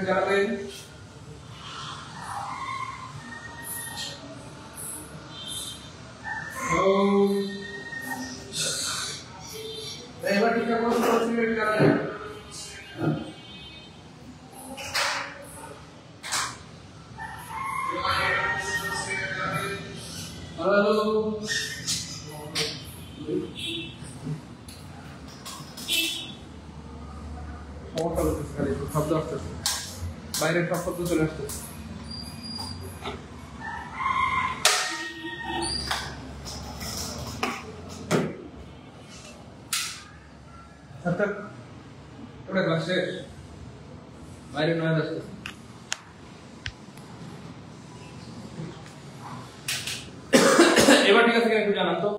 জানাবেন। এবার ঠিক আছে জানাবেন। হ্যালো শব্দ আসতেছে, বাইরের সব শব্দ চলে আসতেছে। ওটা ক্লাস শেষ, বাইরে নয় আসতেছে। এবার ঠিক আছে একটু জানান তো।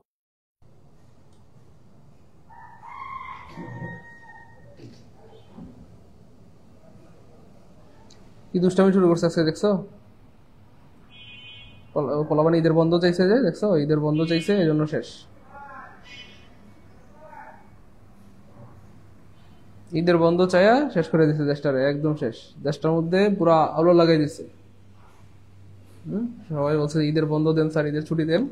কি দুষ্টামি শুরু করছে আজকে দেখছো? পোলাপান ঈদের বন্ধ চাইছে, যে দেখছো ঈদের বন্ধ চাইছে, এই জন্য শেষ। ঈদের বন্ধ চাইয়া শেষ করে দিছে দেশটারে, একদম শেষ। দেশটার মধ্যে পুরা আলো লাগাই দিছে। সবাই বলছে ঈদের বন্ধ দেন স্যার, ঈদের ছুটি দেন।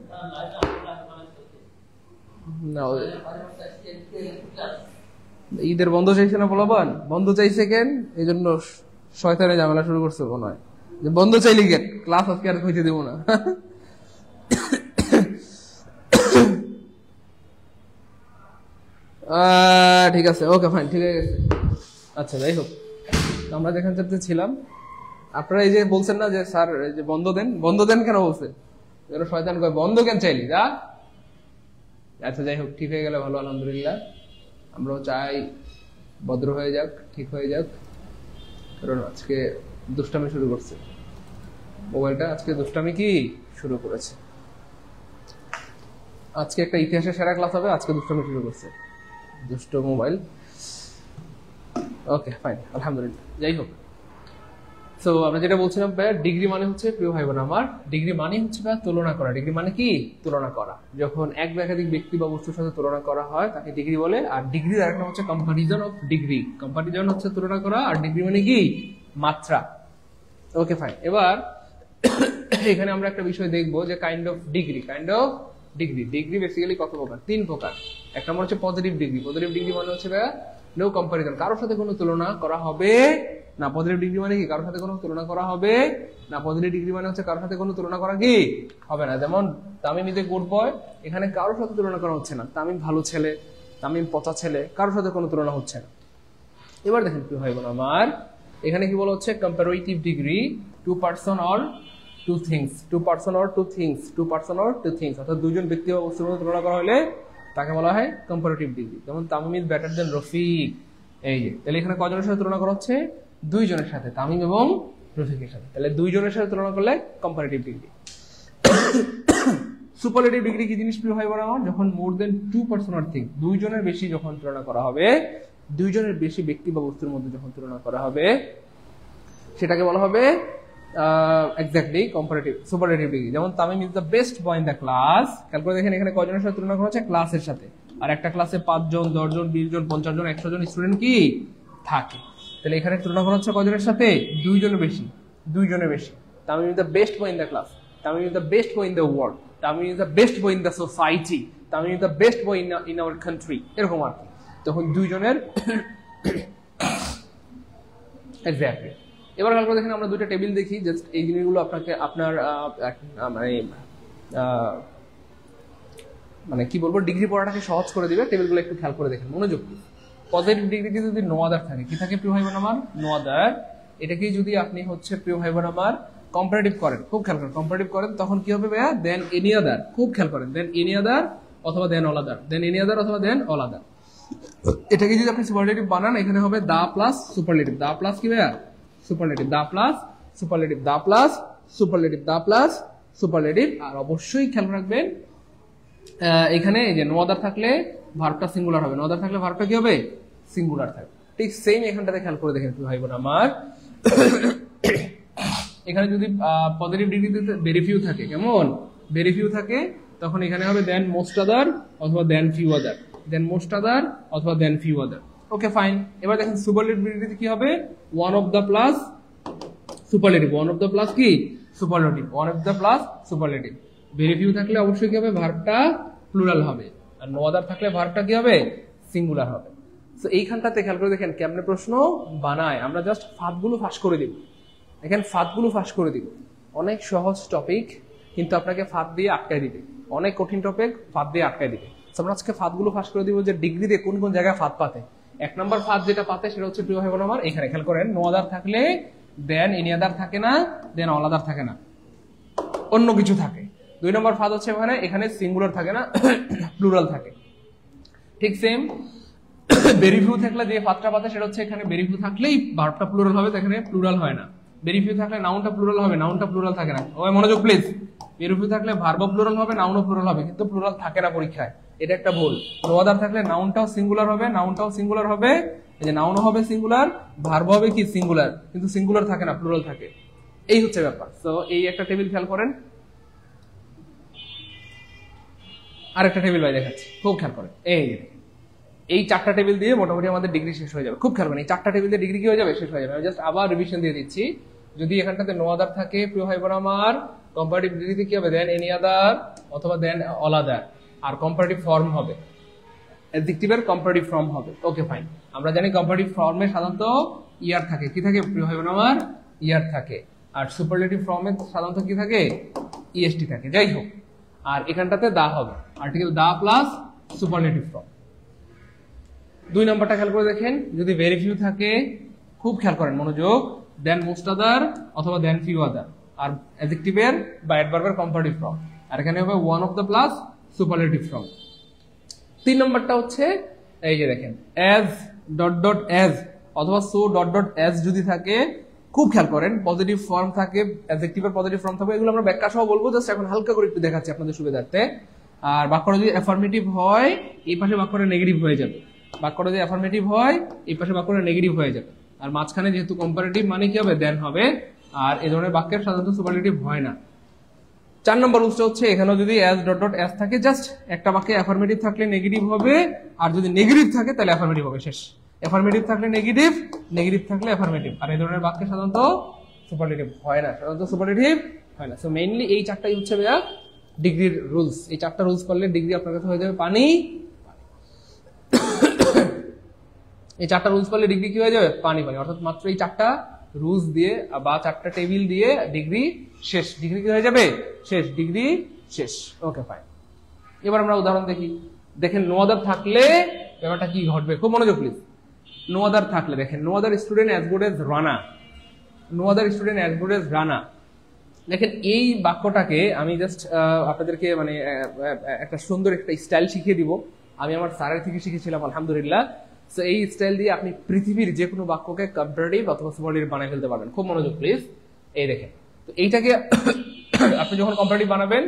ঈদের বন্ধ চাইছে না পোলাপান, বন্ধ চাইছে কেন? এই জন্য শয়তানে ঝামেলা শুরু করছে মনে হয়, যে বন্ধ চাইলি কেন, ক্লাস আজকে আর হইতে দেবো না। ঠিক আছে, ওকে ফাইন, ঠিক আছে। আচ্ছা যাই হোক, আমরা যেখানে ছিলাম, আপনারা এই যে বলছেন না যে স্যার এই যে বন্ধ দেন, বন্ধ দেন কেন বলছে? শয়তান কয় বন্ধ কেন চাইলি যা। আচ্ছা যাই হোক, ঠিক হয়ে গেলে ভালো, আলহামদুলিল্লাহ। আমরাও চাই ভদ্র হয়ে যাক, ঠিক হয়ে যাক, কারণ আজকে দুষ্টামি শুরু করছে মোবাইলটা, আজকে দুষ্টামি কি শুরু করেছে। আজকে একটা ইতিহাসের সেরা ক্লাস হবে, আজকে দুষ্টামি শুরু করছে দুষ্ট মোবাইল। ওকে ফাইন, আলহামদুলিল্লাহ। যাই হোক, তো আমরা যেটা বলছিলাম ভাইয়া, ডিগ্রি মানে হচ্ছে, প্রিয় ভাই বোন আমার, ডিগ্রি মানে হচ্ছে ভাইয়া তুলনা করা। ডিগ্রি মানে কি? তুলনা করা। যখন এক বা একাধিক ব্যক্তি বা বস্তুর সাথে তুলনা করা হয় তাকে ডিগ্রি বলে। আর ডিগ্রির আরেকটা হচ্ছে কম্পারিজন অফ ডিগ্রি। কম্পারিজন হচ্ছে তুলনা করা, আর ডিগ্রি মানে কি? মাত্রা। ওকে ফাইন। এবার এখানে আমরা একটা বিষয় দেখবো যে kind of degree. Kind of degree, degree basically কত প্রকার? 3 প্রকার। এক নম্বর হচ্ছে পজিটিভ ডিগ্রি। পজিটিভ ডিগ্রি মানে হচ্ছে ভাইয়া নো কম্পারিজন, কারোর সাথে কোনো তুলনা করা হবে না। পজিটিভ ডিগ্রি মানে কি? কারোর সাথে কোনো তুলনা করা হবে না। পজিটিভ ডিগ্রি মানে হচ্ছে কারোর সাথে কোনো তুলনা করা কি হবে না। যেমন Tamim is a good boy, এখানে কারোর সাথে তুলনা করা হচ্ছে না। তামিম ভালো ছেলে, তামিম পচা ছেলে, কারোর সাথে কোনো তুলনা হচ্ছে না। এবার দেখেন কি হয় বোন আমার, এখানে কি বলা হচ্ছে? Comparative degree, two person or two things, two person or two things, two person or two things, অর্থাৎ দুইজন ব্যক্তি বা বস্তুর মধ্যে তুলনা করা হলে তাকে বলা হয় কম্পারেটিভ ডিগ্রি। যেমন তামিম ইজ বেটার দেন রফিক, এই যে, তাহলে এখানে কজনের সাথে তুলনা করা হচ্ছে? দুইজনের সাথে, তামিম এবং রফিকের সাথে। তাহলে দুইজনের সাথে তুলনা করলে কম্পারেটিভ ডিগ্রি। সুপারলেটিভ ডিগ্রি কি জিনিস প্রিয় ভাই বোন আমার? যখন মোর দেন টু পারসন অর থিং, দুইজনের বেশি যখন তুলনা করা হবে, দুইজনের বেশি ব্যক্তি বা বস্তুর মধ্যে যখন তুলনা করা হবে, সেটাকে বলা হবে এক্স্যাক্টলি কম্পারেটিভ সুপারলেটিভ ডিগ্রি। যেমন Tamim is the best boy in the class. খেয়াল করে দেখেন এখানে কজনের সাথে তুলনা করা হচ্ছে? ক্লাসের সাথে। আর একটা ক্লাসে 5 জন, 10 জন, 20 জন, 50 জন, 100 জন স্টুডেন্ট কি থাকে। তাহলে এখানে তুলনা করা হচ্ছে কজনের সাথে? দুইজনের বেশি, দুইজনের বেশি। Tamim is the best boy in the class, Tamim is the best boy in the world, Tamim is the best boy in the society, Tamim is the best boy in our country, এরকম আর কি। তখন দুইজনের এক্স্যাক্টলি। এবার খেয়াল করে দেখেন, আমরা দুইটা টেবিল দেখি, জাস্ট এই জিনিসগুলো আপনাকে আপনার মানে কি বলবো, ডিগ্রি পড়াটাকে সহজ করে দিবে। টেবিলগুলো একটু খেয়াল করে দেখেন মনোযোগ। পজিটিভ ডিগ্রিতে যদি নো আদার থাকে, কি থাকে প্রিয় ভাই বোন আমার? No other. এটাকেই যদি আপনি হচ্ছে প্রিয় ভাই বোন আমার কম্পারেটিভ করেন, খুব খেয়াল করেন, কম্পারেটিভ করেন, তখন কি হবে ভাইয়া? দেন এনি আদার। খুব খেয়াল করেন, দেন এনি আদার অথবা দেন অল আদার, দেন এনি আদার অথবা দেন অল আদার। এটাকে যদি আপনি সুপারলেটিভ বানান, এখানে হবে the plus superlative. The plus কি ভাইয়া? Superlative. The plus superlative, the plus superlative, the plus superlative. আর অবশ্যই খেয়াল রাখবেন, এখানে যে নো আদার থাকলে ভার্বটা সিঙ্গুলার হবে, নো আদার থাকলে ভার্বটা কি হবে? সিঙ্গুলার থাকবে। ঠিক সেম এখানটাতে খেয়াল করে দেখেন ভাই বোন আমার, এখানে যদি পজিটিভ ডিগ্রিতে ভেরি ফিউ থাকে, কেমন? ভেরি ফিউ থাকে, তখন এখানে হবে দেন মোস্ট আদার অথবা দেন ফিউ আদার, দেন মোস্ট আদার অথবা দেন ফিউ আদার। ওকে ফাইন। এবার দেখেন সুপারলেটিভ ডিগ্রিতে কি হবে? One of the plus superlative, one of the plus কি superlative, one of the plus superlative. Very few থাকলে অবশ্যই কি হবে, ভার্বটা প্লুরাল হবে, আর নো আদার থাকলে ভার্বটা কি হবে, সিঙ্গুলার হবে। তো এইখানটাতে খেয়াল করে দেখেন কেমনে প্রশ্ন বানায়, আমরা জাস্ট ফাঁদগুলো ফাঁস করে দিব, দেখেন ফাঁদগুলো ফাঁস করে দিব। অনেক সহজ টপিক কিন্তু আপনাকে ফাঁদ দিয়ে আটকায় দিবে, অনেক কঠিন টপিক ফাঁদ দিয়ে আটকায় দিবে। আমরা আজকে ফাঁদগুলো ফাঁস করে দিব যে ডিগ্রিতে কোন কোন জায়গায় ফাঁদ পাতে। এক নম্বর ফাঁদ যেটা পাতে সেটা হচ্ছে প্রিয় ভাই বোন আমার, এখানে খেয়াল করেন নো আদার থাকলে দেন এনি আদার থাকে না, দেন অল আদার থাকে না, অন্য কিছু থাকে। দুই নম্বর ফাঁদ হচ্ছে এখানে সিঙ্গুলার থাকে না, প্লুরাল থাকে। ঠিক সেম ভেরি ফিউ থাকলে যে ফাঁদটা পাতে সেটা হচ্ছে এখানে ভেরি ফিউ থাকলেই ভার্বটা প্লুরাল হবে, এখানে প্লুরাল হয় না। ভেরি ফিউ থাকলে নাউনটা প্লুরাল হবে, নাউনটা প্লুরাল থাকে না। ওই মনোযোগ প্লিজ, ভেরি ফিউ থাকলে ভার্বও প্লুরাল হবে, নাউনও প্লুরাল হবে, কিন্তু প্লুরাল থাকে না পরীক্ষায়, এটা একটা ভুল। নো আদার থাকলে নাউনটাও সিঙ্গুলার হবে, নাউনটাও সিঙ্গুলার হবে, এই যে নাউনও হবে সিঙ্গুলার, ভার্ব হবে কি সিঙ্গুলার, কিন্তু সিঙ্গুলার থাকে না, প্লুরাল থাকে। এই হচ্ছে ব্যাপার। তো এই একটা টেবিল খেয়াল করেন, আরেকটা টেবিল ভাই দেখাচ্ছি, খুব খেয়াল করেন। এই চারটা টেবিল দিয়ে মোটামুটি আমাদের ডিগ্রি শেষ হয়ে যাবে। খুব খেয়াল করেন, এই চারটা টেবিল দিয়ে ডিগ্রি কি হয়ে যাবে, শেষ হয়ে যাবে। আমি জাস্ট আবার রিভিশন দিয়ে দিচ্ছি। যদি এখানটাতে নো আদার থাকে প্রিয় ভাই বোন আমার, কম্পারেটিভ ডিগ্রিতে কি হবে, দেন এনি আদার অথবা দেন অল আদার, আর কম্পারেটিভ ফর্ম হবে, অ্যাডজেক্টিভের কম্পারেটিভ ফর্ম হবে। ওকে ফাইন, আমরা জানি কম্পারেটিভ ফর্মে সাধারণত ইয়ার থাকে, কি থাকে প্রিয় ভাই বোন আমার, ইয়ার থাকে। আর সুপারলেটিভ ফর্মে সাধারণত কি থাকে, ইএসটি থাকে। যাই হোক, আর এখানটাতে দা হবে, article the plus superlative form. দুই নাম্বারটা খেয়াল করে দেখেন, যদি ভেরি ফিউ থাকে, খুব খেয়াল করেন মনোযোগ, দেন মোস্ট আদার অথবা দেন ফিউ আদার, আর অ্যাডজেক্টিভের বা অ্যাডভার্বের কম্পারেটিভ ফর্ম, আর এখানে হবে one of the plus superlative form. তিন নম্বরটা হচ্ছে এই যে দেখেন, অ্যাজ ডট ডট অ্যাজ অথবা সো ডট ডট অ্যাজ যদি থাকে, খুব খেয়াল করেন পজিটিভ ফর্ম থাকে, অ্যাডজেক্টিভের পজিটিভ ফর্ম থাকে, এগুলো আমরা ব্যাখ্যা সহ বলবো, জাস্ট এখন হালকা করে একটু দেখাচ্ছি আপনাদের সুবিধার্থে। আর বাক্যটা যদি অ্যাফার্মেটিভ হয়, এই পাশে বাক্যটা নেগেটিভ হয়ে যাবে, বাক্যটা যদি অ্যাফার্মেটিভ হয়, এই পাশে বাক্যটা নেগেটিভ হয়ে যাবে, আর মাঝখানে যেহেতু কম্পারেটিভ মানে কি হবে, দেন হবে, আর এই ধরনের বাক্যের সাধারণত সুপারলেটিভ হয় না। 4 নম্বর রুলসটা হচ্ছে, এখানেও যদি অ্যাজ ডট ডট অ্যাজ থাকে, জাস্ট একটা বাক্যে অ্যাফার্মেটিভ থাকলে নেগেটিভ হবে, আর যদি নেগেটিভ থাকে তাহলে অ্যাফার্মেটিভ হবে, শেষ। অ্যাফার্মেটিভ থাকলে নেগেটিভ, নেগেটিভ থাকলে অ্যাফার্মেটিভ, আর এই ধরনের বাক্যে সাধারণত সুপারলেটিভ হয় না, সাধারণত সুপারলেটিভ হয় না। সো মেইনলি এই চারটাই হচ্ছে ভাইয়া ডিগ্রির রুলস। এই চারটা রুলস করলে ডিগ্রি আপনার কাছে হয়ে যাবে পানি। এই চারটা রুলস করলে ডিগ্রি কি হয়ে যাবে, পানি পানি, অর্থাৎ মাত্র এই চারটা রুলস দিয়ে বা চারটা টেবিল দিয়ে ডিগ্রি শেষ, ডিগ্রি কি হয়ে যাবে, শেষ, ডিগ্রি শেষ। ওকে ফাইন, এবার আমরা উদাহরণ দেখি। দেখেন নো আদার থাকলে ব্যাপারটা কি ঘটবে, খুব মনোযোগ প্লিজ। নো আদার থাকলে দেখেন, no other student as good as Rana, no other student as good as Rana. দেখেন এই বাক্যটাকে আমি জাস্ট আপনাদেরকে মানে একটা সুন্দর একটা স্টাইল শিখিয়ে দিব, আমি আমার স্যারের থেকে শিখেছিলাম আলহামদুলিল্লাহ। সো এই স্টাইল দিয়ে আপনি পৃথিবীর যে কোনো বাক্যকে কম্পারেটিভ অথবা সুপারলেটিভ বানিয়ে ফেলতে পারবেন। খুব মনোযোগ প্লিজ, এই দেখেন। তো এইটাকে আপনি যখন কম্পারেটিভ বানাবেন,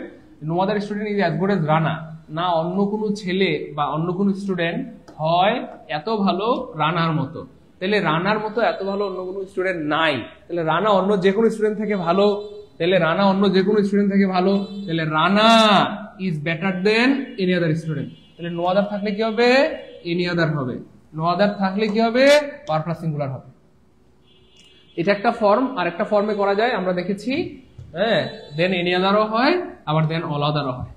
no other student is as good as Rana, না অন্য কোনো ছেলে বা অন্য কোনো স্টুডেন্ট হয় এত ভালো রানার মতো, তাহলে রানার মতো এত ভালো অন্য কোনো স্টুডেন্ট নাই, তাহলে রানা অন্য যে কোনো স্টুডেন্ট থেকে ভালো, তাহলে রানা অন্য যে কোনো স্টুডেন্ট থেকে ভালো, তাহলে Rana is better than any other student. তাহলে নো আদার থাকলে কি হবে, এনি আদার হবে, নো আদার থাকলে কি হবে, পাওয়ার প্লাস সিঙ্গুলার হবে। এটা একটা ফর্ম, আর একটা ফর্মে করা যায় আমরা দেখেছি, হ্যাঁ, দেন এনি আদারও হয়, আবার দেন অল আদারও হয়।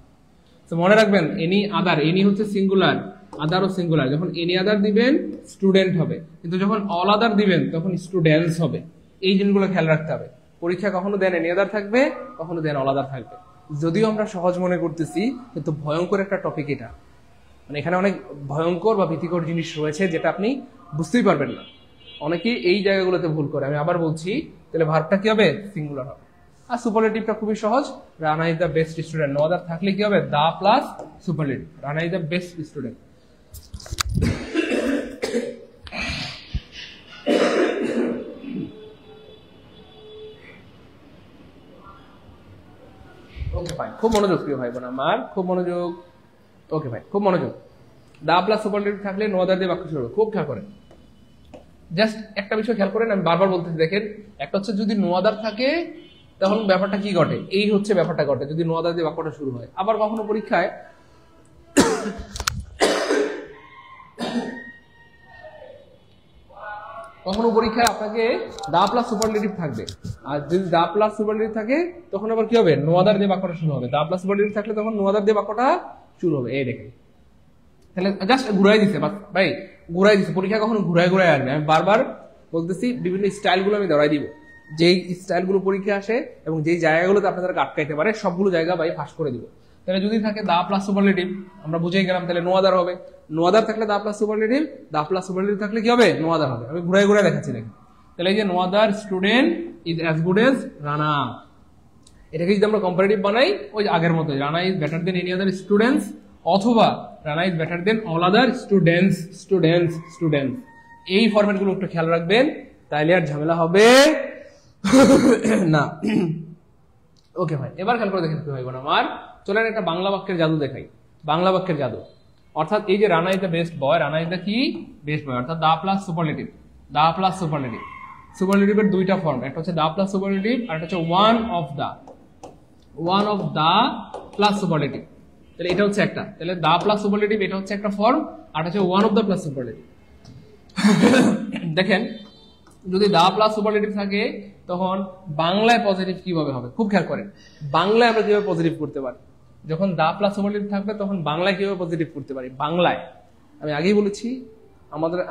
তো মনে রাখবেন, এনি আদার, এনি হচ্ছে সিঙ্গুলার, আদারও সিঙ্গুলার। যখন এনি আদার দিবেন স্টুডেন্ট হবে, কিন্তু যখন অল আদার দিবেন তখন স্টুডেন্টস হবে। এই জিনিসগুলো খেয়াল রাখতে হবে। পরীক্ষা কখনো দেন এনি আদার থাকবে, কখনো দেন অল আদার থাকবে। যদিও আমরা সহজ মনে করতেছি, কিন্তু ভয়ঙ্কর একটা টপিক এটা, মানে এখানে অনেক ভয়ঙ্কর বা ভীতিকর জিনিস রয়েছে যেটা আপনি বুঝতেই পারবেন না। অনেকেই এই জায়গাগুলোতে ভুল করে। আমি আবার বলছি, তাহলে ভার্বটা কি হবে, সিঙ্গুলার হবে। আর সুপারলেটিভটা খুবই সহজ, Rana is the best student, no other থাকলে কি হবে, the plus superlative, Rana is the best student. Okay fine, খুব মনোযোগ প্রিয় ভাই বোন আমার, খুব মনোযোগ। ওকে ভাই, খুব মনোযোগ। দা প্লাস সুপারলেটিভ থাকলে নো আদার দিয়ে বাক্য শুরু হবে, খুব খেয়াল করেন। জাস্ট একটা বিষয় খেয়াল করেন, আমি বারবার বলতেছি, দেখেন একটা হচ্ছে যদি নো আদার থাকে তখন ব্যাপারটা কি ঘটে, এই হচ্ছে ব্যাপারটা ঘটে যদি নো আদার দিয়ে বাক্যটা শুরু হয়। আবার কখনো পরীক্ষায় কখনো পরীক্ষায় আপনাকে দা প্লাস সুপারলেটিভ থাকবে, আর যদি দা প্লাস সুপারলেটিভ থাকে তখন আবার কি হবে, নো আদার দিয়ে বাক্যটা শুরু হবে। দা প্লাস সুপারলেটিভ থাকলে তখন নো আদার দিয়ে বাক্যটা শুরু হবে। এই দেখেন, তাহলে জাস্ট ঘুরাই দিছে ভাই, ঘুরাই দিছে। পরীক্ষা কখনো ঘুরাই ঘুরাই আসবে, আমি বারবার বলতেছি, বিভিন্ন স্টাইলগুলো আমি ধরাই দিব, যেই স্টাইলগুলো পরীক্ষা আসে এবং যেই জায়গাগুলোতে আপনাদের আটকাইতে পারে সবগুলো জায়গা ভাই ফাঁস করে দিব। তাহলে যদি থাকে দা প্লাস সুপারলেটিভ, আমরা বুঝেই গেলাম, তাহলে নো আদার হবে। নো আদার থাকলে the plus superlative, the plus superlative থাকলে কি হবে, নো আদার হবে। আমি ঘুরাই ঘুরাই দেখাচ্ছি দেখেন। তাহলে এই যে no other student is as good as Rana, এটাকে যদি আমরা কম্পারেটিভ বানাই ওই আগের মতো, Rana is better than any other students, অথবা Rana is better than all other students, students, students. এই ফরম্যাটগুলো একটু খেয়াল রাখবেন, তাইলে আর ঝামেলা হবে না। ওকে ভাই, এবার খেয়াল করে দেখেন কি ভাই বোন আমার, চলেন একটা বাংলা বাক্যের জাদু দেখাই। বাংলা বাক্যের জাদু অর্থাৎ এই যে Rana is the best boy, Rana is the কি বেস্ট বয়, অর্থাৎ the plus superlative, the plus superlative. সুপারলেটিভের দুইটা ফর্ম, একটা হচ্ছে দা প্লাস সুপারলেটিভ আর একটা হচ্ছে one of the, one of the plus superlative. তাহলে এটা হচ্ছে একটা, তাহলে দা প্লাস সুপারলেটিভ এটা হচ্ছে একটা ফর্ম, আর হচ্ছে one of the plus superlative. দেখেন, যদি দা প্লাস সুপারলেটিভ থাকে তখন বাংলায় পজিটিভ কিভাবে হবে, খুব খেয়াল করেন। বাংলায় আমরা কিভাবে পজিটিভ করতে পারি, যখন দা প্লাস সুপারলেটিভ থাকবে তখন বাংলায় কিভাবে পজিটিভ করতে পারি। বাংলায় আমি আগেই বলেছি,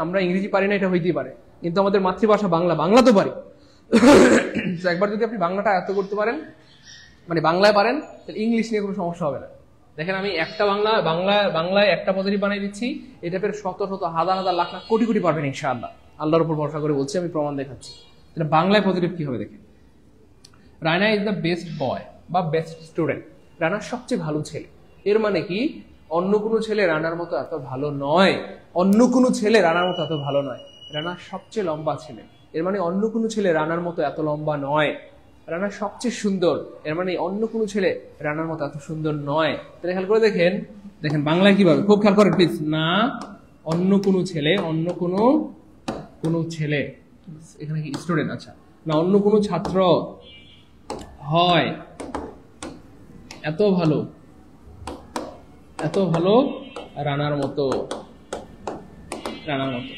আমরা ইংরেজি পারি না, এটা হইতেই পারে, কিন্তু আমাদের মাতৃভাষা বাংলা, বাংলা তো পারি। একবার যদি আপনি বাংলাটা আয়ত্ত করতে পারেন, মানে বাংলায় পারেন, তাহলে ইংলিশ নিয়ে কোনো সমস্যা হবে না। দেখেন, আমি একটা বাংলায় একটা পজিটিভ বানিয়ে দিচ্ছি, এই টাইপের শত শত হাজার হাজার লাখ লাখ কোটি কোটি পারবেন ইনশাআল্লাহ, আল্লাহর উপর ভরসা করে বলছি, আমি প্রমাণ দেখাচ্ছি। তাহলে বাংলায় পজিটিভ কি হবে দেখেন, রানা ইজ দ্য বেস্ট বয় বা বেস্ট স্টুডেন্ট, রানা সবচেয়ে ভালো ছেলে। এর মানে কি, অন্য কোনো ছেলে রানার মতো এত ভালো নয়, অন্য কোনো ছেলে রানার মতো এত ভালো নয়। রানা সবচেয়ে লম্বা ছেলে, এর মানে অন্য কোনো ছেলে রানার মতো এত লম্বা নয়। রানা সবচেয়ে সুন্দর, এর মানে অন্য কোনো ছেলে রানার মতো এত সুন্দর নয়। তাহলে খেয়াল করে দেখেন, দেখেন বাংলায় কিভাবে, খুব খেয়াল করেন প্লিজ। না অন্য কোনো ছেলে, অন্য কোনো ছেলে, এখানে কি স্টুডেন্ট, আচ্ছা, না অন্য কোনো ছাত্র হয় এত ভালো, এত ভালো রানার মতো, রানার মতো।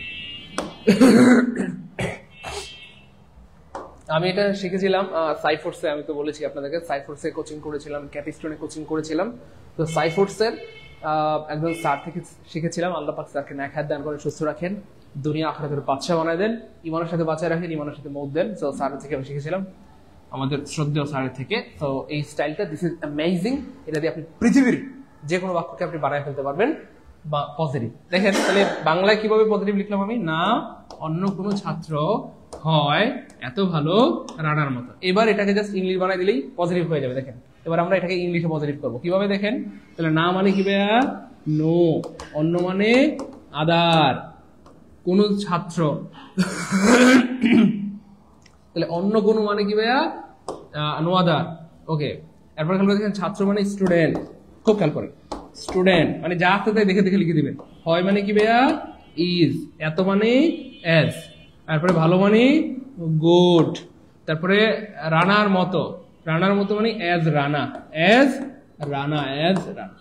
আমি এটা শিখেছিলাম সাইফোর্সে, আমি তো বলেছি আপনাদেরকে, সাইফোর্সে কোচিং করেছিলাম, ক্যাপিস্টোনে কোচিং করেছিলাম। তো সাইফোর্সের একজন স্যার থেকে শিখেছিলাম। আল্লাহ পাক স্যারকে নেক হায়াত দান করে সুস্থ রাখেন, দুনিয়া আখিরাতের বাদশা বানায় দেন, ইমানের সাথে বাঁচায় রাখেন, ইমানের সাথে মৌত দেন। তো স্যারের থেকে আমি শিখেছিলাম, আমাদের শ্রদ্ধেয় স্যারের থেকে। তো এই স্টাইলটা, দিস ইজ অ্যামেজিং। এটা দিয়ে আপনি পৃথিবীর যে কোনো বাক্যকে আপনি বানায় ফেলতে পারবেন বা পজিটিভ। দেখেন তাহলে বাংলায় কিভাবে পজিটিভ লিখলাম আমি, না অন্য কোনো ছাত্র হয় এত ভালো রানার মতো। এবার এটাকে জাস্ট ইংলিশ বানাই দিলেই পজিটিভ হয়ে যাবে। দেখেন এবার আমরা এটাকে ইংলিশে পজিটিভ করবো কিভাবে, দেখেন তাহলে না মানে কি ভাইয়া, নো, অন্য মানে আদার, কোন ছাত্র, তাহলে অন্য কোন মানে কি ভাইয়া, নো আদার। ওকে, এরপর খেয়াল করে দেখেন, ছাত্র মানে স্টুডেন্ট, খুব খেয়াল করেন, স্টুডেন্ট মানে যা আসতে তাই দেখে দেখে লিখে দিবেন। হয় মানে কি ভাইয়া, ইজ, এত মানে অ্যাজ, তারপরে ভালো মানে গুড, তারপরে রানার মতো, রানার মতো মানে as Rana, as Rana, as Rana.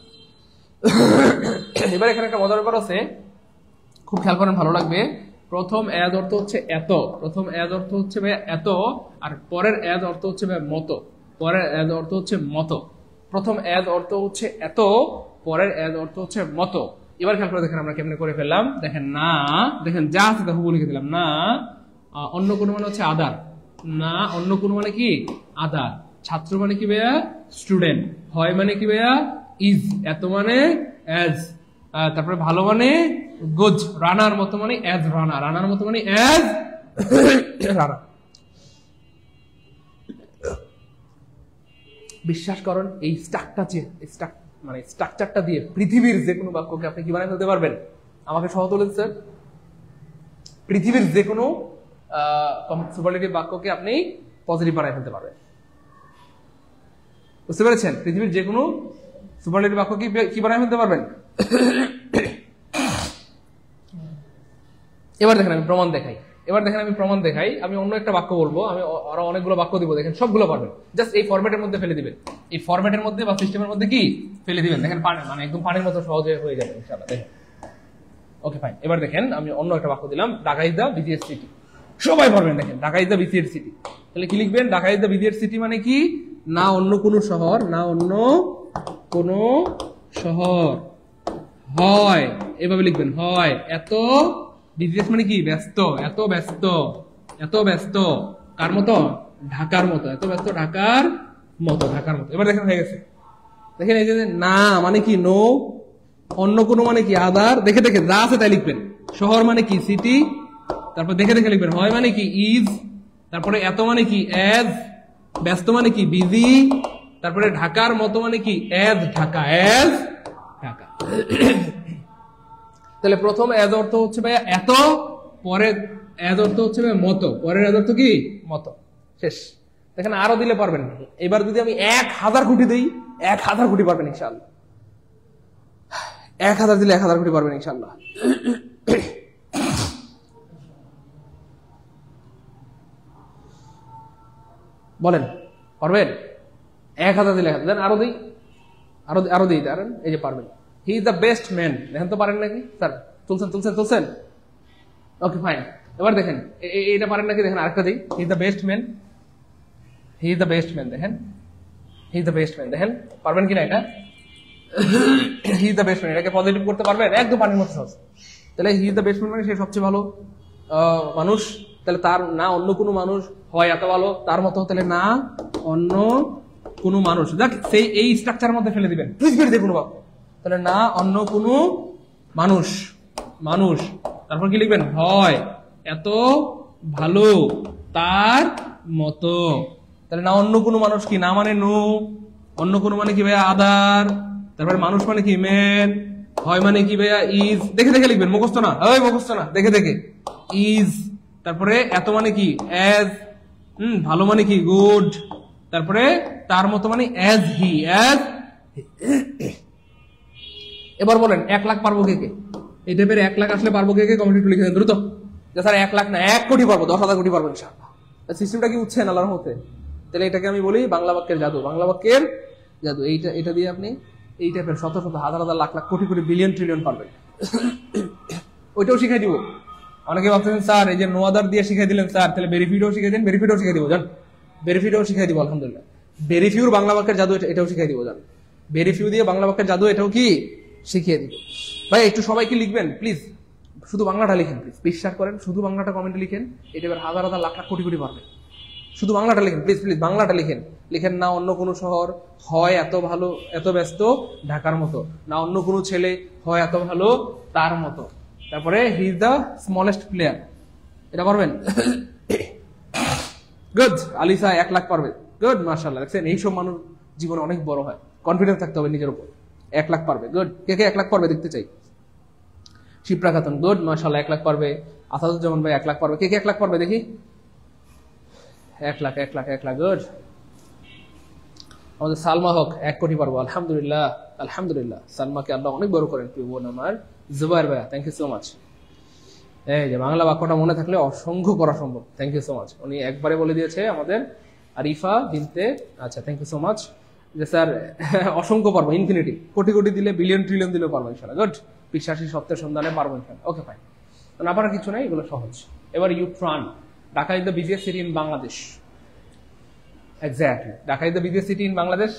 এবার এখানে একটা মজার ব্যাপার আছে, খুব খেয়াল করেন, ভালো লাগবে। প্রথম অ্যাজ অর্থ হচ্ছে এত, প্রথম অ্যাজ অর্থ হচ্ছে ভাই এত, আর পরের অ্যাজ অর্থ হচ্ছে ভাই মতো, পরের অ্যাজ অর্থ হচ্ছে মতো। প্রথম অ্যাজ অর্থ হচ্ছে এত, পরের অ্যাজ অর্থ হচ্ছে মতো। এবার খেয়াল করে দেখেন আমরা কেমনে করে ফেললাম, দেখেন না, দেখেন যা আছে তা হুবহু লিখে দিলাম। না অন্য কোনো মানে হচ্ছে আদার, না অন্য কোনো মানে কি আদার, ছাত্র মানে কি ভাইয়া স্টুডেন্ট, হয় মানে কি ভাইয়া ইজ, এত মানে অ্যাজ, তারপরে ভালো মানে গুড, রানার মতো মানে অ্যাজ রানা, রানার মতো মানে অ্যাজ রানা। বিশ্বাস করেন এই স্ট্রাকচারটা দিয়ে পৃথিবীর যে কোনো বাক্যকে আপনি কি বানায় ফেলতে পারবেন। আমাকে সহ তুলেন স্যার, পৃথিবীর যে কোনো সুপারলেটিভ বাক্যকে আপনি পজিটিভ বানায় ফেলতে পারবেন। বুঝতে পেরেছেন? পৃথিবীর যে কোনো সুপারলেটিভ বাক্য কি বানায় ফেলতে পারবেন। এবার দেখেন আমি প্রমাণ দেখাই, আমি অন্য একটা বাক্য বলবো, আমি আরো অনেকগুলো বাক্য দিব, দেখেন সবগুলো পারবেন। জাস্ট এই ফরম্যাটের মধ্যে ফেলে দিবেন, এই ফরম্যাটের মধ্যে বা সিস্টেমের মধ্যে কি ফেলে দিবেন, দেখেন মানে একদম পানির মতো সহজে হয়ে যাবে ইনশাআল্লাহ। দেখেন ওকে ফাইন। এবার দেখেন আমি অন্য একটা বাক্য দিলাম, ঢাকা ইজ দ্য বিজিএস্ট সিটি। সবাই পারবেন। দেখেন Dhaka is the BCS city, তাহলে কি লিখবেন? Dhaka is the BCS city মানে কি? না অন্য কোনো শহর, না অন্য কোনো শহর হয়, এভাবে লিখবেন, হয় এত বিসিএস মানে কি? ব্যস্ত, এত ব্যস্ত, এত ব্যস্ত কার মতো? ঢাকার মতো, এত ব্যস্ত ঢাকার মতো, ঢাকার মতো। এবার দেখেন হয়ে গেছে। দেখেন এই যে না মানে কি? নো, অন্য কোনো মানে কি? আদার। দেখে দেখে যা আছে তাই লিখবেন। শহর মানে কি? সিটি, তারপর দেখে দেখে লিখবেন। হয় মানে কি? ইজ, তারপরে এত মানে কি? এজ, ব্যস্ত মানে কি? বিজি, তারপরে ঢাকার মতো মানে কি? As Dhaka, as Dhaka. তাহলে প্রথম এজ অর্থ হচ্ছে ভাইয়া এত, পরের এজ অর্থ হচ্ছে ভাইয়া মতো, পরের এজ অর্থ কি? মতো। শেষ। দেখেন আরো দিলে পারবেন। এবার যদি আমি 1000 কোটি দিই, 1000 কোটি পারবেন ইনশাআল্লাহ। 1000 দিলে 1000 কোটি পারবেন ইনশাআল্লাহ। বলেন পারবেন? 1000 দিলে 1000 দেন, আরো দিই, আরো দিই, দাঁড়ান। এই যে পারবেন। He is the best man. দেখেন তো পারেন নাকি স্যার? তুলছেন। Okay fine. এবার দেখেন এটা পারেন নাকি? দেখেন আরেকটা দিই। He is the best man, he is the best man. দেখেন he is the best man. দেখেন পারবেন কিনা এটা? He is the best man, এটাকে পজিটিভ করতে পারবেন? একদম পানির মতো সহজ। তাহলে he is the best man মানে সে সবচেয়ে ভালো মানুষ। তাহলে তার না অন্য কোনো মানুষ হয় এত ভালো তার মতো। তাহলে না অন্য কোনো মানুষ, দেখ সেই এই স্ট্রাকচারের মধ্যে ফেলে দিবেন, প্লিজ ফেলে দিয়ে কোনো ভাব। তাহলে না অন্য কোনো মানুষ, মানুষ, তারপর কি লিখবেন? হয় এত ভালো তার মতো। তাহলে না অন্য কোনো মানুষ কি? না মানে নো, অন্য কোনো মানে কি ভাইয়া? আদার, তারপরে মানুষ মানে কি? ম্যান, হয় মানে কি ভাইয়া? ইজ। দেখে দেখে লিখবেন, মুখস্থ না, মুখস্থ না, দেখে দেখে। ইজ, তারপরে এত মানে কি? এজ, ভালো মানে কি? গুড, তারপরে তার মতো মানে এজ হি, এজ। এবার বলেন 1 লাখ পারবো কে কে? এই টাইপের 1 লাখ আসলে পারবো কে কে? কমেন্ট একটু লিখে দেন দ্রুত। যে স্যার 1 লাখ না 1 কোটি পারবো, 10,000 কোটি পারবো ইনশাআল্লাহ। সিস্টেমটা কি বুঝছেন আল্লাহর রহমতে? তাহলে এটাকে আমি বলি বাংলা বাক্যের জাদু, বাংলা বাক্যের জাদু। এটা দিয়ে আপনি এই টাইপের শত শত হাজার হাজার লাখ লাখ কোটি কোটি বিলিয়ন ট্রিলিয়ন পারবেন। ওইটাও শিখাই দিব। অনেকে ভাবতেছেন স্যার এই যে নো আদার দিয়ে শিখাই দিলেন স্যার, তাহলে বেরিফিডও শিখাই দিন। বেরিফিডও শিখাই দিব, জান। বেরিফিডও শিখাই দিব আলহামদুলিল্লাহ। বেরিফিউর বাংলা বাক্যের জাদু এটাও শিখাই দিব, জান। বেরিফিউ দিয়ে বাংলা বাক্যের জাদু এটাও কি শিখিয়ে দিব। ভাই একটু সবাই কি লিখবেন প্লিজ? শুধু বাংলাটা লিখেন প্লিজ, বিশ্বাস করেন। শুধু বাংলাটা কমেন্টে লিখেন, এটা এবার হাজার হাজার লাখ লাখ কোটি কোটি পারবেন। শুধু বাংলাটা লিখেন প্লিজ, বাংলাটা লিখেন। লিখেন না অন্য কোনো শহর হয় এত ভালো, এত ব্যস্ত ঢাকার মতো। না অন্য কোনো ছেলে হয় এত ভালো তার মতো। তারপরে he is the smallest player, এটা পারবেন? গুড। আলিসা 1 লাখ পারবে। গুড, মাশাআল্লাহ। দেখছেন এইসব মানুষ জীবনে অনেক বড় হয়। কনফিডেন্স থাকতে হবে নিজের উপর। 1 লাখ পারবে। গুড। কে কে 1 লাখ পারবে দেখতে চাই? শিপ্রা খাতুন, গুড, মাশাআল্লাহ 1 লাখ পারবে। আসাদুজ্জামান ভাই 1 লাখ পারবে। কে কে 1 লাখ পারবে দেখি? 1 লাখ, 1 লাখ, 1 লাখ, গুড। আমাদের সালমা হক 1 কোটি পারবো, আলহামদুলিল্লাহ, আলহামদুলিল্লাহ। সালমাকে আল্লাহ অনেক বড় করেন, প্রিয় বোন আমার। জুবাইর ভাইয়া, থ্যাংক ইউ সো মাচ। এই যে বাংলা বাক্যটা মনে থাকলে অসংখ্য করা সম্ভব। Thank you so much. উনি একবারে বলে দিয়েছে আমাদের আরিফা বিনতে। আচ্ছা, থ্যাংক ইউ সো মাচ। যে স্যার অসংখ্য পারবো, ইনফিনিটি, কোটি কোটি দিলে, বিলিয়ন ট্রিলিয়ন দিলেও পারবো ইনশাআল্লাহ। গুড। বিশ্বাসী সত্যের সন্ধানে পারবো ইনশাআল্লাহ। Okay fine. না পারার কিছু নাই, এগুলো সহজ। এবার U turn, Dhaka is the busiest city in Bangladesh. Exactly, Dhaka is the busiest city in Bangladesh.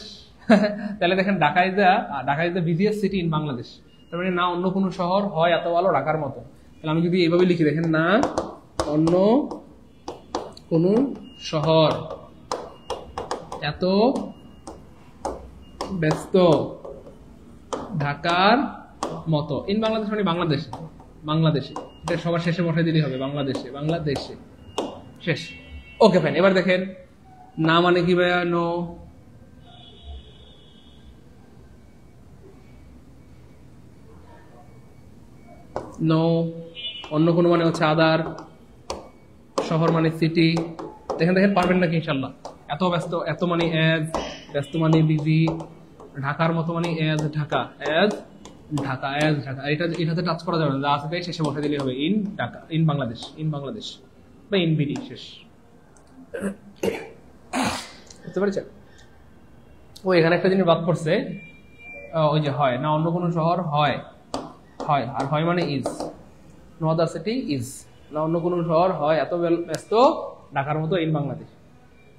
তাহলে দেখেন Dhaka is the busiest city in Bangladesh. তার মানে না অন্য কোনো শহর হয় এত ভালো ঢাকার মতো। তাহলে আমি যদি এইভাবে লিখি, দেখেন না অন্য কোনো শহর এত ব্যস্ত ঢাকার মতো। ইন বাংলাদেশ মানে বাংলাদেশে, বাংলাদেশে। এটা সবার শেষে বসাই দিলেই হবে, বাংলাদেশে, বাংলাদেশে। শেষ। ওকে ফাইন। এবার দেখেন না মানে কি ভাইয়া? নো। নো, অন্য কোনো মানে হচ্ছে আদার, শহর মানে সিটি। দেখেন দেখেন পারবেন নাকি ইনশাল্লাহ? এত ব্যস্ত, এত মানে এজ, ব্যস্ত মানে বিজি, ঢাকার মতো মানে as Dhaka, as Dhaka, as Dhaka. এটাতে টাচ করা যাবে না, যা আছে তাই শেষে বসে দিলেই হবে। In Dhaka, in Bangladesh, in Bangladesh বা ইন বিডি। শেষ। বুঝতে পেরেছেন? ও এখানে একটা জিনিস বাদ পড়ছে, ওই যে হয় না অন্য কোনো শহর হয়, হয় আর হয় মানে is, no other city is. না অন্য কোনো শহর, হয় এত ব্যস্ত ঢাকার মতো ইন বাংলাদেশ।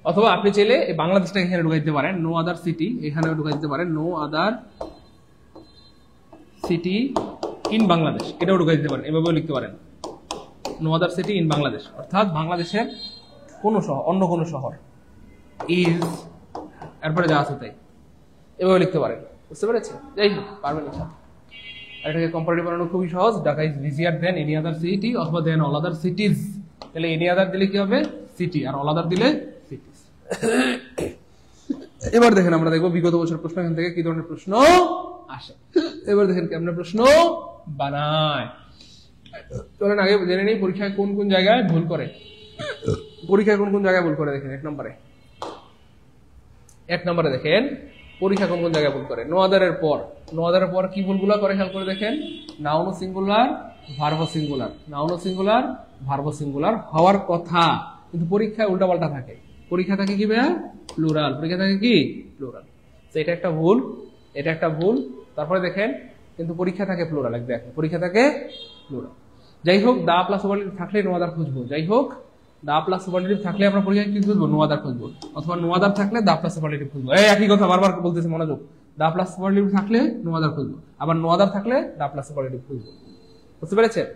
অথবা আপনি চাইলে এই বাংলাদেশটা এখানে ঢুকাই দিতে পারেন, নো আদার সিটি এখানে ঢুকাই দিতে পারেন, no other city in Bangladesh, এটাও ঢুকাই দিতে পারেন, এভাবেও লিখতে পারেন no other city in Bangladesh, অর্থাৎ বাংলাদেশের কোনো শহর, অন্য কোনো শহর ইজ এরপরে যা আছে তাই, এভাবে লিখতে পারেন। বুঝতে পেরেছে? যাই হোক, পারবেন না। আর এটাকে কম্পারেটিভ বানানো খুবই সহজ, Dhaka is বিজিয়ার then any other city অথবা দেন অল আদার সিটিজ। তাহলে এনি আদার দিলে কি হবে? সিটি, আর অল আদার দিলে সিটিজ। এবার দেখেন আমরা দেখবো বিগত বছর প্রশ্ন এখান থেকে কি ধরনের প্রশ্ন আসে। এবার দেখেন কেমন প্রশ্ন বানায়। চলেন আগে জেনে নেই পরীক্ষায় কোন কোন জায়গায় ভুল করে। পরীক্ষায় কোন কোন জায়গায় ভুল করে দেখেন এক নম্বরে দেখেন পরীক্ষা কোন কোন জায়গায় ভুল করে। নো আদারের পর কি ভুলগুলো করে খেয়াল করে দেখেন। Noun singular, verb singular, noun singular, verb singular হওয়ার কথা, কিন্তু পরীক্ষায় উল্টাপাল্টা থাকে। পরীক্ষা থাকে কি ভাইয়া? প্লুরাল। পরীক্ষা থাকে কি? প্লুরাল। তো এটা একটা ভুল, এটা একটা ভুল। তারপরে দেখেন কিন্তু পরীক্ষা থাকে প্লুরাল, দেখেন পরীক্ষা থাকে প্লুরাল। যাই হোক, দা প্লাস সুপারলেটিভ থাকলে নো আদার খুঁজবো। যাই হোক, দা প্লাস সুপারলেটিভ থাকলে আমরা পরীক্ষায় কি খুঁজবো? নো আদার খুঁজবো। অথবা নো আদার থাকলে দা প্লাস সুপারলেটিভ খুঁজবো। এই একই কথা বারবার বলতেছি, মনোযোগ। দা প্লাস সুপারলেটিভ থাকলে নো আদার খুঁজবো, আবার নো আদার থাকলে দা প্লাস সুপারলেটিভ খুঁজবো। বুঝতে পেরেছেন?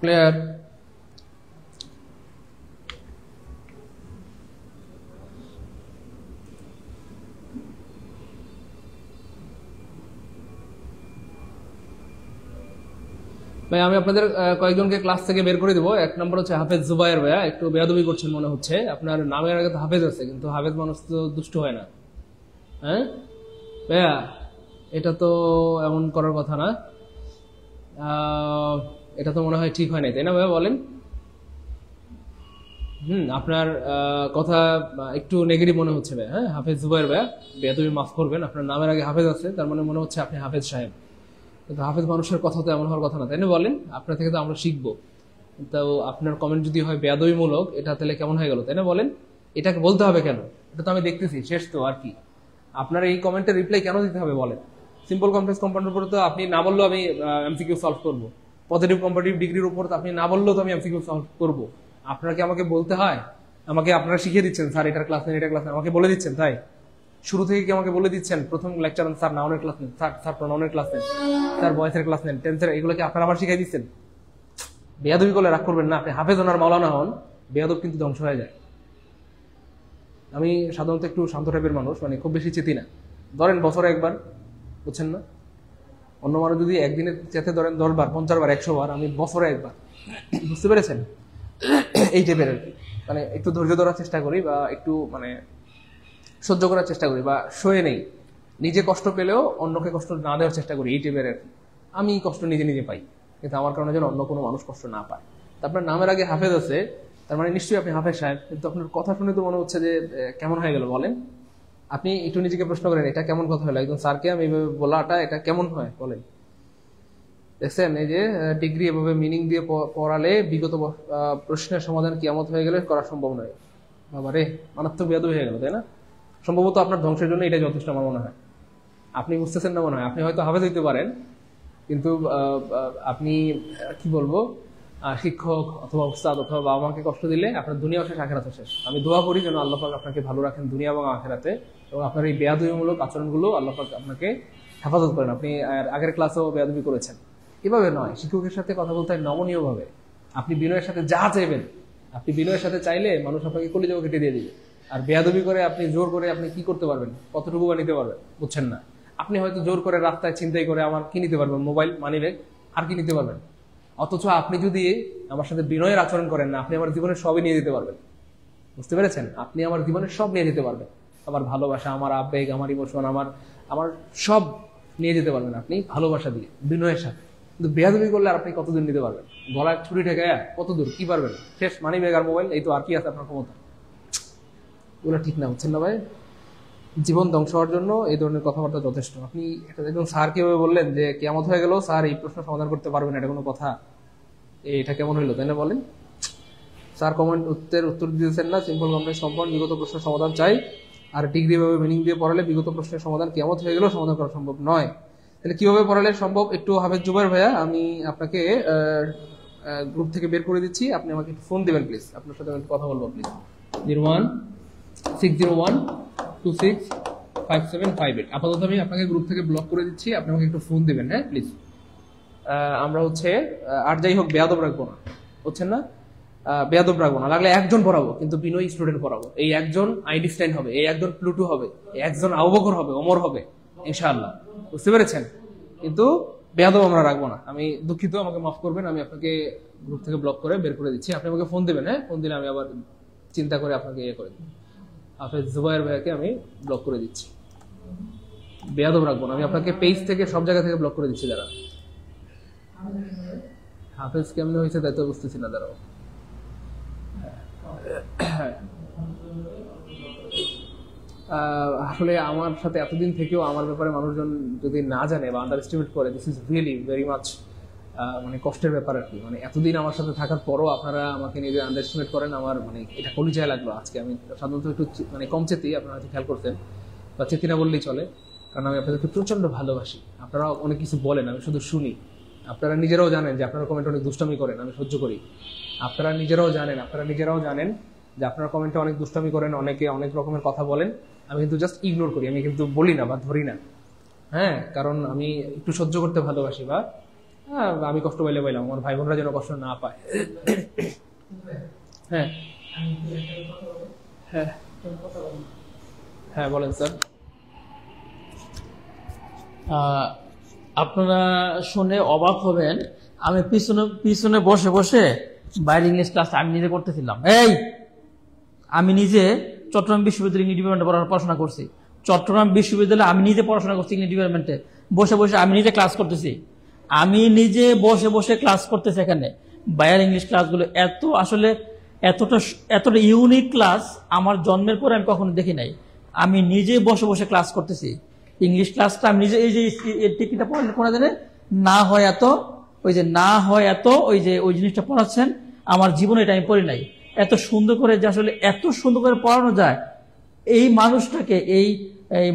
ক্লিয়ার? ভাই আমি আপনাদের কয়েকজনকে ক্লাস থেকে বের করে দেবো। এক নম্বর হচ্ছে হাফেজ জুবায়ের ভাইয়া, একটু বেয়াদবি করছেন মনে হচ্ছে। আপনার নামের আগে তো হাফেজ আছে, কিন্তু হাফেজ মানুষ তো দুষ্ট হয় না। হ্যাঁ ভাইয়া, এটা তো এমন করার কথা না। এটা তো মনে হয় ঠিক হয় নাই, তাই না ভাইয়া? বলেন। আপনার কথা একটু নেগেটিভ মনে হচ্ছে ভাইয়া। হ্যাঁ, হাফেজ জুবায়ের ভাইয়া, বেয়াদবি মাফ করবেন। আপনার নামের আগে হাফেজ আছে, তার মানে মনে হচ্ছে আপনি হাফেজ সাহেব, কিন্তু হাফেজ মানুষের কথা তো এমন হওয়ার কথা না, তাই না? বলেন। আপনার থেকে তো আমরা শিখবো। তো আপনার কমেন্ট যদি হয় বেয়াদবিমূলক, এটা তাহলে কেমন হয়ে গেল, তাই না? বলেন। এটাকে বলতে হবে কেন? এটা তো আমি দেখতেছি, শেষ তো আর কি। আপনার এই কমেন্টের রিপ্লাই কেন দিতে হবে বলেন? সিম্পল কমপ্লেক্স কম্পাউন্ডের উপর তো আপনি না বললেও আমি এমসিকিউ সলভ করবো। পজিটিভ কম্পারেটিভ ডিগ্রির উপর তো আপনি না বললেও তো আমি এমসিকিউ সলভ করবো। আপনার কি আমাকে বলতে হয়? আমাকে আপনারা শিখিয়ে দিচ্ছেন, স্যার এটার ক্লাস নেন, এটার ক্লাস নেন, আমাকে বলে দিচ্ছেন। তাই শুরু থেকে কি আমাকে বলে দিচ্ছেন প্রথম লেকচার স্যার নাউনের ক্লাস নেন, স্যার প্রোনাউনের ক্লাস নেন, স্যার ভয়েসের ক্লাস নেন, টেন্সের, এগুলো কি আপনারা আবার শিখাই দিচ্ছেন? বেয়াদবি করলে রাগ করবেন না। আপনি হাফেজ ওনার মাওলানা হন, বেয়াদব কিন্তু ধ্বংস হয়ে যায়। আমি সাধারণত একটু শান্ত টাইপের মানুষ, মানে খুব বেশি চেতি না। ধরেন বছরে একবার, বুঝছেন না? অন্য মানুষ যদি একদিনে চেতে ধরেন 10 বার, 50 বার, 100 বার, আমি বছরে একবার। বুঝতে পেরেছেন? এই টাইপের আর কি। মানে একটু ধৈর্য ধরার চেষ্টা করি, বা একটু মানে সহ্য করার চেষ্টা করি, বা সয়ে নেই। নিজে কষ্ট পেলেও অন্যকে কষ্ট না দেওয়ার চেষ্টা করি, এই টাইপের আর কি। আমি কষ্ট নিজে নিজে পাই, কিন্তু আমার কারণে যেন অন্য কোনো মানুষ কষ্ট না পায়। আপনার নামের আগে হাফেজ আছে, তার মানে নিশ্চয়ই আপনি হাফেজ সাহেব। কিন্তু আপনার কথা শুনে তো মনে হচ্ছে যে কেমন হয়ে গেল বলেন। আপনি একটু নিজেকে প্রশ্ন করেন, এটা কেমন কথা হলো? একজন স্যারকে আমি এইভাবে বলাটা এটা কেমন হয় বলেন? দেখছেন, এই যে ডিগ্রি এভাবে মিনিং দিয়ে পড়ালে বিগত প্রশ্নের সমাধান কিয়ামত হয়ে গেলে করা সম্ভব নয়। বাবা রে, মারাত্মক বেয়াদবি হয়ে গেল, তাই না? সম্ভবত আপনার ধ্বংসের জন্য এটা যথেষ্ট আমার মনে হয়। আপনি বুঝতেছেন না মনে হয়। আপনি হয়তো হাফেজ হইতে পারেন, কিন্তু আপনি কি বলবো, শিক্ষক অথবা উস্তাদ অথবা বাবা মাকে কষ্ট দিলে আপনার দুনিয়া শেষ, আখেরাতে শেষ। আমি দোয়া করি যেন আল্লাহ পাক আপনাকে ভালো রাখেন দুনিয়া এবং আখেরাতে, এবং আপনার এই বেয়াদবিমূলক আচরণগুলো আল্লাহ পাক আপনাকে হেফাজত করেন। আপনি আগের ক্লাসেও বেয়াদবি করেছেন, এভাবে নয়। শিক্ষকের সাথে কথা বলতে হয় নমনীয় ভাবে। আপনি বিনয়ের সাথে যা চাইবেন, আপনি বিনয়ের সাথে চাইলে মানুষ আপনাকে কলিজাও কেটে দিয়ে দিবে। আর বেয়াদবি করে আপনি জোর করে আপনি কি করতে পারবেন? কতটুকু বা নিতে পারবেন? বুঝছেন না। আপনি হয়তো জোর করে রাস্তায় ছিনতাই করে আমার কি নিতে পারবেন? মোবাইল, মানি ব্যাগ, আর কি নিতে পারবেন? অথচ আপনি যদি আমার সাথে বিনয়ের আচরণ করেন না, আপনি আমার জীবনের সবই নিয়ে যেতে পারবেন। বুঝতে পেরেছেন? আপনি আমার জীবনের সব নিয়ে যেতে পারবেন। আমার ভালোবাসা, আমার আবেগ, আমার ইমোশন, আমার সব নিয়ে যেতে পারবেন আপনি ভালোবাসা দিয়ে, বিনয়ের সাথে। কিন্তু বেয়াদবি করলে আর আপনি কতদূর নিতে পারবেন? গলায় ছুরি ঠেকে কত দূর কি পারবেন? শেষ, মানি ব্যাগ আর মোবাইল, এই তো। আর কি আছে আপনার ক্ষমতা? এগুলো ঠিক না, বুঝছেন না ভাই? জীবন ধ্বংস হওয়ার জন্য এই ধরনের কথাবার্তা যথেষ্ট। আপনি একজন স্যার কিভাবে বললেন যে কেমন হয়ে গেল, স্যার এই প্রশ্ন সমাধান করতে পারবেন, এটা কোনো কথা? এটা কেমন হইলো, তাই না? বলেন। স্যার কমেন্ট উত্তর দিয়েছেন না, সিম্পল কমপ্লেক্স কম্পাউন্ড বিগত প্রশ্নের সমাধান চাই। আর ডিগ্রি ভাবে মিনিং দিয়ে পড়ালে বিগত প্রশ্নের সমাধান কেমন হয়ে গেলেও সমাধান করা সম্ভব নয়। তাহলে কিভাবে পড়ালে সম্ভব, একটু হাফেজ জুবাইর ভাইয়া আমি আপনাকে গ্রুপ থেকে বের করে দিচ্ছি, আপনি আমাকে একটু ফোন দিবেন প্লিজ, আপনার সাথে আমি কথা বলবো প্লিজ। 01-601-265758। আপাতত আমি আপনাকে গ্রুপ থেকে ব্লক করে দিচ্ছি, আপনি আমাকে একটু ফোন দিবেন, হ্যাঁ প্লিজ। আমরা হচ্ছে আর যাই হোক বেয়াদব রাখবো না, বুঝছেন না, বেয়াদব রাখবো না, লাগলে একজন পড়াবো কিন্তু বিনয়ী স্টুডেন্ট পড়াবো। এই একজন আইনস্টাইন হবে, এই একজন প্লুটো হবে, এই একজন আবু বকর হবে, ওমর হবে ইনশাআল্লাহ, বুঝতে পেরেছেন? কিন্তু বেয়াদব আমরা রাখবো না। আমি দুঃখিত, আমাকে মাফ করবেন, আমি আপনাকে গ্রুপ থেকে ব্লক করে বের করে দিচ্ছি, আপনি আমাকে ফোন দিবেন, হ্যাঁ ফোন দিলে আমি আবার চিন্তা করে আপনাকে ইয়ে করে দিই। হাফেজ জুবাইর ভাইয়াকে আমি ব্লক করে দিচ্ছি, বেয়াদব রাখবো না, আমি আপনাকে পেজ থেকে সব জায়গা থেকে ব্লক করে দিচ্ছি। দাঁড়া, হাফেজ কেমনে হয়েছে তাই তো বুঝতেছি না, দাঁড়াও। আসলে আমার সাথে এতদিন থেকেও আমার ব্যাপারে মানুষজন যদি না জানে বা আন্ডার এস্টিমেট করে, this is really very much মানে কষ্টের ব্যাপার আর কি। মানে এতদিন আমার সাথে থাকার পরও আপনারা আমাকে নিজে আন্ডার এস্টিমেট করেন, আমার মানে এটা পরিচয় লাগলো আজকে। আমি সাধারণত একটু মানে কম চেতি, আপনারা হয়তো খেয়াল করতেন, বা চেতি না বললেই চলে, কারণ আমি আপনাদেরকে প্রচন্ড ভালোবাসি। আপনারা অনেক কিছু বলেন, আমি শুধু শুনি। আপনারা নিজেরাও জানেন যে আপনারা কমেন্ট অনেক দুষ্টামি করেন, আমি সহ্য করি। আপনারা নিজেরাও জানেন যে আপনারা কমেন্টে অনেক দুষ্টামি করেন, অনেকে অনেক রকমের কথা বলেন, আমি কিন্তু জাস্ট ইগনোর করি, আমি কিন্তু বলি না বা ধরি না, হ্যাঁ, কারণ আমি একটু সহ্য করতে ভালোবাসি, বা আমি কষ্ট পাইলে পাইলাম, আমার ভাই বোনরা যেন কষ্ট না পায়। হ্যাঁ হ্যাঁ হ্যাঁ বলেন স্যার। আপনারা শুনে অবাক হবেন, আমি পিছনে বসে বসে বাইরে ইংলিশ ক্লাস আমি নিজে করতেছিলাম। আমি নিজে চট্টগ্রাম বিশ্ববিদ্যালয় ইংলিশ ডিপার্টমেন্টে পড়াশোনা করছি। চট্টগ্রাম বিশ্ববিদ্যালয়ে আমি নিজে পড়াশোনা করছি ইংলিশ ডিপার্টমেন্টে, বসে বসে আমি নিজে ক্লাস করতেছি। আমি নিজে বসে বসে ক্লাস করতেছি এখানে। বাইরের ইংলিশ ক্লাসগুলো এতটা ইউনিক ক্লাস আমার জন্মের পরে আমি কখনো দেখি নাই। আমি নিজে বসে বসে ক্লাস করতেছি ইংলিশ ক্লাসটা। আমি নিজে এই যে টিকিটা পড়ালেন কোন জানে না হয় এত, ওই যে ওই জিনিসটা পড়াচ্ছেন, আমার জীবনে এটা আমি পড়ি নাই। এত সুন্দর করে যে আসলে এত সুন্দর করে পড়ানো যায়, এই মানুষটাকে এই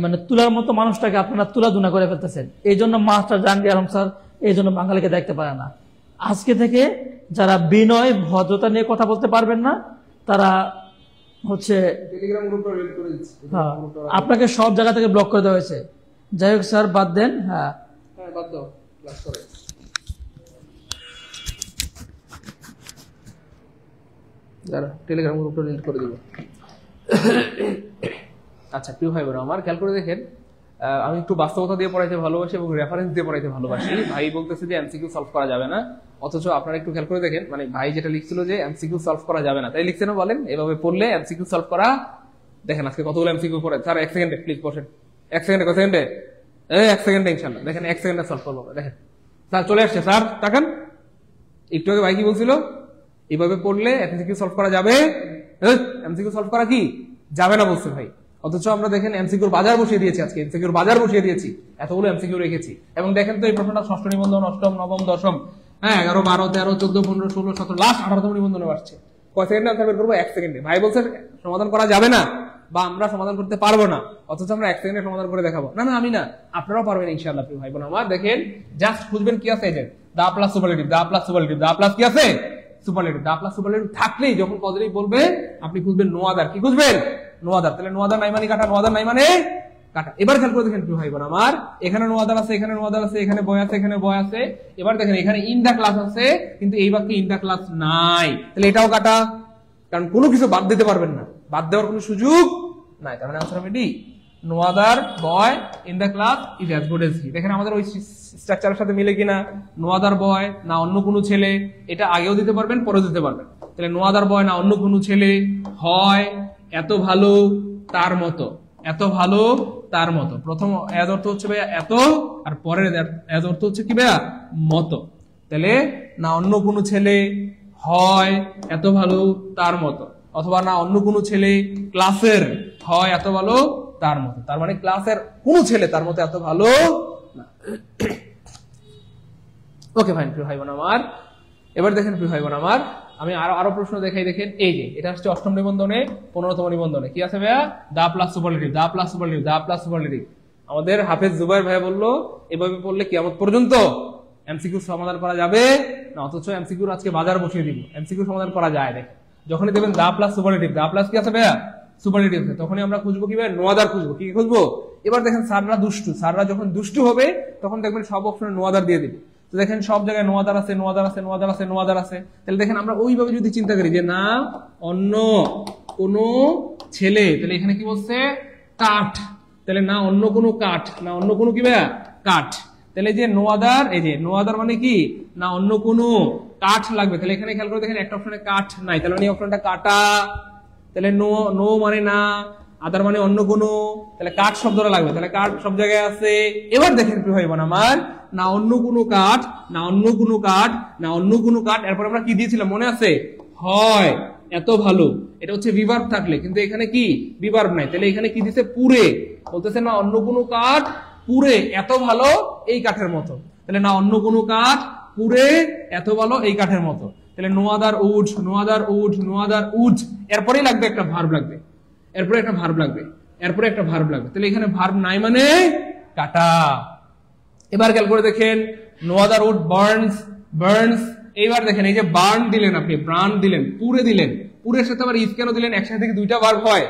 মানে তুলার মতো মানুষটাকে আপনারা তুলাধুনা করে ফেলতেছেন। এই জন্য মাস্টার জাহাঙ্গীর আলম স্যার এই জন্য বাঙালিকে দেখতে পারে না। আজকে থেকে যারা বিনয় ভদ্রতা নিয়ে কথা বলতে পারবেন না, তারা হচ্ছে আপনাকে সব জায়গা থেকে ব্লক করে দেওয়া হয়েছে। যাই হোক স্যার, বাদ দেন। হ্যাঁ বাদ দাও, ক্লাস করে যারা টেলিগ্রাম গ্রুপটা ডিলিট করে দিব। আচ্ছা প্রিয় ভাই বোন আমার, খেয়াল করে দেখেন, আমি একটু বাস্তবতা দিয়ে পড়াইতে ভালোবাসি এবং রেফারেন্স দিয়ে পড়াইতে ভালোবাসি। ভাই বলতেছে যে এমসিকিউ সলভ করা যাবে না, অথচ আপনারা একটু খেয়াল করে দেখেন, মানে ভাই যেটা লিখছিল যে এমসিকিউ সলভ করা যাবে না, তাই লিখছে না? বলেন এভাবে পড়লে এমসিকিউ সলভ করা, দেখেন আজকে কতগুলো এমসিকিউ পড়ে। স্যার 1 সেকেন্ডে প্লিজ বসেন, 1 সেকেন্ডে, কত সেকেন্ডে? 1 সেকেন্ডে ইনশাআল্লাহ, দেখেন 1 সেকেন্ডে সলভ করবো। দেখেন স্যার চলে আসছে, স্যার তাকান, একটু আগে ভাই কি বলছিল, এইভাবে পড়লে এমসিকিউ সলভ করা যাবে, এমসিকিউ সলভ করা কি যাবে না বলছে ভাই। অথচ আমরা দেখেন এমসিকিউর বাজার বসিয়ে দিয়েছি, আজকে এমসিকিউর বাজার বসিয়ে দিয়েছি, এতগুলো এমসিকিউ রেখেছি। এবং দেখেন তো এই প্রশ্নটা ষষ্ঠ নিবন্ধন, অষ্টম, নবম, দশম, 11, 12, 13, 14, 15, 16, 17, লাস্ট 18তম নিবন্ধনে আসছে। কয় সেকেন্ডে আনসার বের করবো? 1 সেকেন্ডে। ভাই বলছে সমাধান করা যাবে না বা আমরা সমাধান করতে পারবো না, অথচ আমরা 1 সেকেন্ডে সমাধান করে দেখাবো। না আমি না, আপনারাও পারবেন ইনশাআল্লাহ প্রিয় ভাই বোন আমার। দেখেন জাস্ট খুঁজবেন কি আছে, the plus superlative, the plus superlative, the plus কি আছে সুপারলেটিভ, দা প্লাস সুপারলেটিভ থাকলেই যখন পজিটিভ বলবে আপনি খুঁজবেন নো আদার। কি খুঁজবেন? No other. তাহলে নো আদার নাই মানে কাটা, নো আদার নাই মানে কাটা। এবার খেয়াল করে দেখেন প্রিয় ভাই বোন আমার, এখানে নো আদার আছে, এখানে নো আদার আছে, এখানে বয় আছে, এখানে বয় আছে। এবার দেখেন এখানে ইন দা ক্লাস আছে, কিন্তু এই বাক্যে ইন দা ক্লাস নাই, তাহলে এটাও কাটা, কারণ কোনো কিছু বাদ দিতে পারবেন না, বাদ দেওয়ার কোনো সুযোগ নাই। তার মানে আনসার হবে D, no other boy in the class is as good as he. দেখেন আমাদের ওই স্ট্রাকচারের সাথে মিলে কিনা, নো আদার বয় না অন্য কোনো ছেলে, এটা আগেও দিতে পারবেন পরেও দিতে পারবেন। তাহলে নো আদার বয় না অন্য কোনো ছেলে হয় এত ভালো তার মতো, এত ভালো তার মতো। প্রথম এজ অর্থ হচ্ছে ভাইয়া এত, আর পরের এজ অর্থ হচ্ছে কি ভাইয়া মতো। তাহলে না অন্য কোনো ছেলে হয় এত ভালো তার মতো, অথবা না অন্য কোনো ছেলে ক্লাসের হয় এত ভালো তার মতো। তার মানে ক্লাসের কোন ছেলে তার মতো এত ভালো না। ওকে ফাইন প্রিয় ভাই বোন আমার, এবার দেখেন প্রিয় ভাই বোন আমার, আমি আরো প্রশ্ন দেখাই, দেখেন এই যে এটা হচ্ছে অষ্টম নিবন্ধনে 15তম নিবন্ধনে কি আছে ভাইয়া, the plus superlative, the plus superlative, the plus superlative. আমাদের হাফেজ জুবাইর ভাই বললো এভাবে পড়লে কিয়ামত পর্যন্ত এমসিকিউ সমাধান করা যাবে না, অথচ এমসিকিউ আজকে বাজার বসিয়ে দিব, এমসিকিউ সমাধান করা যায়। দেখেন যখনই দেখবেন the plus superlative, the plus কি আছে ভাইয়া, সুপারলেটিভ আছে, তখনই আমরা খুঁজবো কি ভাই, নোয়াদার খুঁজবো। কি খুঁজবো? এবার দেখেন স্যাররা দুষ্টু, স্যাররা যখন দুষ্টু হবে তখন দেখবেন সব অপশনে নোয়াদার দিয়ে দিবে। তো দেখেন সব জায়গায় নোয়াদার আছে, নোয়াদার আছে, নোয়াদার আছে, নোয়াদার আছে। তাহলে দেখেন আমরা ওইভাবে যদি চিন্তা করি যে না অন্য কোন ছেলে, তাহলে এখানে কি বলছে, কাঠ, তাহলে না অন্য কোনো কাঠ, না অন্য কোনো কি ভাইয়া, কাঠ। তাহলে যে নোয়াদার, এই যে নোয়াদার মানে কি, না অন্য কোনো কাঠ লাগবে। তাহলে এখানে খেয়াল করে দেখেন একটা অপশনে কাঠ নাই, তাহলে এই অপশনটা কাটা। তাহলে নো নো মানে না, আদার মানে অন্য কোনো, তাহলে কাঠ শব্দটা লাগবে, তাহলে কাঠ সব জায়গায় আছে। এবার দেখেন কি হয় আমার, না অন্য কোনো কাঠ, না অন্য কোনো কাঠ, না অন্য কোনো কাঠ। এরপর আমরা কি দিয়েছিলাম মনে আছে, হয় এত ভালো, এটা হচ্ছে বিভার্ব থাকলে, কিন্তু এখানে কি বিভার্ব নাই, তাহলে এখানে কি দিছে, পুরে, বলতেছে না অন্য কোনো কাঠ পুরে এত ভালো এই কাঠের মতো। তাহলে না অন্য কোনো কাঠ পুরে এত ভালো এই কাঠের মতো। তাহলে no other wood, no other wood, no other wood, এরপরেই লাগবে একটা ভার্ব লাগবে, এরপরে একটা ভার্ব লাগবে, এরপরে একটা ভার্ব লাগবে। তাহলে এখানে ভার্ব নাই মানে কাটা। এবার খেয়াল করে দেখেন no other wood burns, burns. এইবার দেখেন এই যে বার্ন দিলেন আপনি, ব্রান দিলেন, পুরে দিলেন, পুরের সাথে আবার ইজ কেন দিলেন, একসাথে থেকে দুইটা ভার্ব হয়,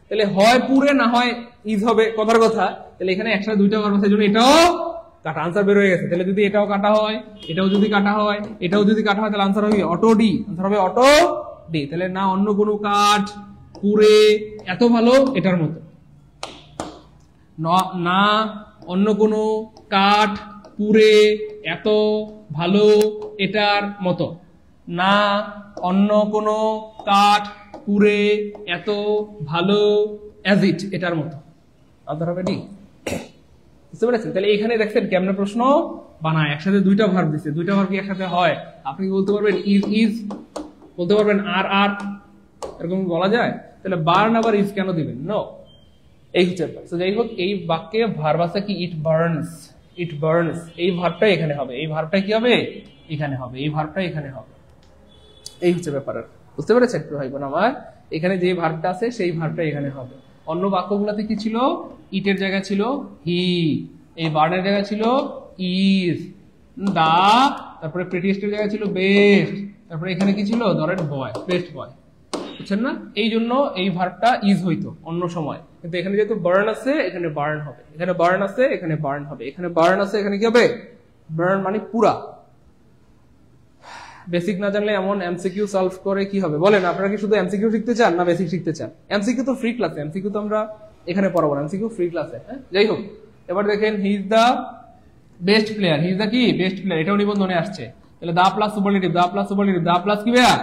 তাহলে হয় পুরে না হয় ইজ হবে, কথার কথা। তাহলে এখানে একসাথে দুইটা ভার্ব আছে, জন্য এটাও কাটা, আনসার বের হয়ে গেছে। তাহলে যদি এটাও কাটা হয়, এটাও যদি কাটা হয়, এটাও যদি কাটা হয়, তাহলে আনসার হবে অটো ডি, আনসার হবে অটো ডি। তাহলে না অন্য কোনো কাঠ পুরে এত ভালো এটার মতো, না অন্য কোনো কাঠ পুরে এত ভালো এটার মতো, না অন্য কোনো কাঠ পুরে এত ভালো অ্যাজ ইট এটার মতো, আনসার হবে ডি। বুঝতে পেরেছেন? তাহলে এখানে দেখছেন কেমন প্রশ্ন বানায়, একসাথে দুইটা ভার্ব দিচ্ছে, দুইটা ভার্ব কি একসাথে হয়? আপনি বলতে পারবেন ইজ ইজ, বলতে পারবেন আর আর, এরকম বলা যায়? তাহলে বার্ন আবার ইজ কেন দিবেন? নো, এই হচ্ছে ব্যাপার। তো যাই হোক, এই বাক্যে ভার্ব আছে কি, ইট বার্নস, ইট বার্নস, এই ভার্বটা এখানে হবে, এই ভার্বটা কি হবে, এখানে হবে, এই ভার্বটা এখানে হবে, এই হচ্ছে ব্যাপার। বুঝতে পেরেছেন ভাই বোন আমার? এখানে যে ভার্বটা আছে সেই ভার্বটা এখানে হবে। অন্য বাক্যগুলোতে কি ছিল, ইটের জায়গা ছিল হি, এই বার্নের জায়গা ছিল ইজ, দা, তারপরে প্রেটিয়েস্টের জায়গা ছিল বেস্ট, তারপরে এখানে কি ছিল, ধরেন বয়, বেস্ট বয়, বুঝছেন না? এই জন্য এই ভার্বটা ইজ হইতো অন্য সময়, কিন্তু এখানে যেহেতু বার্ন আছে এখানে বার্ন হবে, এখানে বার্ন আছে এখানে বার্ন হবে, এখানে বার্ন আছে এখানে কি হবে, বার্ন মানে পুরা। বেসিক না জানলে এমন এমসিকিউ সলভ করে কি হবে বলেন? আপনারা কি শুধু এমসিকিউ শিখতে চান না বেসিক শিখতে চান? এমসিকিউ তো ফ্রি ক্লাসে, এমসিকিউ তো আমরা এখানে পড়াবো না, এমসিকিউ ফ্রি ক্লাসে। হ্যাঁ, যাই হোক, এবার দেখেন he is the best player, he is the কি বেস্ট প্লেয়ার, এটাও নিবন্ধনে আসছে। তাহলে the plus superlative, the plus superlative, the plus কি ভাইয়া,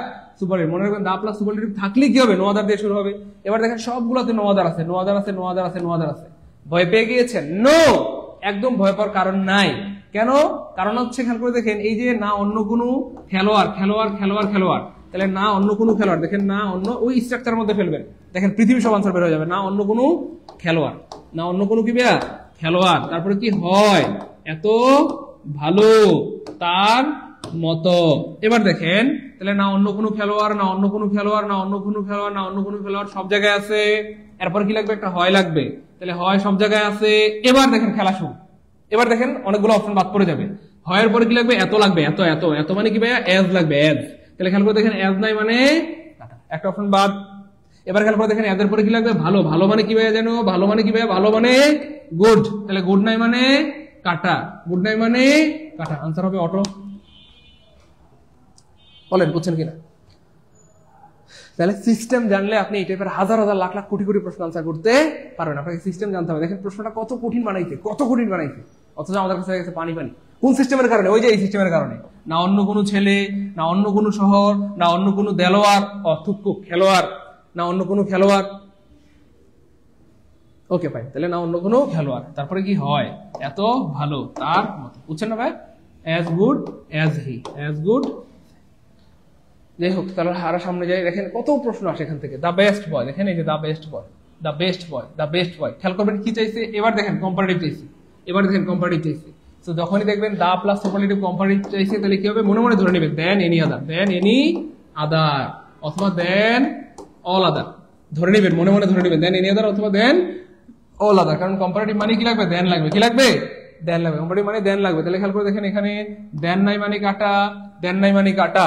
সুপারলেটিভ। মনে রাখবেন দা প্লাস সুপারলেটিভ থাকলে কি হবে, নো আদার দিয়ে শুরু হবে। এবার দেখেন সবগুলোতে নো আদার আছে, নো আদার আছে, নো আদার আছে, নো আদার আছে। ভয় পেয়ে গিয়েছেন? নো, একদম ভয় পাওয়ার কারণ নাই। কেন? কারণ হচ্ছে খেয়াল করে দেখেন এই যে না অন্য কোনো খেলোয়াড়, খেলোয়াড়, খেলোয়াড়, খেলোয়াড়, তাহলে না অন্য কোনো খেলোয়াড়, দেখেন না অন্য, ওই স্ট্রাকচারের মধ্যে ফেলবেন, দেখেন পৃথিবী সব আনসার বের হয়ে যাবে। না অন্য কোনো খেলোয়াড়, না অন্য কোনো কি ভাইয়া, খেলোয়াড়, তারপরে কি হয়, এত ভালো তার মতো। এবার দেখেন তাহলে না অন্য কোনো খেলোয়াড়, না অন্য কোনো খেলোয়াড়, না অন্য কোনো খেলোয়াড়, না অন্য কোনো খেলোয়াড়, সব জায়গায় আছে। এরপর কি লাগবে, একটা হয় লাগবে, তাহলে হয় সব জায়গায় আছে। এবার দেখেন খেলা শুরু, এবার দেখেন অনেকগুলো অপশন বাদ পড়ে যাবে। হয়ের পরে কি লাগবে, এত লাগবে, এত এত এত মানে কি ভাইয়া, এজ লাগবে, এজ। তাহলে খেয়াল করে দেখেন এজ নাই মানে একটা অপশন বাদ। এবার খেয়াল করে দেখেন এজের পরে কি লাগবে, ভালো, ভালো মানে কি ভাইয়া জানো, ভালো মানে কি ভাইয়া, ভালো মানে গুড, তাহলে গুড নাই মানে কাটা, গুড নাই মানে কাটা, আনসার হবে অটো। বলেন বুঝছেন কিনা? তাহলে সিস্টেম জানলে আপনি এই টাইপের হাজার হাজার লাখ লাখ কোটি কোটি প্রশ্ন আনসার করতে পারবেন। আপনাকে সিস্টেম জানতে হবে। দেখেন প্রশ্নটা কত কঠিন বানাইছে, কত কঠিন বানাইছে, অথচ আমাদের কাছে গেছে পানি পানি। কোন সিস্টেমের কারণে? ওই যে এই সিস্টেমের কারণে। না অন্য কোনো ছেলে, না অন্য কোনো শহর, না অন্য কোনো দেলোয়ার, অথুক্কু খেলোয়াড়, না অন্য কোনো খেলোয়াড়। ওকে ভাই, তাহলে না অন্য কোনো খেলোয়াড়, তারপরে কি হয়, এত ভালো তার মতো, বুঝছেন না ভাই? As good as he, as good. যাই হোক, তাহলে আরো সামনে যাই, দেখেন কত প্রশ্ন আসে এখান থেকে। দা বেস্ট বয়, দেখেন এই যে the best boy, the best boy, the best boy. খেয়াল করবেন কি চাইছে, এবার দেখেন কম্পারেটিভ চাইছে, এবার দেখেন কম্পারেটিভ চাইছে। তো যখনই দেখবেন দা প্লাস সুপারলেটিভ কম্পারেটিভ চাইছে, তাহলে কি হবে, মনে মনে ধরে নেবেন দেন এনি আদার, দেন এনি আদার অথবা দেন অল আদার ধরে নেবেন, মনে মনে ধরে নেবেন, দেন এনি আদার অথবা দেন অল আদার। কারণ কম্পারেটিভ মানে কি লাগবে? দেন লাগবে। কি লাগবে? দেন লাগবে। কম্পারেটিভ মানে দেন লাগবে। তাহলে খেয়াল করে দেখেন, এখানে দেন নাই মানে কাটা, দেন নাই মানে কাটা,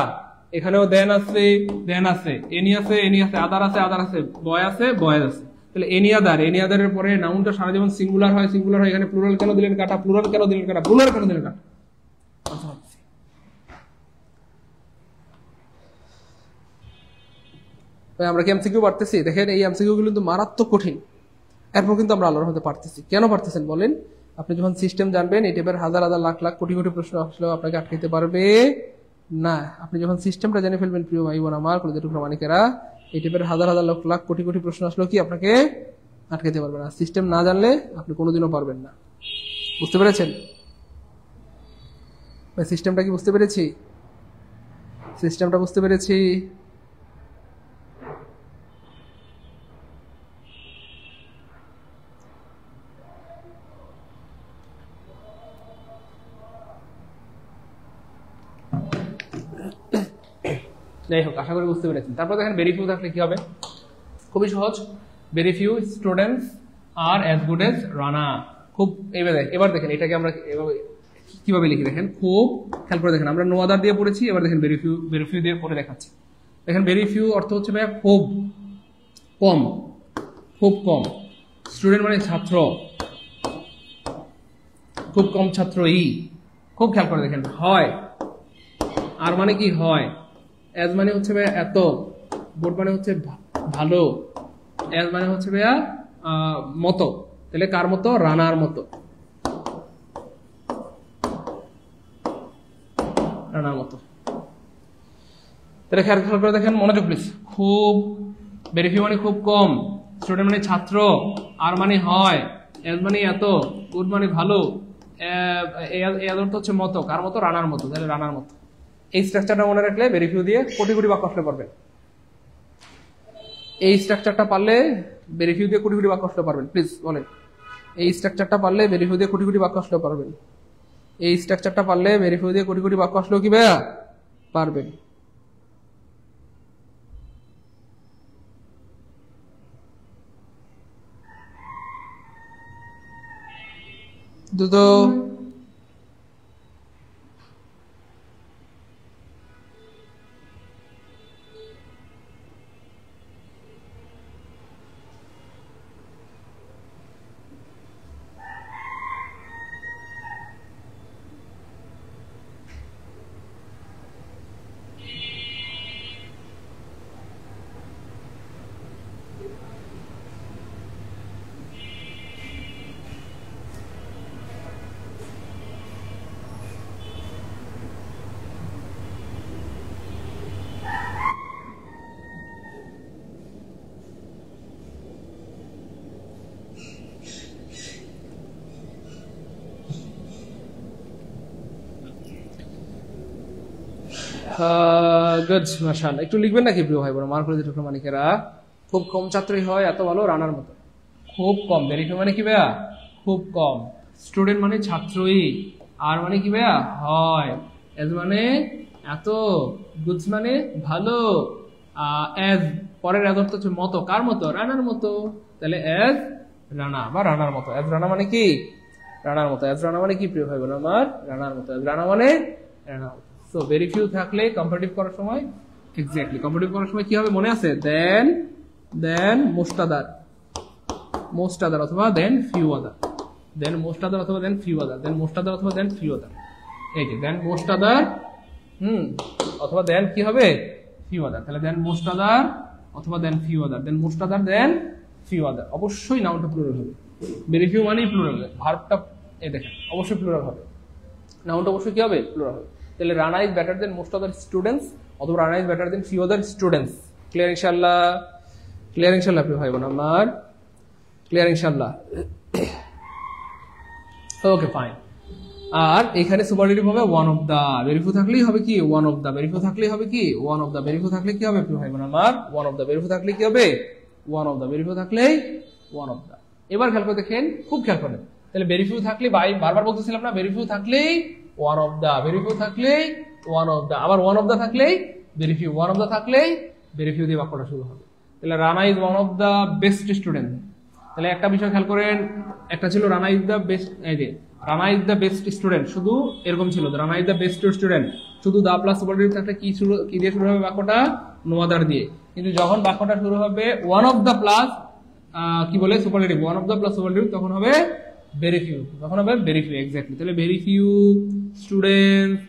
এখানেও দেন আছে, দেন আছে, এনি আছে, এনি আছে, আদার আছে, আদার আছে, বয় আছে, বয় আছে। তাহলে এনি আদার, এনি আদারের পরে নাউনটা সারা জীবন সিঙ্গুলার হয়, সিঙ্গুলার হয়, এখানে প্লুরাল কেন দিলেন কাটা, প্লুরাল কেন দিলেন কাটা, প্লুরাল কেন দিলেন কাটা? আমরা কি এমসিকিউ পারতেছি? দেখেন এই এমসিকিউ গুলো কিন্তু মারাত্মক কঠিন, এরপর কিন্তু আমরা আল্লাহর মধ্যে পারতেছি। কেন পারতেছেন বলেন? আপনি যখন সিস্টেম জানবেন, এই টাইপের হাজার হাজার লাখ লাখ কোটি কোটি প্রশ্ন আসলেও আপনাকে আটকাইতে পারবে না। আপনি যখন সিস্টেমটা জেনে ফেলবেন প্রিয় ভাই বোন আমার কলেজের প্রমাণিকেরা, এই টাইপের হাজার হাজার লাখ লাখ কোটি কোটি প্রশ্ন আসলেও কি আপনাকে আটকাইতে পারবে না। সিস্টেম না জানলে আপনি কোনোদিনও পারবেন না। বুঝতে পেরেছেন? সিস্টেমটা কি বুঝতে পেরেছি? সিস্টেমটা বুঝতে পেরেছি। যাই হোক, আশা করি বুঝতে পেরেছেন। তারপর দেখেন ভেরি ফিউ থাকলে কি হবে? খুবই সহজ। Very few students are as good as Rana. খুব এবার দেখেন এটাকে আমরা কিভাবে লিখি দেখেন, খুব খেয়াল করে দেখেন। আমরা নো আদার দিয়ে পড়েছি, এবার দেখেন ভেরি ফিউ দিয়ে পড়ে দেখাচ্ছি। দেখেন ভেরি ফিউ অর্থ হচ্ছে ভাইয়া খুব কম, খুব কম। স্টুডেন্ট মানে ছাত্র, খুব কম ছাত্র ই। খুব খেয়াল করে দেখেন, হয় আর মানে কি হয়, এজ মানে হচ্ছে ভাইয়া এত, বোর্ড মানে হচ্ছে ভালো, এজ মানে হচ্ছে ভাইয়া মতো। তাহলে কার মতো? রানার মতো, রানার মতো। তাহলে খেয়াল করে দেখেন, মনোযোগ প্লিজ। খুব, ভেরি ফিউ মানে খুব কম, স্টুডেন্ট মানে ছাত্র, আর মানে হয়, এজ মানে এত, গুড মানে ভালো, এজ অর্থ হচ্ছে মতো, কার মতো? রানার মতো। তাহলে রানার মতো। এই স্ট্রাকচারটা মনে রাখলে ভেরি ফিউ দিয়ে কোটি কোটি বাক্য আসলে পারবেন। এই স্ট্রাকচারটা পারলে ভেরি ফিউ দিয়ে কোটি কোটি বাক্য আসলে পারবেন। প্লিজ বলেন, এই স্ট্রাকচারটা পারলে ভেরি ফিউ দিয়ে কোটি কোটি বাক্য আসলে পারবেন। এই স্ট্রাকচারটা পারলে ভেরি ফিউ দিয়ে কোটি কোটি বাক্য আসলেও কি ভাইয়া পারবেন? দুটো গুড, মাশাআল্লাহ। একটু লিখবেন নাকি প্রিয় ভাই বোন আমার কলেজের ছোট মানিকেরা? খুব কম ছাত্রই হয় এত ভালো, রানার মতো। খুব কম, ভেরি ফিউ মানে কি ভাইয়া? খুব কম। স্টুডেন্ট মানে ছাত্রই, আর মানে কি ভাইয়া? হয়, এজ মানে এত, গুডস মানে ভালো, এজ পরের এজ অর্থ হচ্ছে মতো, কার মতো? রানার মতো। তাহলে এজ রানা বা রানার মতো। এজ রানা মানে কি? রানার মতো। এজ রানা মানে কি প্রিয় ভাই বোন আমার? রানার মতো। এজ রানা মানে রানার মতো। সো ভেরি ফিউ থাকলে কম্পারেটিভ করার সময়, এক্স্যাক্টলি কম্পারেটিভ করার সময় কি হবে মনে আছে? দেন মোস্ট আদার, মোস্ট আদার অথবা দেন ফিউ আদার, দেন মোস্ট আদার অথবা দেন ফিউ আদার, দেন মোস্ট আদার অথবা দেন ফিউ আদার। এই যে দেন মোস্ট আদার, অথবা দেন কি হবে? Few other. তাহলে দেন মোস্ট আদার অথবা দেন ফিউ আদার, দেন মোস্ট আদার, দেন ফিউ আদার। অবশ্যই নাউনটা প্লুরাল হবে। ভেরি ফিউ মানেই প্লুরাল, ভার্বটা এই দেখেন অবশ্যই প্লুরাল হবে, নাউনটা অবশ্যই কি হবে? প্লুরাল হবে। তাহলে Rana is better than most other students অথবা Rana is better than few other students. Clear ইনশাআল্লাহ? ক্লিয়ার ইনশাআল্লাহ প্রিয় ভাই বোন আমার? ক্লিয়ার ইনশাআল্লাহ? Okay fine. আর এখানে সুপারলেটিভ হবে one of the. Very few থাকলেই হবে কি? One of the. Very few থাকলেই হবে কি? One of the. Very few থাকলে কি হবে প্রিয় ভাই বোন আমার? One of the. Very few থাকলে কি হবে? One of the. Very few থাকলেই ওয়ান অফ দা। এবার খেয়াল করে দেখেন, খুব খেয়াল করেন। তাহলে ভেরি ফিউ থাকলে, বারবার বলতেছিলাম না, ভেরি ফিউ থাকলেই one of the, very few থাকলেই ওয়ান অফ দা, আবার ওয়ান অফ দা থাকলেই very few, one of the থাকলেই ভেরি ফিউ দিয়ে বাক্যটা শুরু হবে। তাহলে Rana is one of the best student. তাহলে একটা বিষয় খেয়াল করেন, একটা ছিল রানা ইজ দ্য বেস্ট, এই যে Rana is the best student, শুধু এরকম ছিল Rana is the best student, শুধু দা প্লাস সুপারলেটিভ থাকলে কি দিয়ে শুরু হবে বাক্যটা? নো আদার দিয়ে। কিন্তু যখন বাক্যটা শুরু হবে ওয়ান অফ দ্য প্লাস কি বলে superlative, one of the plus superlative, তখন হবে ভেরি ফিউ, তখন হবে ভেরি ফিউ। এক্স্যাক্টলি। তাহলে very few students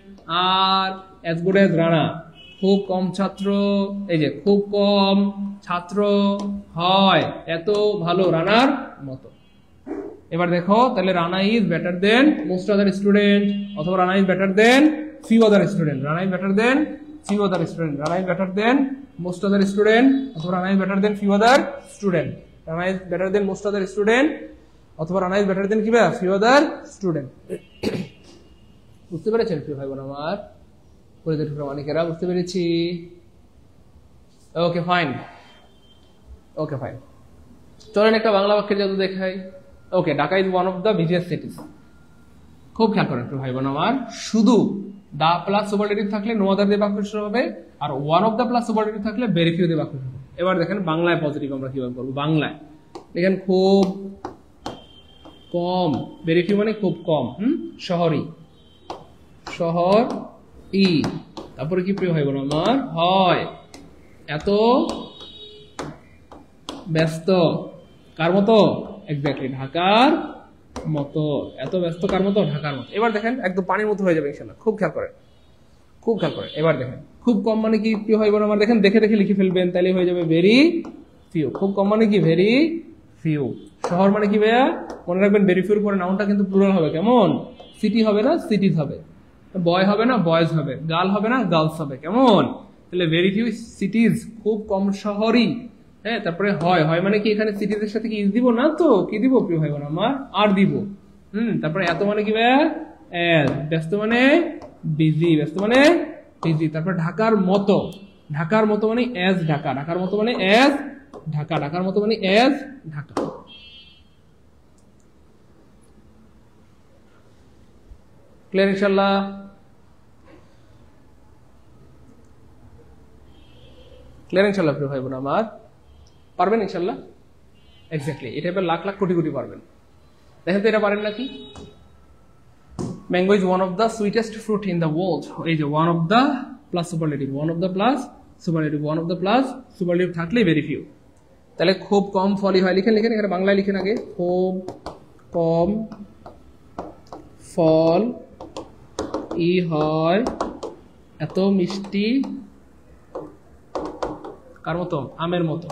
are as good as Rana, খুব কম ছাত্র, এই যে খুব কম ছাত্র হয় এত ভালো রানার মতো। এবার দেখো, তাহলে Rana is better than most other student, অথবা Rana is better than few other student, Rana is better than few other student, Rana is better than most other student, অথবা Rana is better than few other student, Rana is better than most other student, অথবা Rana is better দেন কি ভাই few other student. বুঝতে পেরেছেন প্রিয় ভাই বোন আমার, পরিচিত প্রমাণিকেরা? বুঝতে পেরেছি। Okay fine, okay fine. চলেন একটা বাংলা বাক্যের জাদু দেখাই। Okay, Dhaka is one of the busiest cities. খুব খেয়াল করেন প্রিয় ভাই বোন আমার, শুধু দা প্লাস সুপারলেটিভ থাকলে নো আদার দিয়ে বাক্য শুরু হবে, আর one of the plus superlative থাকলে ভেরি ফিউ দিয়ে বাক্য শুরু হবে। এবার দেখেন বাংলায় পজিটিভ আমরা কিভাবে করবো। বাংলায় দেখেন খুব কম, ভেরি ফিউ মানে খুব কম, শহরই, শহর ই, তারপরে কি প্রিয় ভাই বোন আমার হয় এত ব্যস্ত, কার মতো? এক্স্যাক্টলি ঢাকার মতো, এত ব্যস্ত কার মতো? ঢাকার মতো। এবার দেখেন একদম পানির মতো হয়ে যাবে ইনশাআল্লাহ। খুব খেয়াল করেন, খুব খেয়াল করেন। এবার দেখেন খুব কম মানে কি প্রিয় ভাই বোন আমার? দেখেন দেখে দেখে লিখে ফেলবেন, তাহলে হয়ে যাবে ভেরি ফিউ। খুব কম মানে কি? Very few. শহর মানে কি ভাইয়া? মনে রাখবেন ভেরি ফিউর পরে নাউনটা কিন্তু প্লুরাল হবে। কেমন? সিটি হবে না সিটিজ হবে, বয় হবে না বয়েজ হবে, গার্ল হবে না গার্লস হবে। কেমন? তাহলে ভেরি ফিউ সিটিজ, খুব কম শহরই। হ্যাঁ, তারপরে হয়, হয় মানে কি এখানে সিটিজের সাথে কি ইজ দিব না তো, কি দিব প্রিয় ভাই বোন আমার? আর দিব। তারপরে এত মানে কি ভাইয়া? এজ। ব্যস্ত মানে বিজি, ব্যস্ত মানে বিজি। তারপর ঢাকার মতো, ঢাকার মতো মানে এজ ঢাকা, ঢাকার মতো মানে এজ ঢাকা, ঢাকার মতো মানে এজ ঢাকা। ক্লিয়ার ইনশাআল্লাহ? ক্লিয়ার ইনশাআল্লাহ প্রিয় ভাই বোন আমার? পারবেন ইনশাআল্লাহ? এক্স্যাক্টলি। এটা এবার লাখ লাখ কোটি কোটি পারবেন। দেখেন তো এটা পারেন নাকি? Mango is one of the sweetest fruit in the world. এই যে one of the plus superlative, one of the plus superlative, one of the plus superlative থাকলে ভেরি ফিউ। তাহলে খুব কম ফলই হয়। লিখেন লিখেন, এখানে বাংলায় লিখেন আগে। খুব কম ফল ই হয় এত মিষ্টি কার মতো? আমের মতো,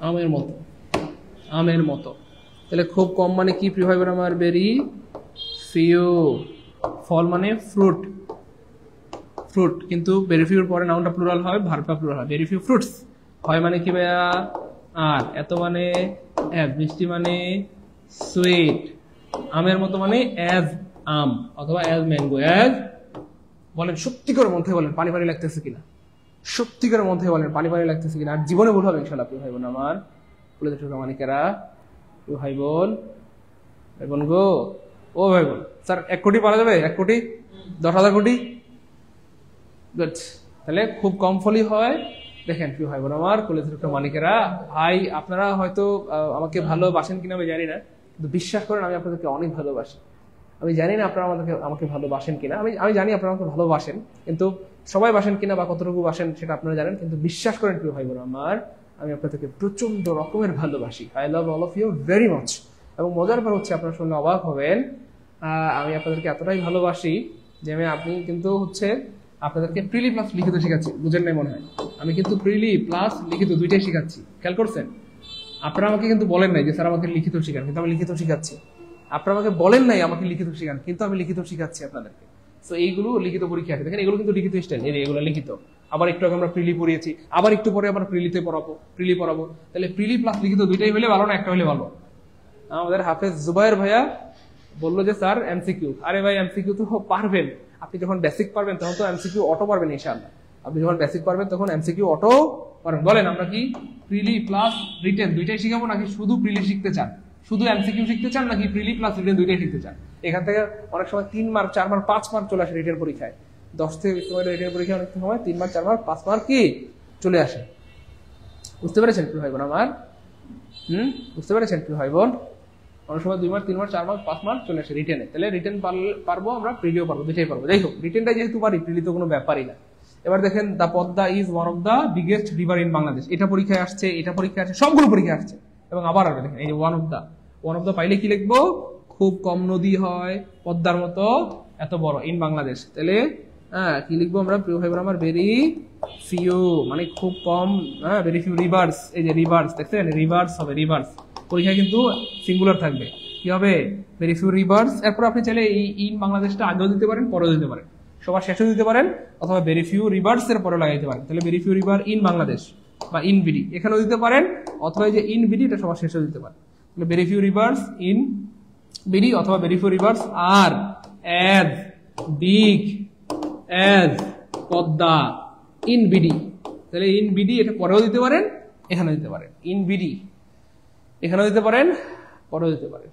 আমের মতো, আমের মতো। তাহলে খুব কম মানে কি প্রিয় ভাই বোন আমার? Very few. ফল মানে ফ্রুট, ফ্রুট, কিন্তু ভেরি ফিউর পরে নাউনটা প্লুরাল হয়, ভার্বটা প্লুরাল হয়। Very few fruits. হয় মানে কি ভাইয়া? আর। এত মানে এজ। মিষ্টি মানে সুইট। আমের মতো মানে এজ আম, অথবা এজ ম্যাঙ্গো। এজ, বলেন সত্যিকারের মধ্যে বলেন পানি পানি লাগতেছে কিনা? সত্যিকারের মধ্যে বলেন পানি পানি লাগতেছে কিনা? আর জীবনে ভুল হবে ইনশাআল্লাহ প্রিয় ভাই বোন আমার, বলে দেখো প্রমাণিকেরা। প্রিয় ভাই বোন, ভাই বোন গো, ও ভাই বোন, স্যার 1 কোটি পারা যাবে? 1 কোটি, 10,000 কোটি? গুড। তাহলে খুব কম ফলই হয়। দেখেন প্রিয় ভাই বোন আমার, কলেজের প্রমাণিকেরা, ভাই আপনারা হয়তো আমাকে ভালোবাসেন কিনা আমি জানি না, কিন্তু বিশ্বাস করেন আমি আপনাদেরকে অনেক ভালোবাসি। আমি জানি না আপনারা আমাকে ভালোবাসেন কিনা, আমি জানি আপনারা আমাকে ভালোবাসেন, কিন্তু সবাই বাসেন কিনা বা কতটুকু বাসেন সেটা আপনারা জানেন। কিন্তু বিশ্বাস করেন প্রিয় ভাই বোন আমার, আমি আপনাদেরকে প্রচন্ড রকমের ভালোবাসি। I love all of you very much. এবং মজার ব্যাপার হচ্ছে, আপনারা শুনলে অবাক হবেন, আমি আপনাদেরকে এতটাই ভালোবাসি যে আপনি কিন্তু হচ্ছে আপনাদেরকে প্রিলি প্লাস লিখিত শেখাচ্ছি। বুঝেন নাই মনে হয়? আমি কিন্তু প্রিলি প্লাস লিখিত দুইটাই শেখাচ্ছি। খেয়াল করছেন? আপনারা আমাকে কিন্তু বলেন নাই যে স্যার আমাকে লিখিত শেখান, কিন্তু আমি লিখিত শেখাচ্ছি। আপনারা আমাকে বলেন নাই আমাকে লিখিত শেখান, কিন্তু আমি লিখিত শেখাচ্ছি আপনাদেরকে। তো এইগুলো লিখিত পরীক্ষা দেখেন, এগুলো কিন্তু লিখিত স্টাইল, এগুলো লিখিত। আবার একটু আগে আমরা প্রিলি পড়িয়েছি, আবার একটু পরে আবার প্রিলিতে প্রিলি পড়াবো। তাহলে প্রিলি প্লাস লিখিত দুইটাই হলে ভালো না একটা হলে ভালো? আমাদের হাফেজ জুবায়ের ভাইয়া বললো যে স্যার এমসিকিউ। আরে ভাই এমসিকিউ তো পারবেন, আপনি যখন বেসিক পারবেন তখন তো এমসিকিউ অটো পারবেন ইনশাআল্লাহ। আপনি যখন বেসিক পারবেন তখন এমসিকিউ অটো পারবেন। বলেন আমরা কি প্রিলি প্লাস রিটেন দুইটাই শিখাবো, নাকি শুধু প্রিলি শিখতে চান? শুধু এমসিকিউ শিখতে চান, নাকি প্রিলি প্লাস রিটেন দুইটাই শিখতে চান? এখান থেকে অনেক সময় 3 মার্ক 4 মার্ক 5 মার্ক চলে আসে রিটেন পরীক্ষায়। 10 থেকে 20 মার্কের রিটেন পরীক্ষায় অনেক সময় 3 মার্ক 4 মার্ক 5 মার্ক কি চলে আসে। বুঝতে পেরেছেন প্রিয় ভাই বোন আমার? বুঝতে পেরেছেন প্রিয় ভাই বোন? অনেক সময় 2 মার্ক 3 মার্ক 4 মার্ক 5 মার্ক চলে আসে রিটেনে। তাহলে রিটেন পারবো আমরা, প্রিলিও পারবো, দুটাই পারবো। যাই হোক, রিটেনটা যেহেতু পারি, প্রিলি তো কোনো ব্যাপারই না। এবার দেখেন, the Padma is one of the biggest river in Bangladesh. এটা পরীক্ষায় আসছে, এটা পরীক্ষায় আসছে, সবগুলো পরীক্ষায় আসছে। এবং আবার আসবে, দেখেন এই যে ওয়ান অফ দা পাইলে কি লিখবো? খুব কম নদী হয় পদ্মার মতো এত বড় ইন বাংলাদেশ। তাহলে কি লিখবো আমরা প্রিয় ভাই বোন আমার? ভেরি ফিউ, মানে খুব কম, ভেরি ফিউ রিভার্স। এই যে রিভার্স দেখছেন, রিভার্স হবে, রিভার্স পরীক্ষায় কিন্তু সিঙ্গুলার থাকবে। কি হবে? Very few reverse. এরপর আপনি চাইলে এই ইন বাংলাদেশটা আগেও দিতে পারেন, পরেও দিতে পারেন, সবার শেষেও দিতে পারেন, অথবা ভেরি ফিউ রিভার্স এর পরে লাগাইতে পারেন। তাহলে very few river in Bangladesh বা ইন বিডি এখানেও দিতে পারেন, অথবা এই যে ইন বিডি এটা সবার শেষেও দিতে পারেন। তাহলে very few rivers in BD অথবা very few rivers are as big as Padma in BD. তাহলে ইন বিডি এটা পরেও দিতে পারেন, এখানেও দিতে পারেন। ইন বিডি এখানেও দিতে পারেন, পরেও দিতে পারেন।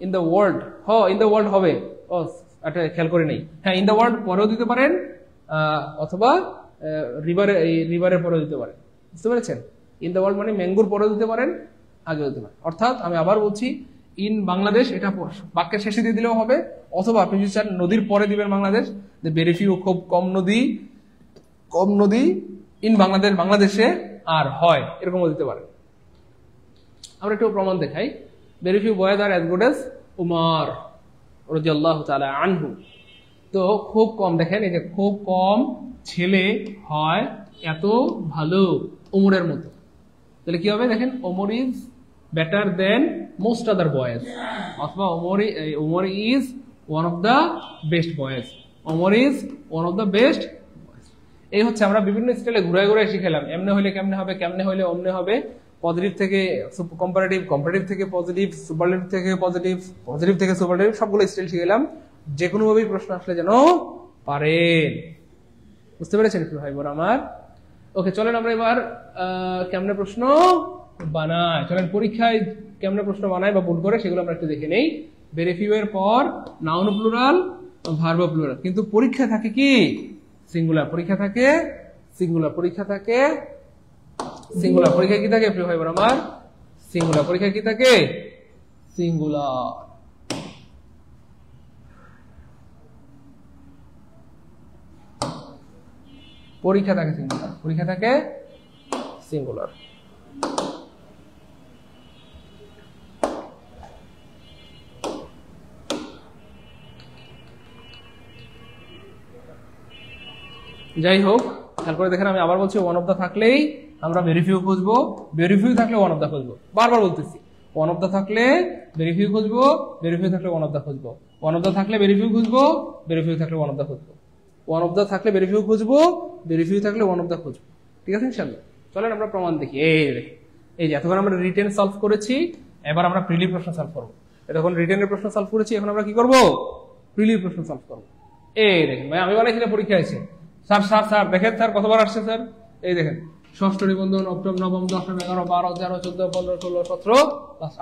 In the world, in the world হবে, এটা খেয়াল করে নেই। হ্যাঁ, ইন দ্য ওয়ার্ল্ড পরেও দিতে পারেন, অথবা রিভারের পরেও দিতে পারেন। বুঝতে পেরেছেন? ইন দ্য ওয়ার্ল্ড মানে ম্যাঙ্গোর পরেও দিতে পারেন, আগেও দিতে পারেন। অর্থাৎ আমি আবার বলছি, ইন বাংলাদেশ এটা বাক্যের শেষে দিয়ে দিলেও হবে, অথবা আপনি যদি চান নদীর পরে দিবেন বাংলাদেশ, ভেরি ফিউ খুব কম নদী ইন বাংলাদেশ বাংলাদেশে আর হয়, এরকমও দিতে পারেন। আমরা একটু প্রমাণ দেখাই। ভেরি ফিউ বয়েজ আর অ্যাজ গুড অ্যাজ উমর রাদিয়াল্লাহু তাআলা আনহু। তো খুব কম, দেখেন এই যে খুব কম ছেলে হয় এত ভালো উমরের মতো। তাহলে কি হবে? দেখেন, Omar is better than most other boys, অথবা Omar is one of the best boys. Omar is one of the best. এই হচ্ছে আমরা বিভিন্ন স্টাইলে ঘুরে ঘুরে শিখেলাম। এমনি হইলে কেমনে হবে, কেমনে হইলে অমনে হবে, পজিটিভ থেকে কম্পারেটিভ, কম্পারেটিভ থেকে পজিটিভ, সুপারলেটিভ থেকে পজিটিভ, পজিটিভ থেকে সুপারলেটিভ, সবগুলো স্টাইল শিখেলাম। যে কোনো ভাবেই প্রশ্ন আসলে যেন পারেন। বুঝতে পেরেছেন কি ভাই বোন আমার? ওকে, চলেন আমরা এবার কেমনে প্রশ্ন বানাই, চলেন পরীক্ষায় কেমনে প্রশ্ন বানাই বা ভুল করে সেগুলো আমরা একটু দেখে নেই। ভেরি ফিউ এর পর নাউন প্লুরাল, ভার্ব প্লুরাল, কিন্তু পরীক্ষা থাকে কি সিঙ্গুলার। পরীক্ষা থাকে সিঙ্গুলার, পরীক্ষা থাকে সিঙ্গুলার। পরীক্ষা কি থাকে প্রিয় ভাই বোন আমার? সিঙ্গুলার। পরীক্ষা কি থাকে? সিঙ্গুলার। পরীক্ষা থাকে সিঙ্গুলার, পরীক্ষা থাকে সিঙ্গুলার। যাই হোক, খেয়াল করে দেখেন, আমি আবার বলছি, ওয়ান অফ দা থাকলেই আমরা ভেরি ফিউ খুঁজবো, ভেরি ফিউ থাকলে ওয়ান অফ দা খুঁজবো। বারবার বলতেছি, ওয়ান অফ দা থাকলে ভেরি ফিউ খুঁজবো, ভেরি ফিউ থাকলে ওয়ান অফ দা খুঁজবো, ওয়ান অফ দা থাকলে ভেরি ফিউ খুঁজবো, ভেরি ফিউ থাকলে ওয়ান অফ দা খুঁজবো, ওয়ান অফ দা থাকলে ভেরি ফিউ খুঁজবো, ভেরি ফিউ থাকলে ওয়ান অফ দা খুঁজবো। ঠিক আছে ইনশাআল্লাহ? চলেন আমরা প্রমাণ দেখি। এই যে এতক্ষণ আমরা রিটেন সলভ করেছি, এবার আমরা প্রিলি প্রশ্ন সলভ করবো। এতক্ষণ রিটেনের প্রশ্ন সলভ করেছি, এখন আমরা কি করবো? প্রিলি প্রশ্ন সলভ করবো। এই দেখেন ভাই, আমি বলেছি পরীক্ষা আছে। স্যার দেখেন স্যার কতবার আসছে স্যার? এই দেখেন, ষষ্ঠ নিবন্ধন, অষ্টম, নবম, দশম, 11, 12, 13, 14, 15, 16, 17,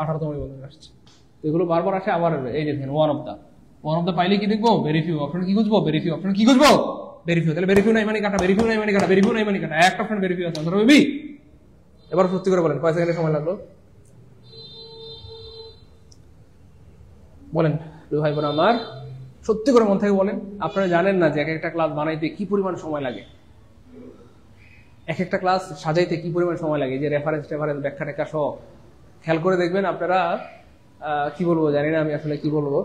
18তম নিবন্ধন আসছে। এগুলো বারবার আসে, আবার এই যে দেখেন ওয়ান অফ দা পাইলে কি দেখবো? Very few. অপশন কি খুঁজবো? Very few. অপশন কি খুঁজবো? Very few. তাহলে ভেরি ফিউ নাই মানে কাটা, ভেরি ফিউ নাই মানে কাটা, ভেরি ফিউ নাই মানে কাটা। একটা অপশন ভেরি ফিউ আছে, আনসার হবে বি। এবার সত্যি করে বলেন, কয় সেকেন্ডের সময় লাগলো? বলেন ভাই বোন আমার, সত্যি করে মন থেকে বলেন। আপনারা জানেন না যে এক একটা ক্লাস বানাইতে কি পরিমাণ সময় লাগে, এক একটা ক্লাস সাজাইতে কি পরিমাণ সময় লাগে, যে রেফারেন্স ব্যাখ্যা টেখ্যা সহ। খেয়াল করে দেখবেন আপনারা, কি বলবো জানি না আমি আসলে কি বলবো,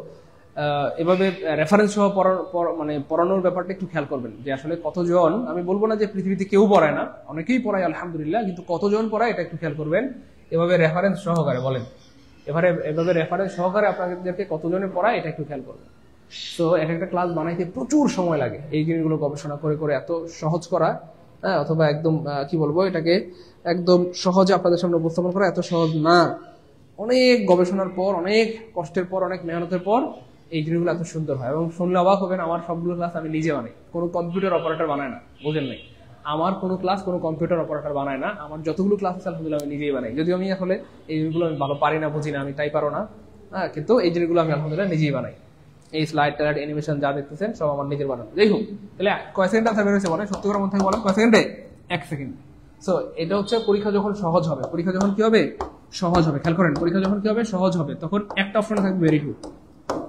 এভাবে রেফারেন্স সহ মানে পড়ানোর ব্যাপারটা একটু খেয়াল করবেন, যে আসলে কতজন, আমি বলবো না যে পৃথিবীতে কেউ পড়ায় না, অনেকেই পড়ায় আলহামদুলিল্লাহ, কিন্তু কতজন পড়ায় এটা একটু খেয়াল করবেন। এভাবে রেফারেন্স সহকারে বলেন, এভাবে রেফারেন্স সহকারে আপনাদেরকে কতজনে পড়ায় এটা একটু খেয়াল করবেন। তো এক একটা ক্লাস বানাইতে প্রচুর সময় লাগে, এই জিনিসগুলো গবেষণা করে করে এত সহজ করা, অথবা একদম কি বলবো, এটাকে একদম সহজে আপনাদের সামনে উপস্থাপন করা এত সহজ না। অনেক গবেষণার পর, অনেক কষ্টের পর, অনেক মেহনতের পর এই জিনিসগুলো এত সুন্দর হয়। এবং শুনলে অবাক হবেন, আমার সবগুলো ক্লাস আমি নিজে বানাই, কোনো কম্পিউটার অপারেটর বানায় না, বোঝেন নাই? আমার কোনো ক্লাস কোনো কম্পিউটার অপারেটর বানায় না। আমার যতগুলো ক্লাস আছে আলহামদুলিল্লাহ আমি নিজেই বানাই। যদিও আমি আসলে এই জিনিসগুলো আমি ভালো পারি না, বুঝি না, আমি তাই পারো না, হ্যাঁ, কিন্তু এই জিনিসগুলো আমি আলহামদুলিল্লাহ নিজেই বানাই। এই স্লাইড টাইড অ্যানিমেশন যা দেখতেছেন সব আমার নিজের বানানো। যাই হোক, তাহলে কয় সেকেন্ড আনসার বের হয়েছে বলেন, সত্যি করে মন থেকে বলেন, কয় সেকেন্ডে? 1 সেকেন্ড। সো এটা হচ্ছে পরীক্ষা যখন সহজ হবে, পরীক্ষা যখন কি হবে সহজ হবে, খেয়াল করেন, পরীক্ষা যখন কি হবে সহজ হবে, তখন একটা অপশনে থাকবে ভেরি ফিউ।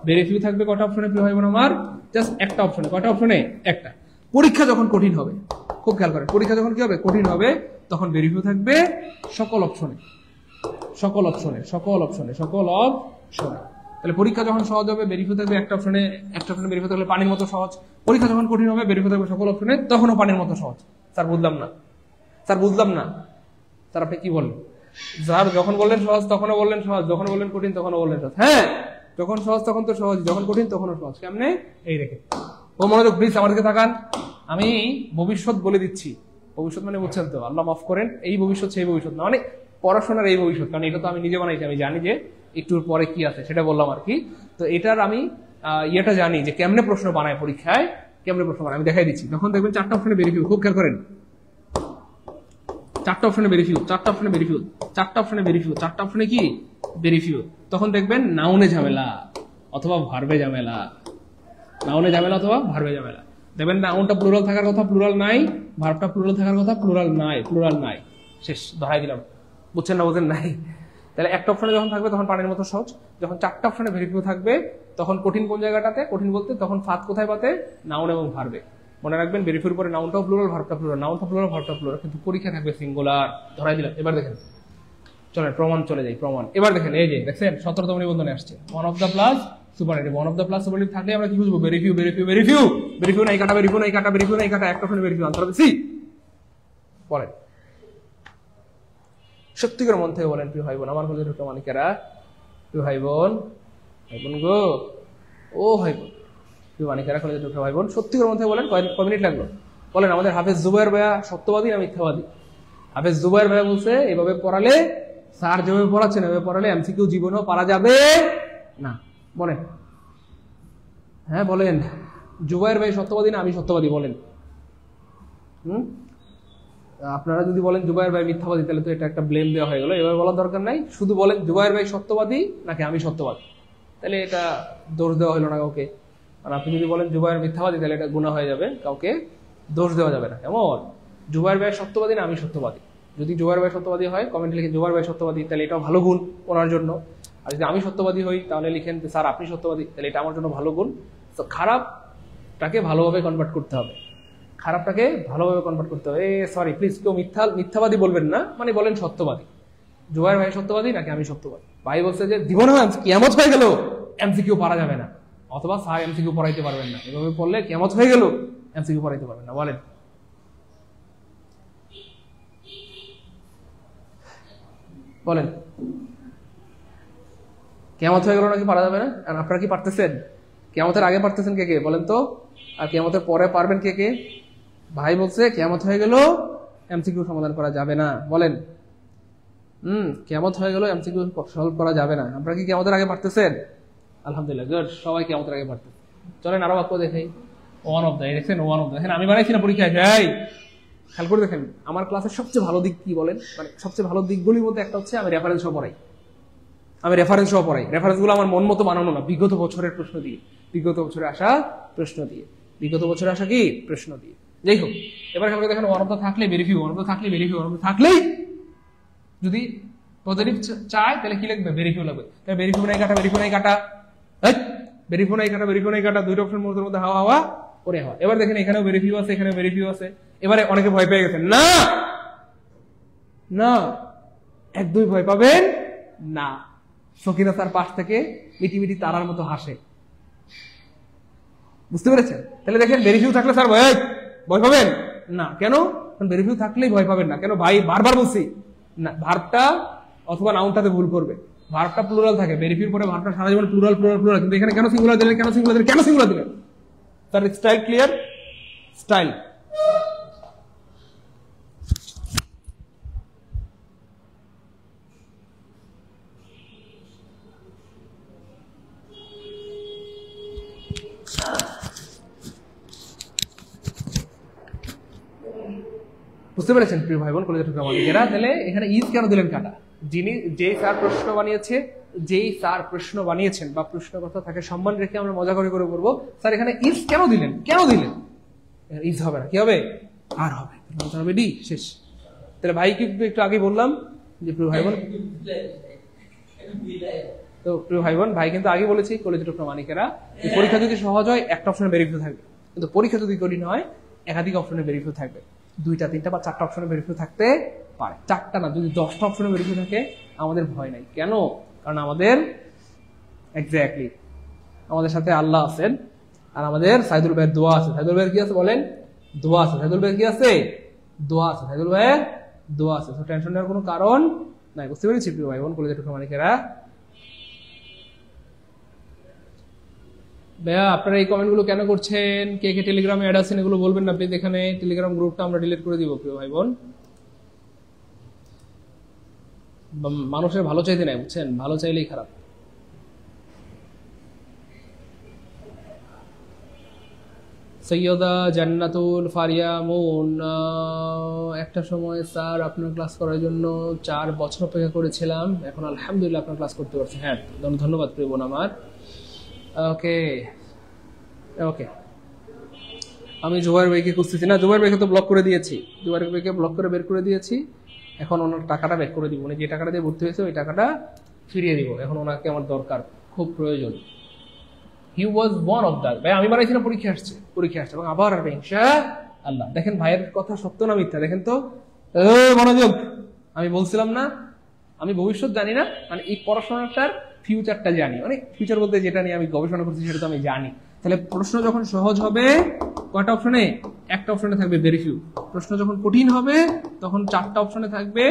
ভেরি ফিউ থাকবে কটা অপশনে প্রিয় ভাই বোন আমার? জাস্ট একটা অপশনে। কয়টা অপশনে? একটা। পরীক্ষা যখন কঠিন হবে, খুব খেয়াল করেন, পরীক্ষা যখন কি হবে কঠিন হবে, তখন ভেরি ফিউ থাকবে সকল অপশনে, সকল অপশনে, সকল অপশনে, সকল অপশনে। তাহলে পরীক্ষা যখন সহজ হবে ভেরি ফিউ থাকবে একটা অপশনে, একটা অপশনে ভেরি ফিউ থাকলে পানির মতো সহজ। পরীক্ষা যখন কঠিন হবে ভেরি ফিউ থাকবে সকল অপশনে, তখনও পানির মতো সহজ। স্যার বুঝলাম না, স্যার বুঝলাম না, স্যার আপনি কি বললেন? স্যার যখন বললেন সহজ তখনও বললেন সহজ, যখন বললেন কঠিন তখনও বললেন সহজ। হ্যাঁ, যখন সহজ তখন তো সহজ, যখন কঠিন তখনও সহজ। কেমনে? এই রেখে। ও মনোযোগ প্লিজ আমার দিকে তাকান। আমি ভবিষ্যৎ বলে দিচ্ছি। ভবিষ্যৎ মানে বুঝছেন তো, আল্লাহ মাফ করেন, এই ভবিষ্যৎ সেই ভবিষ্যৎ না, মানে পড়াশোনার এই ভবিষ্যৎ, কারণ এটা তো আমি নিজে বানাইছি, আমি জানি যে একটুর পরে কি আছে সেটা বললাম আর কি। তো এটার আমি ইয়েটা জানি যে কেমনে প্রশ্ন বানায় পরীক্ষায়, কেমনে প্রশ্ন বানায় আমি দেখাই দিচ্ছি। তখন দেখবেন 4টা অপশনে ভেরি ফিউ, খুব খেয়াল করেন, 4টা অপশনে ভেরি ফিউ, 4টা অপশনে ভেরি ফিউ, 4টা অপশনে ভেরি ফিউ, 4টা অপশনে কি ভেরি ফিউ। তখন দেখবেন নাউনে ঝামেলা অথবা ভার্বে ঝামেলা, নাউনে ঝামেলা অথবা ভার্বে ঝামেলা। দেখবেন নাউনটা প্লুরাল থাকার কথা, প্লুরাল নাই, ভার্বটা প্লুরাল থাকার কথা, প্লুরাল নাই, প্লুরাল নাই, শেষ, ধরাই দিলাম। বুঝছেন না? বুঝেন নাই? তাহলে একটা অপশনে যখন থাকবে তখন পানির মতো সহজ, যখন 4টা অপশনে ভেরি ফিউ থাকবে তখন কঠিন কোন জায়গাটাতে? কঠিন বলতে তখন ফাঁদ কোথায় পাতে? নাউন এবং ভার্বে। মনে রাখবেন ভেরি ফিউর পরে নাউনটাও প্লুরাল, ভার্বটা প্লুরাল, নাউনটা প্লুরাল, ভার্বটা প্লুরাল, কিন্তু পরীক্ষা থাকবে সিঙ্গুলার। ধরাই দিলাম। এবার দেখেন, চলেন প্রমাণ চলে যাই, প্রমাণ। এবার দেখেন, এই যে দেখছেন 17তম নিবন্ধনে আসছে one of the plus superlative. One of the plus superlative থাকলে আমরা কি বুঝবো? Very few, very few, very few, very few নাই কাটা, ভেরি ফিউ নাই কাটা, ভেরি ফিউ নাই কাটা, একটা অপশনে ভেরি ফিউ, আনসার হবে সি। বলেন সত্যি করে মন থেকে বলেন প্রিয় ভাই বোন আমার, কলেজের ঢুকে মানিকেরা, প্রিয় ভাই বোন, ভাই বোন গো, ও ভাই বোন, প্রিয় মানিকেরা, কলেজের ঢুকে ভাই বোন, সত্যি করে মন থেকে বলেন কয় মিনিট লাগলো? বলেন আমাদের হাফেজ জুবায়ের ভাইয়া সত্যবাদী না মিথ্যাবাদী? হাফেজ জুবায়ের ভাইয়া বলছে এভাবে পড়ালে, স্যার যেভাবে পড়াচ্ছেন এভাবে পড়ালে এমসিকিউ জীবনেও পারা যাবে না। বলেন, হ্যাঁ বলেন, জুবায়ের ভাই সত্যবাদী না আমি সত্যবাদী? বলেন। আপনারা যদি বলেন জুবায়ের ভাই মিথ্যাবাদী তাহলে তো এটা একটা ব্লেম দেওয়া হয়ে গেল, এভাবে বলার দরকার নাই। শুধু বলেন জুবায়ের ভাই সত্যবাদী নাকি আমি সত্যবাদী, তাহলে এটা দোষ দেওয়া হলো না কাউকে। আর আপনি যদি বলেন জুবায়ের মিথ্যাবাদী তাহলে এটা গুনাহ হয়ে যাবে, কাউকে দোষ দেওয়া যাবে না। কেমন? জুবায়ের ভাই সত্যবাদী না আমি সত্যবাদী? যদি জুবায়ের ভাই সত্যবাদী হয় কমেন্টে লিখেন জুবায়ের ভাই সত্যবাদী, তাহলে এটাও ভালো গুণ ওনার জন্য। আর যদি আমি সত্যবাদী হই তাহলে লিখেন স্যার আপনি সত্যবাদী, তাহলে এটা আমার জন্য ভালো গুণ। তো খারাপটাকে ভালোভাবে কনভার্ট করতে হবে, খারাপটাকে ভালোভাবে কনভার্ট করতে হবে। সরি প্লিজ কেউ মিথ্যাবাদী বলবেন না, মানে বলেন সত্যবাদী। জুবায়ের ভাই সত্যবাদী নাকি আমি সত্যবাদী? ভাই বলছে যে জীবনে কিয়ামত হয়ে গেল এমসিকিউ পারা যাবে না, অথবা স্যার এমসিকিউ পড়াইতে পারবেন না, এভাবে পড়লে কিয়ামত হয়ে গেল এমসিকিউ পড়াইতে পারবেন না। বলেন বলেন কিয়ামত হয়ে গেল নাকি পারা যাবে না? আর আপনারা কি পারতেছেন? কিয়ামতের আগে পারতেছেন কে কে বলেন তো? আর কিয়ামতের পরে পারবেন কে কে? ভাই বলছে কিয়ামত হয়ে গেল এমসিকিউ সমাধান করা যাবে না। বলেন কিয়ামত হয়ে গেল এমসিকিউ সলভ করা যাবে না। আপনারা কি কিয়ামতের আগে পারতেছেন? আলহামদুলিল্লাহ, গুড, সবাই কিয়ামতের আগে পারতেছেন। চলেন আরো বাক্য দেখাই। ওয়ান অফ দ্য, দেখেন ওয়ান অফ দ্য, দেখেন আমি বানাইছি না পরীক্ষায়, যাই খেয়াল করে দেখেন। আমার ক্লাসের সবচেয়ে ভালো দিক কি বলেন? মানে সবচেয়ে ভালো দিকগুলির মধ্যে একটা হচ্ছে আমি রেফারেন্স সহ পড়াই। আমি রেফারেন্স সহ পড়াই। রেফারেন্সগুলো আমার মন মতো বানানো না, বিগত বছরের প্রশ্ন দিয়ে, বিগত বছরে আসা প্রশ্ন দিয়ে, বিগত বছরে আসা কি প্রশ্ন দিয়ে। যাই হোক, এবার খেয়াল করে দেখেন ওয়ান অফ দ্য থাকলে very few, one of the থাকলে very few, one of the থাকলেই যদি পজিটিভ চায় তাহলে কি লিখবে? ভেরি ফিউ লাগবে। তাহলে ভেরি ফিউ নাই কাটা, ভেরি ফিউ নাই কাটা, ভেরি ফিউ নাই কাটা, ভেরি ফিউ নাই কাটা, দুইটা অপশন মধ্যে হাওয়া হাওয়া করে হাওয়া। এবার দেখেন এখানেও ভেরি ফিউ আছে, এখানেও ভেরি ফিউ আছে। এবারে অনেকে ভয় পেয়ে গেছেন, না না একদমই ভয় পাবেন না। সকিনা স্যার পাশ থেকে মিটি মিটি তারার মতো হাসে, বুঝতে পেরেছেন? তাহলে দেখেন ভেরি ফিউ থাকলে স্যার ভয় পাবেন না। কেন? ভেরি ফিউ থাকলেই ভয় পাবেন না। কেন ভাই? বারবার বলছি না, ভার্বটা অথবা নাউনটাতে ভুল করবে। ভার্বটা প্লুরাল থাকে, ভেরি ফিউর পরে ভার্বটা সারা জীবন প্লুরাল প্লুরাল প্লুরাল, কিন্তু এখানে কেন সিঙ্গুলার দিলেন? কেন সিঙ্গুলার দিলেন? কেন সিঙ্গুলার দিলেন? তার স্টাইল ক্লিয়ার? স্টাইল বুঝতে পেরেছেন প্রিয় ভাই বোন, কলেজের ঢুকা মালিকেরা? তাহলে এখানে ইজ কেন দিলেন কাটা? যেই স্যার প্রশ্ন বানিয়েছেন বা প্রশ্নকর্তা তাকে সম্মান রেখে আমরা মজা করে করে বলবো স্যার এখানে ইজ কেন দিলেন ইজ হবে না, কি হবে, আর হবে, হবে ডি, শেষ। তাহলে ভাই কি একটু আগে বললাম যে প্রিয় ভাই বোন, তো প্রিয় ভাই বোন ভাই কিন্তু আগে বলেছি কলেজের প্রামাণিকেরা পরীক্ষা যদি সহজ হয় একটা অপশনে ভেরিফাই থাকবে, কিন্তু পরীক্ষা যদি কঠিন হয় একাধিক অপশনে ভেরিফাই থাকবে, 2টা 3টা বা 4টা অপশনে ভেরিফাই থাকতে পারে, 4টা না, যদি 10টা অপশনে ভেরিফাই থাকে আমাদের ভয় নাই। কেন? কারণ আমাদের এক্স্যাক্টলি আমাদের সাথে আল্লাহ আছেন, আর আমাদের সাইদুল ভাইয়ের দোয়া আছে। সাইদুল ভাইয়ের কি আছে বলেন? দোয়া আছে। সাইদুল ভাইয়ের কি আছে? দোয়া আছে। সাইদুল ভাইয়ের দোয়া আছে। তো টেনশন নেওয়ার কোনো কারণ নাই। বুঝতে পেরেছি প্রিয় ভাই বোন কলেজের প্রামাণিকেরা? ভাইয়া আপনারা এই কমেন্টগুলো কেন করছেন? কে কে টেলিগ্রামে অ্যাড আছেন এগুলো বলবেন না প্লিজ। এখানে টেলিগ্রাম গ্রুপটা আমরা ডিলিট করে দিব প্রিয় ভাই বোন। মানুষের ভালো চাইতে নাই, বুঝছেন, ভালো চাইলেই খারাপ। সৈয়দা জান্নাতুল ফারিয়া মুন, একটা সময় স্যার আপনার ক্লাস করার জন্য 4 বছর অপেক্ষা করেছিলাম, এখন আলহামদুলিল্লাহ আপনার ক্লাস করতে পারছি। হ্যাঁ, ধন্যবাদ প্রিয় বোন আমার। ওকে ওকে, আমি জুবাইর ভাইকে খুঁজতেছি না, জুবাইর ভাইকে তো ব্লক করে দিয়েছি, জুবাইর ভাইকে ব্লক করে বের করে দিয়েছি। এখন ওনার টাকাটা ব্যাক করে দিব, উনি যে টাকাটা দিয়ে ভর্তি হয়েছে ওই টাকাটা ফিরিয়ে দিব। এখন ওনাকে আমার দরকার, খুব প্রয়োজন। হি ওয়াজ ওয়ান অফ দ্যাট। ভাই আমি বানাইছি না, পরীক্ষা আসছে এবং আবার আসবে ইনশাআল্লাহ। দেখেন ভাইয়ের কথা সত্য না মিথ্যা দেখেন তো, মনোযোগ। আমি বলছিলাম না আমি ভবিষ্যৎ জানি না, মানে এই পড়াশোনাটার ফিউচারটা জানি, মানে ফিউচার বলতে যেটা নিয়ে আমি গবেষণা করছি সেটা তো আমি জানি। তাহলে প্রশ্ন যখন সহজ হবে কয়টা অপশনে? একটা অপশনে থাকবে ভেরি ফিউ। প্রশ্ন যখন কঠিন হবে তখন 4টা অপশনে থাকবে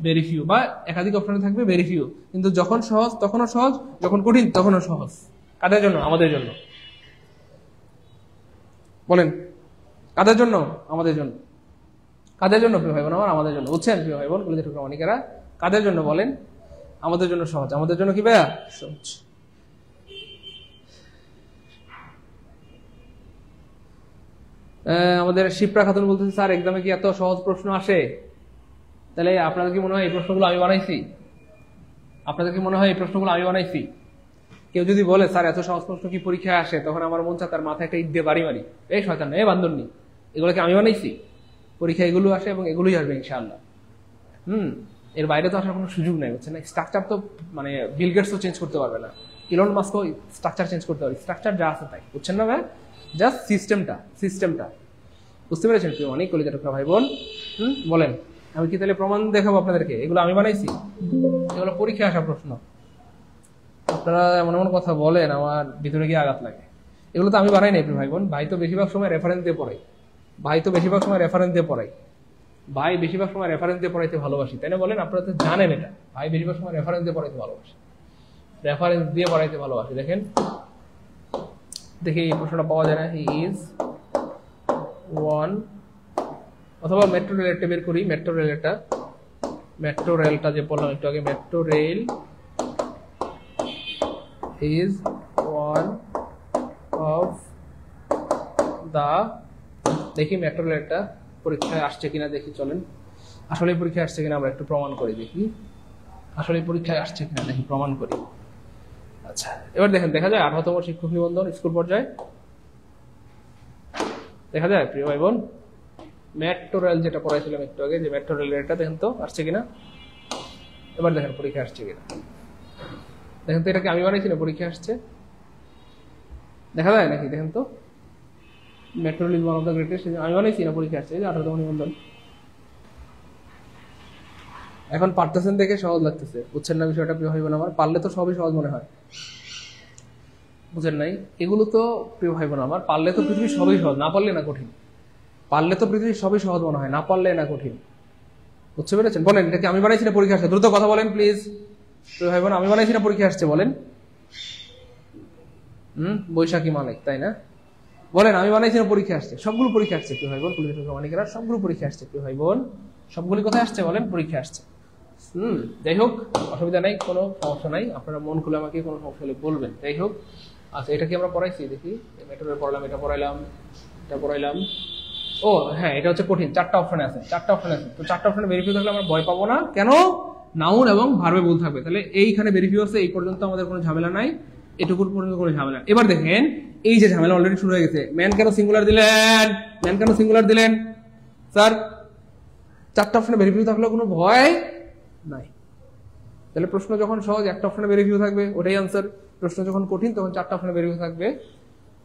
ভেরি ফিউ, বা একাধিক অপশনে থাকবে ভেরি ফিউ। কিন্তু যখন সহজ তখনও সহজ, যখন কঠিন তখনও সহজ। কাদের জন্য? আমাদের জন্য। বলেন কাদের জন্য? আমাদের জন্য। কাদের জন্য প্রিয় ভাই বোন আমার? আমাদের জন্য। বুঝছেন প্রিয় ভাই বোন কলেজের প্রামাণিকেরা? কাদের জন্য বলেন? আমাদের জন্য সহজ। আমাদের জন্য কি ভাইয়া? সহজ। আমাদের শিপ্রা খাতুন বলতেছে স্যার এক্সামে কি এত সহজ প্রশ্ন আসে? তাহলে আপনাদের কি মনে হয় এই প্রশ্নগুলো আমি বানাইছি? আপনাদের কি মনে হয় এই প্রশ্নগুলো আমি বানাইছি? কেউ যদি বলে স্যার এত সহজ প্রশ্ন কি পরীক্ষায় আসে, তখন আমার মন চায় তার মাথায় একটা ইট দিয়ে বাড়ি মারি, এই শয়তান, এই বান্দরনি, এগুলো কি আমি বানাইছি? পরীক্ষা এগুলো আসে এবং এগুলোই আসবে ইনশাআল্লাহ। এর বাইরে তো আসার কোনো সুযোগ নেই, বুঝছেন না? স্ট্রাকচার তো মানে বিল গেটসও চেঞ্জ করতে পারবে না, ইলন মাস্কও স্ট্রাকচার চেঞ্জ করতে পারবে। স্ট্রাকচার যা আছে তাই, বুঝছেন না ভাই? জাস্ট সিস্টেমটা বুঝতে পেরেছেন প্রিয় অনেক কলিজার টুকরা ভাই বোন? বলেন আমি কি তাহলে প্রমাণ দেখাবো আপনাদেরকে এগুলো আমি বানাইছি? এগুলো পরীক্ষায় আসা প্রশ্ন। আপনারা এমন এমন কথা বলেন আমার ভিতরে গিয়ে আঘাত লাগে। এগুলো তো আমি বানাই নাই প্রিয় ভাই বোন। ভাই তো বেশিরভাগ সময় রেফারেন্স দিয়ে পড়াই। ভাই বেশিরভাগ সময় রেফারেন্স দিয়ে পড়াইতে ভালোবাসি, তাই না? বলেন আপনারা তো জানেন এটা। ভাই বেশিরভাগ সময় রেফারেন্স দিয়ে পড়াইতে ভালোবাসি। দেখেন দেখি এই প্রশ্নটা পাওয়া যায় না। হি ইজ ওয়ান, অথবা মেট্রো রেলটা বের করি। মেট্রো রেলটা যে বললাম একটু আগে, metro rail is one of the, দেখি মেট্রো রেলটা পরীক্ষায় আসছে কিনা দেখি, চলেন। আসলে পরীক্ষায় আসছে কিনা আমরা একটু প্রমাণ করি, দেখি আসলে পরীক্ষায় আসছে কিনা, দেখি প্রমাণ করি। আচ্ছা এবার দেখেন, দেখা যায় 18তম শিক্ষক নিবন্ধন স্কুল পর্যায়ে দেখা যায় প্রিয় ভাই বোন। মেট্রো রেল যেটা পড়াইছিলাম একটু আগে, যে মেট্রো রেল এটা দেখেন তো আসছে কিনা। এবার দেখেন পরীক্ষা আসছে কিনা, দেখেন তো এটাকে আমি বানাইছি না, পরীক্ষা আসছে, দেখা যায় নাকি? দেখেন তো metro rail one of the greatest, আমি বানাইছি না, পরীক্ষা আসছে। 18তম নিবন্ধন। এখন পারতেছেন দেখে সহজ লাগতেছে, বুঝছেন না বিষয়টা প্রিয় ভাই বোন আমার? পারলে তো সবই সহজ মনে হয়, বুঝেন নাই? এগুলো তো প্রিয় ভাই বোন আমার, পারলে তো পৃথিবীর সবই সহজ, না পারলে না কঠিন। পারলে তো পৃথিবীর সবই সহজ মনে হয়, না পারলে না কঠিন। বুঝতে পেরেছেন? বলেন এটাকে আমি বানাইছি না, পরীক্ষা আসছে? দ্রুত কথা বলেন প্লিজ প্রিয় ভাই বোন, আমি বানাইছি না, পরীক্ষা আসছে? বলেন। বৈশাখী মালিক, তাই না? বলেন আমি বানাইছি না, পরীক্ষা আসছে? সবগুলো পরীক্ষা আসছে প্রিয় ভাই বোন, মালিকেরা সবগুলো পরীক্ষা আসছে প্রিয় ভাই বোন। সবগুলি কোথায় আসছে বলেন? পরীক্ষা আসছে। যাই হোক, অসুবিধা নাই, কোনো সমস্যা নাই, আপনারা মন খুলে আমাকে কোনো সমস্যা হলে বলবেন। যাই হোক, আচ্ছা এটা কি আমরা পড়াইছি? দেখি, মেট্রো পড়ালাম, এটা পড়াইলাম। ও হ্যাঁ, এটা হচ্ছে কঠিন। 4টা অপশনে আছে, তো 4টা অপশনে ভেরিফাই থাকলে আমরা ভয় পাবো না। কেন? নাউন এবং ভার্বে ভুল থাকবে। তাহলে এইখানে ভেরিফিউ আছে, এই পর্যন্ত আমাদের কোনো ঝামেলা নাই, এটুকুর পর্যন্ত কোনো ঝামেলা। এবার দেখেন এই যে ঝামেলা অলরেডি শুরু হয়ে গেছে, ম্যান কেন সিঙ্গুলার দিলেন, ম্যান কেন সিঙ্গুলার দিলেন স্যার? চারটা অপশনে ভেরিফিউ থাকলেও কোনো ভয় নাই। তাহলে প্রশ্ন যখন সহজ একটা অপশনে ভেরিফিউ থাকবে, ওটাই আনসার। প্রশ্ন যখন কঠিন তখন চারটা অপশনে ভেরিফিউ থাকবে।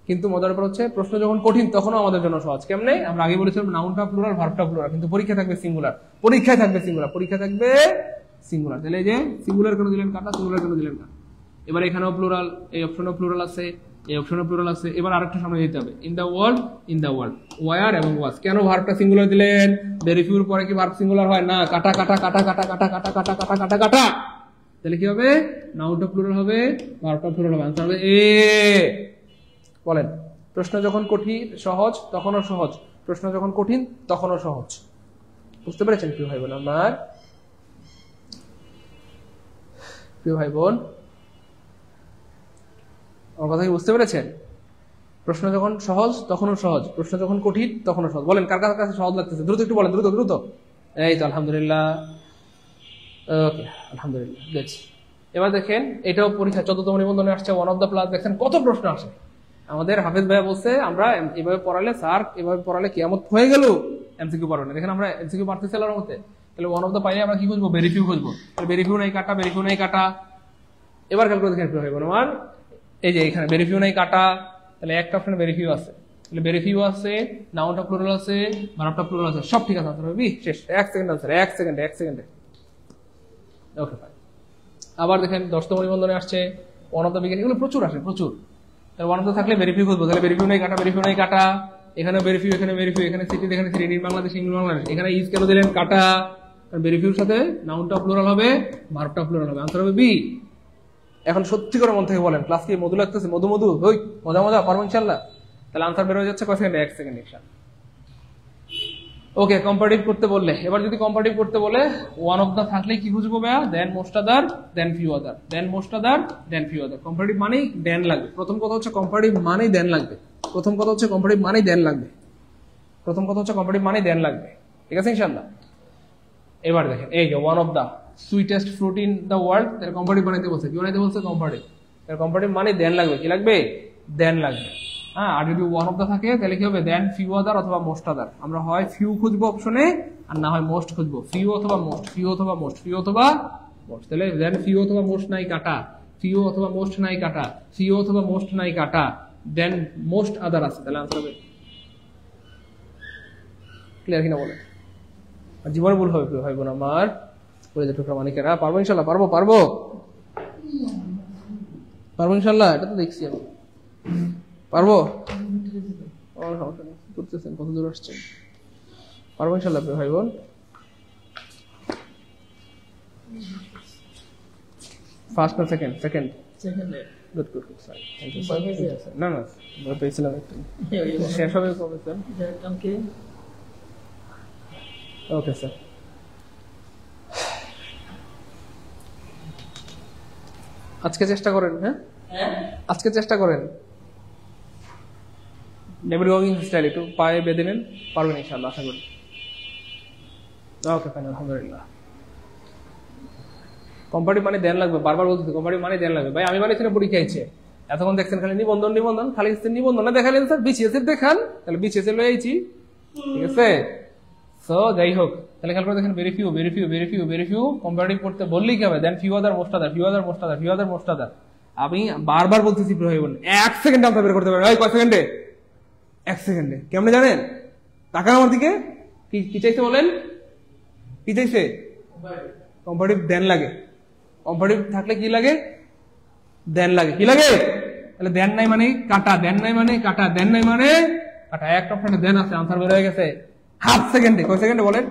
কিন্তু মজার ব্যাপার হচ্ছে প্রশ্ন যখন কঠিন তখনও আমাদের জন্য সহজ। কেমনে? আমরা আগে বলেছিলাম নাউনটা প্লুরাল, ভার্বটা প্লুরাল, কিন্তু পরীক্ষা থাকবে সিঙ্গুলার, পরীক্ষায় থাকবে সিঙ্গুলার, পরীক্ষা থাকবে সিঙ্গুলার। তাহলে এই যে সিঙ্গুলার কেন দিলেন কাটা, সিঙ্গুলার কেন দিলেন কাটা। এবার এখানেও প্লুরাল, এই অপশনেও প্লুরাল আছে, এই অপশনেও প্লুরাল আছে। এবার আরেকটা সামনে দিতে হবে, in the world, in the world, war এবং ওয়াজ। কেন ভার্বটা সিঙ্গুলার দিলেন? ভেরিফিউর পরে কি ভার্ব সিঙ্গুলার হয় না? কাটা কাটা কাটা কাটা কাটা কাটা কাটা কাটা কাটা কাটা। তাহলে কি হবে? নাউনটা প্লুরাল হবে, ভার্বটা প্লুরাল হবে। আনসার হবে এ। বলেন, প্রশ্ন যখন কঠিন সহজ তখনও সহজ, প্রশ্ন যখন কঠিন তখনও সহজ। বুঝতে পেরেছেন প্রিয় ভাই বোন আমার? প্রিয় ভাই বোন আমার কথা কি বুঝতে পেরেছেন? প্রশ্ন যখন সহজ তখনও সহজ, প্রশ্ন যখন কঠিন তখনও সহজ। বলেন কার কার কাছে সহজ লাগতেছে? দ্রুত একটু বলেন, দ্রুত দ্রুত। এই তো আলহামদুলিল্লাহ, ওকে আলহামদুলিল্লাহ, বেশ। এবার দেখেন এটাও পরীক্ষা 14তম নিবন্ধনে আসছে, ওয়ান অফ দ্য প্লাস। দেখেন কত প্রশ্ন আসে। আমাদের হাফেজ ভাইয়া বলছে আমরা এভাবে পড়ালে, স্যার এভাবে পড়ালে কিয়ামত হয়ে গেল, এমসিকিউ পারবে না। দেখেন আমরা এমসিকিউ পারতেছি আল্লাহর মতে। তাহলে ওয়ান অফ দ্য পাইলে আমরা কি খুঁজবো? ভেরিফিউ খুঁজবো। তাহলে ভেরিফিউ নাই কাটা, ভেরিফিউ নাই কাটা। এবার খেয়াল করে দেখেন প্রিয় ভাই বোন আমার, এই যে এখানে ভেরিফিউ নাই কাটা, তাহলে একটা অপশনে ভেরিফিউ আছে, তাহলে ভেরিফিউ আছে, নাউনটা প্লুরাল আছে, ভার্বটা প্লুরাল আছে, সব ঠিক আছে। আনসার হবে বি। শেষ। 1 সেকেন্ড আনসার, 1 সেকেন্ডে, 1 সেকেন্ডে। Okay fine. আবার দেখেন 10তম নিবন্ধনে আসছে ওয়ান অফ দ্য বিগিন। এগুলো প্রচুর আসে, প্রচুর। তাহলে ওয়ান অফ দ্য থাকলে ভেরিফিউ খুঁজবো, তাহলে ভেরিফিউ নাই কাটা, ভেরিফিউ নাই কাটা। এখানে ভেরিফিউ, এখানে ভেরিফিউ, এখানে সিটি, এখানে city, in Bangladesh, English Bangladesh. এখানে ইজ কেন দিলেন কাটা? কারণ ভেরিফিউর সাথে নাউনটা প্লুরাল হবে, ভার্বটা প্লুরাল হবে। আনসার হবে বি। এখন সত্যি করে মন থেকে বলেন, ক্লাস কি মধু লাগতেছে? মধু মধু হই, মজা মজা, পারবো ইনশাল্লাহ? তাহলে আনসার বের হয়ে যাচ্ছে কয় সেকেন্ডে? 1 সেকেন্ড। ওকে, কম্পারেটিভ করতে বললে, এবার যদি কম্পারেটিভ করতে বলে ওয়ান অফ দা থাকলে কি খুঁজবো ভাইয়া? দেন মোস্ট আদার, দেন ফিউ আদার, দেন মোস্ট আদার, দেন ফিউ আদার। কম্পারেটিভ মানেই দেন লাগবে। প্রথম কথা হচ্ছে কম্পারেটিভ মানেই দেন লাগবে। প্রথম কথা হচ্ছে কম্পারেটিভ মানেই দেন লাগবে। প্রথম কথা হচ্ছে কম্পারেটিভ মানেই দেন লাগবে। ঠিক আছে ইনশাআল্লাহ? এবার দেখেন এই যে one of the sweetest fruit in the world, এর কম্পারেটিভ বানাইতে বলছে। কি বানাইতে বলছে? কম্পারেটিভ। এর কম্পারেটিভ মানে দেন লাগবে। কি লাগবে? দেন লাগবে। হ্যাঁ, আর যদি ওয়ান অফ দা থাকে তাহলে কি হবে? দেন ফিউ আদার অথবা মোস্ট আদার। আমরা হয় ফিউ খুঁজবো অপশনে, আর না হয় মোস্ট খুঁজবো। ফিউ অথবা মোস্ট, ফিউ অথবা মোস্ট, ফিউ অথবা মোস্ট। তাহলে দেন ফিউ অথবা মোস্ট নাই কাটা, ফিউ অথবা মোস্ট নাই কাটা, ফিউ অথবা মোস্ট নাই কাটা, দেন মোস্ট আদার আছে। তাহলে আনসার হবে ক্লিয়ার কিনা বলে? আর জীবনে ভুল হবে ভাই বোন আমার, বলে যে টুকরা মানিকেরা। পারবো ইনশাল্লাহ? পারবো পারবো পারবো ইনশাল্লাহ, এটা তো দেখছি আমি। পারবো? সমস্যা নেই, করতেছেন, কত দূর আসছেন। পারবো ইনশাল্লাহ ভাই বোন। ফার্স্ট না second? Second. Good good good sir, thank you sir. না না ভয় পেয়েছিলাম একটু। শেষ হবে কবে স্যার? Okay sir. আজকে চেষ্টা করেন। হ্যাঁ, আজকে চেষ্টা করেন। ডেভিড গগিন্স স্টাইল একটু পায়ে বেঁধে নেন, পারবেন ইনশাআল্লাহ, আশা করি। ওকে ফাইন, আলহামদুলিল্লাহ। কম্পারেটিভ মানে দেন লাগবে, বারবার বলতেছি কম্পারেটিভ মানে দেন লাগবে। ভাই আমি মানে এখানে পরীক্ষা আইছে, এতক্ষণ দেখছেন খালি নিবন্ধন নিবন্ধন, খালি নিবন্ধন না দেখালেন স্যার, বিসিএস এর দেখান, তাহলে বিসিএস এর লয়ে আইছি। ঠিক আছে, সো যাই হোক, তাহলে খেয়াল করে দেখেন very few very few very few very few. Comparative করতে বললেই কি হবে? Than few other most other, few other most other, few other most other. আমি বারবার বলতেছি ভাই বোন, 1 সেকেন্ডে আনসার বের করতে পারবেন। ভাই কয় সেকেন্ডে? 1 সেকেন্ডে। কেমনে জানেন? তাকান আমার দিকে। কি চাইছে বলেন? কি চাইছে? কম্পারেটিভ দেন লাগে। কম্পারেটিভ থাকলে কি লাগে? দেন লাগে। কি লাগে? তাহলে দেন নাই মানে কাটা, দেন নাই মানে কাটা, দেন নাই মানে কাটা। একটা অপশনে দেন আছে, আনসার বের হয়ে গেছে 1/2 সেকেন্ডে। কয় সেকেন্ডে বলেন?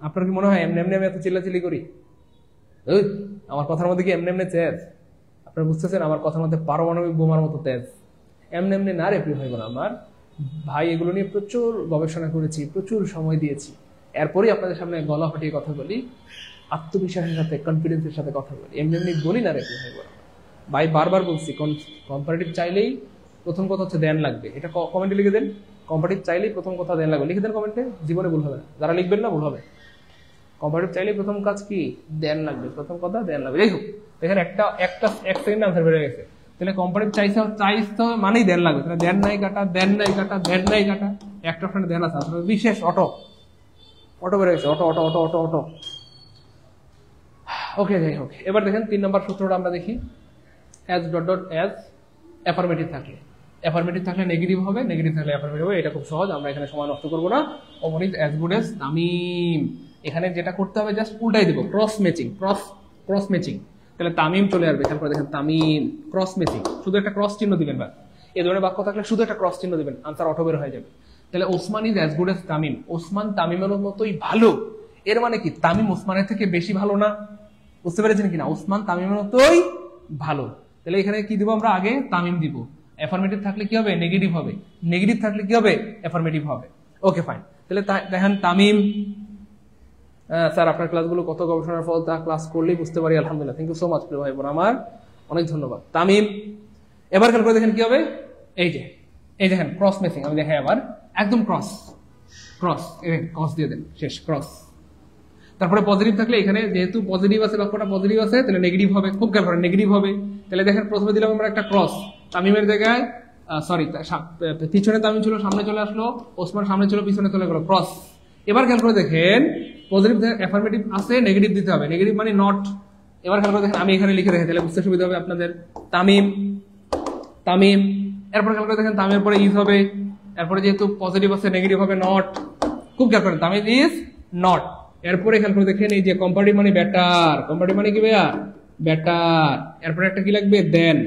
আপনার কি মনে হয় এমনি এমনি আমি এত চিল্লাচিল্লি করি? আমার কথার মধ্যে কি এমনি এমনি তেজ? আপনারা বুঝতেছেন আমার কথার মধ্যে পারমাণবিক বোমার মতো তেজ। এমনি এমনি না রে প্রিয় ভাই বোন আমার। ভাই এগুলো নিয়ে প্রচুর গবেষণা করেছি, প্রচুর সময় দিয়েছি, এরপরই আপনাদের সামনে গলা ফাটিয়ে কথা বলি, আত্মবিশ্বাসের সাথে, কনফিডেন্সের সাথে কথা বলি। এমনি এমনি বলি না রে প্রিয় ভাই বোন। ভাই বারবার বলছি কম্পারেটিভ চাইলেই প্রথম কথা হচ্ছে দেন লাগবে। এটা কমেন্টে লিখে দেন, কম্পারেটিভ চাইলেই প্রথম কথা দেন লাগবে। লিখে দেন কমেন্টে, জীবনে ভুল হবে না। যারা লিখবেন না ভুল হবে। কম্পারেটিভ চাইলে প্রথম কাজ কি দেন লাগবে, প্রথম কথা দেন লাগবে। যাই হোক এখানে এক সেকেন্ড আনসার বেড়ে গেছে। তাহলে কম্পারেটিভ চাইতে মানেই দেন লাগবে। তাহলে দেন নাই কাটা, দেন নাই কাটা, দেন নাই কাটা, একটা অপশনে দেন আছে, আসলে বিশেষ অটো বেড়ে গেছে, অটো। ওকে যাই হোক, এবার দেখেন 3 নম্বর সূত্রটা আমরা দেখি। As dot dot as affirmative থাকলে নেগেটিভ হবে, নেগেটিভ থাকলে অ্যাফার্মেটিভ হবে। এটা খুব সহজ, আমরা এখানে সময় নষ্ট করবো না। Omar is as good age Tamim. এখানে যেটা করতে হবে জাস্ট উল্টাই দেবো, ক্রস ম্যাচিং। তাহলে তামিম চলে আসবে, খেয়াল করে দেখেন তামিম, ক্রস ম্যাচিং, শুধু একটা ক্রস চিহ্ন দিবেন। বা এই ধরনের বাক্য থাকলে শুধু একটা ক্রস চিহ্ন দিবেন, আনসার অটো বের হয়ে যাবে। তাহলে Osman is as good age Tamim, Osman তামিমের মতোই ভালো। এর মানে কি তামিম ওসমানের থেকে বেশি ভালো না? বুঝতে পেরেছেন কিনা? ওসমান তামিমের মতোই ভালো। তাহলে এখানে কি দিব আমরা? আগে তামিম দিব। অ্যাফার্মেটিভ থাকলে কি হবে? নেগেটিভ হবে। নেগেটিভ থাকলে কি হবে? অ্যাফার্মেটিভ হবে। Okay fine. তাহলে দেখেন তামিম। স্যার আপনার ক্লাসগুলো কত গবেষণার ফল তা ক্লাস করলেই বুঝতে পারি, আলহামদুলিল্লাহ। থ্যাংক ইউ সো মাচ প্রিয় ভাই বোন আমার, অনেক ধন্যবাদ। তামিম। এবার খেয়াল করে দেখেন কি হবে, এই দেখেন ক্রস ম্যাচিং। আমি দেখাই আবার, একদম ক্রস দিয়ে দেন, শেষ ক্রস। তারপরে পজিটিভ থাকলে এখানে যেহেতু পজিটিভ আছে, বাক্যটা পজিটিভ আছে, তাহলে নেগেটিভ হবে। খুব খেয়াল করেন, নেগেটিভ হবে। তাহলে দেখেন প্রথমে দিলাম আমরা একটা ক্রস, তামিমের জায়গায় পিছনে তামিম ছিল, সামনে চলে আসলো, ওসমান সামনে ছিল, পিছনে চলে গেল, ক্রস। এবার খেয়াল করে দেখেন পজিটিভ অ্যাফার্মেটিভ আছে, নেগেটিভ দিতে হবে, নেগেটিভ মানে নট। এবার খেয়াল করে দেখেন, আমি এখানে লিখে দেখি, তাহলে বুঝতে সুবিধা হবে আপনাদের। তামিম। এরপর খেয়াল করে দেখেন তামিমের পরে ইজ হবে, এরপরে যেহেতু পজিটিভ আছে নেগেটিভ হবে নট। খুব খেয়াল করেন, তামিম ইজ নট। এরপরে খেয়াল করে দেখেন এই যে কম্পারেটিভ মানে বেটার, কম্পারেটিভ মানে কি ভাইয়া? বেটার। এরপরে একটা কি লাগবে? দেন।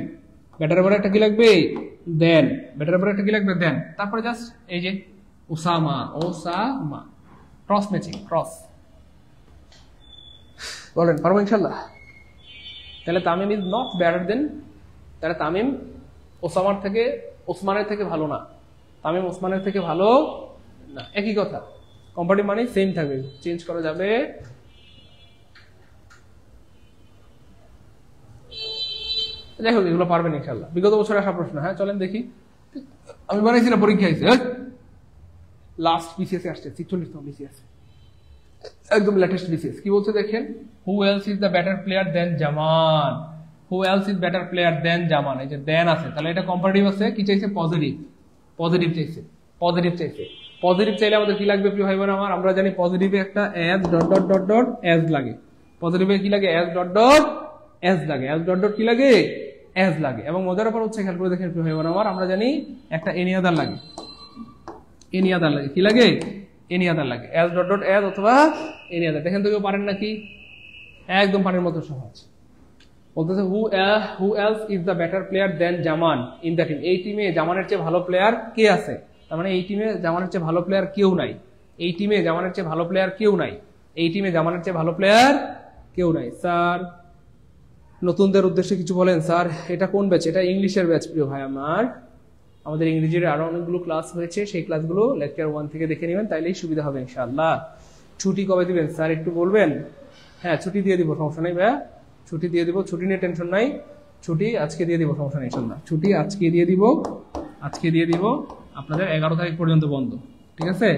বেটারের পরে একটা কি লাগবে? দেন। বেটারের পরে একটা কি লাগবে? দেন। তারপরে জাস্ট এই যে ওসামা, ক্রস ম্যাচিং, ক্রস। বলেন পারবো ইনশাল্লাহ? তাহলে তামিম ইজ নট বেটার দেন, তাহলে তামিম ওসমানের থেকে ভালো না, তামিম ওসমানের থেকে ভালো না, একই কথা। কম্পারেটিভ মানে সেম থাকবে, চেঞ্জ করা যাবে। যাই হোক এগুলো পারবেন ইনশাল্লাহ, বিগত বছরে আসা প্রশ্ন। হ্যাঁ চলেন দেখি, আমি বানাইছি না, পরীক্ষা হয়েছে লাস্ট বিসিএস আসছে, 46তম বিসিএস, একদম লেটেস্ট বিসিএস। কি বলছে দেখেন, who else is the better player than Zaman, who else is better player than Zaman. এই যে দেন আছে, তাহলে এটা কম্পারেটিভ আছে, কি চাইছে? পজিটিভ চাইছে। পজিটিভ চাইলে আমাদের কি লাগবে প্রিয় ভাই বোন আমার? আমরা জানি পজিটিভে একটা as dot dot dot dot as লাগে। পজিটিভে কি লাগে? অ্যাজ ডট ডট অ্যাজ লাগে। অ্যাজ ডট ডট কি লাগে? অ্যাজ লাগে। এবং মজার ব্যাপার হচ্ছে, খেয়াল করে দেখেন প্রিয় ভাই বোন আমার, আমরা জানি একটা এনি আদার লাগে। কি লাগে? এনি আদার লাগে। অ্যাজ ডট ডট অ্যাজ অথবা এনি আদার। দেখেন তো কেউ পারেন নাকি? একদম পানির মতো সহজ। বলতেছে who else is the better player than Zaman in the team. এই টিমে জামানের চেয়ে ভালো প্লেয়ার কে আছে? তার মানে এই টিমে জামানের চেয়ে ভালো প্লেয়ার কেউ নাই। স্যার নতুনদের উদ্দেশ্যে কিছু বলেন স্যার। এটা কোন ব্যাচ? এটা ইংলিশের ব্যাচ প্রিয় ভাই আমার। আমাদের ইংরেজির আরো অনেকগুলো ক্লাস হয়েছে, সেই ক্লাসগুলো লেকচার 1 থেকে দেখে নেবেন, তাইলেই সুবিধা হবে ইনশাআল্লাহ। ছুটি কবে দিবেন স্যার একটু বলবেন? হ্যাঁ ছুটি দিয়ে দিব, সমস্যা নেই ভাইয়া, ছুটি দিয়ে দিব, ছুটি নিয়ে টেনশন নাই। ছুটি আজকে দিয়ে দিব, সমস্যা নেই ইনশাআল্লাহ। ছুটি আজকে দিয়ে দিব, আপনাদের 11 তারিখ পর্যন্ত বন্ধ, ঠিক আছে?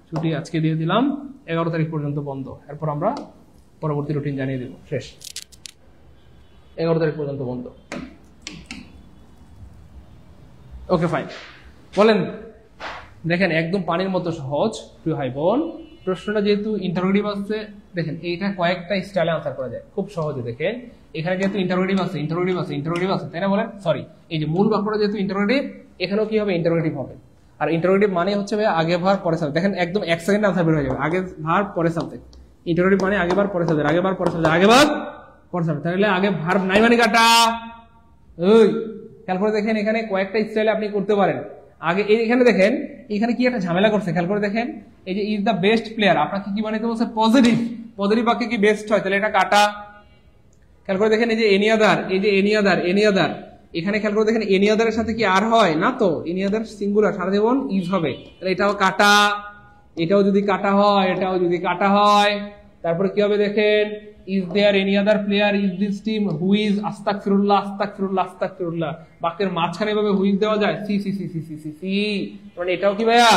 ছুটি আজকে দিয়ে দিলাম, 11 তারিখ পর্যন্ত বন্ধ। এরপর আমরা পরবর্তী রুটিন জানিয়ে দিব, শেষ। 11 তারিখ পর্যন্ত বন্ধ। Okay fine. বলেন, দেখেন একদম পানির মতো সহজ প্রিয় ভাই বোন। প্রশ্নটা যেহেতু ইন্টারোগেটিভ আছে, দেখেন এইটা কয়েকটা স্টাইলে আনসার করা যায় খুব সহজে। দেখেন এখানে যেহেতু ইন্টারোগেটিভ আছে, তাই না? বলেন সরি, এই যে মূল বাক্যটা যেহেতু ইন্টারোগেটিভ, এখানেও কি হবে? ইন্টারোগেটিভ হবে। আর ইন্টারোগেটিভ মানে হচ্ছে ভাই আগে ভার পরে সাবজেক্ট। দেখেন একদম 1 সেকেন্ডে আনসার বের হয়ে যাবে, আগে ভার পরে সাবজেক্ট। ইন্টারোগেটিভ মানে আগে ভার পরে সাবজেক্ট, আগে ভার পরে সাবজেক্ট। তাহলে আগে ভার নাই মানে কাটা। ওই খেয়াল করে দেখেন, এখানে কয়েকটা স্টাইলে আপনি করতে পারেন। আগে এখানে দেখেন, এখানে কি একটা ঝামেলা করছে, খেয়াল করে দেখেন। এই যে ইজ দ্য বেস্ট প্লেয়ার, আপনাকে কি বানাইতে বলছে? পজিটিভ বাক্যে কি বেস্ট হয়? তাহলে এটা কাটা। খেয়াল করে দেখেন এই যে এনি আদার, এখানে খেয়াল করে দেখেন এনি আদারের সাথে কি আর হয় না? তো এনি আদার সিঙ্গুলার, সারা জীবন ইজ হবে, তাহলে এটাও কাটা। এটাও যদি কাটা হয়, তারপরে কি হবে দেখেন, is there any other player is this team who is আস্তাগফিরুল্লাহ। বাক্যের মাঝখানে ভাবে হু ইজ দেওয়া যায়? সি মানে এটাও কি ভাইয়া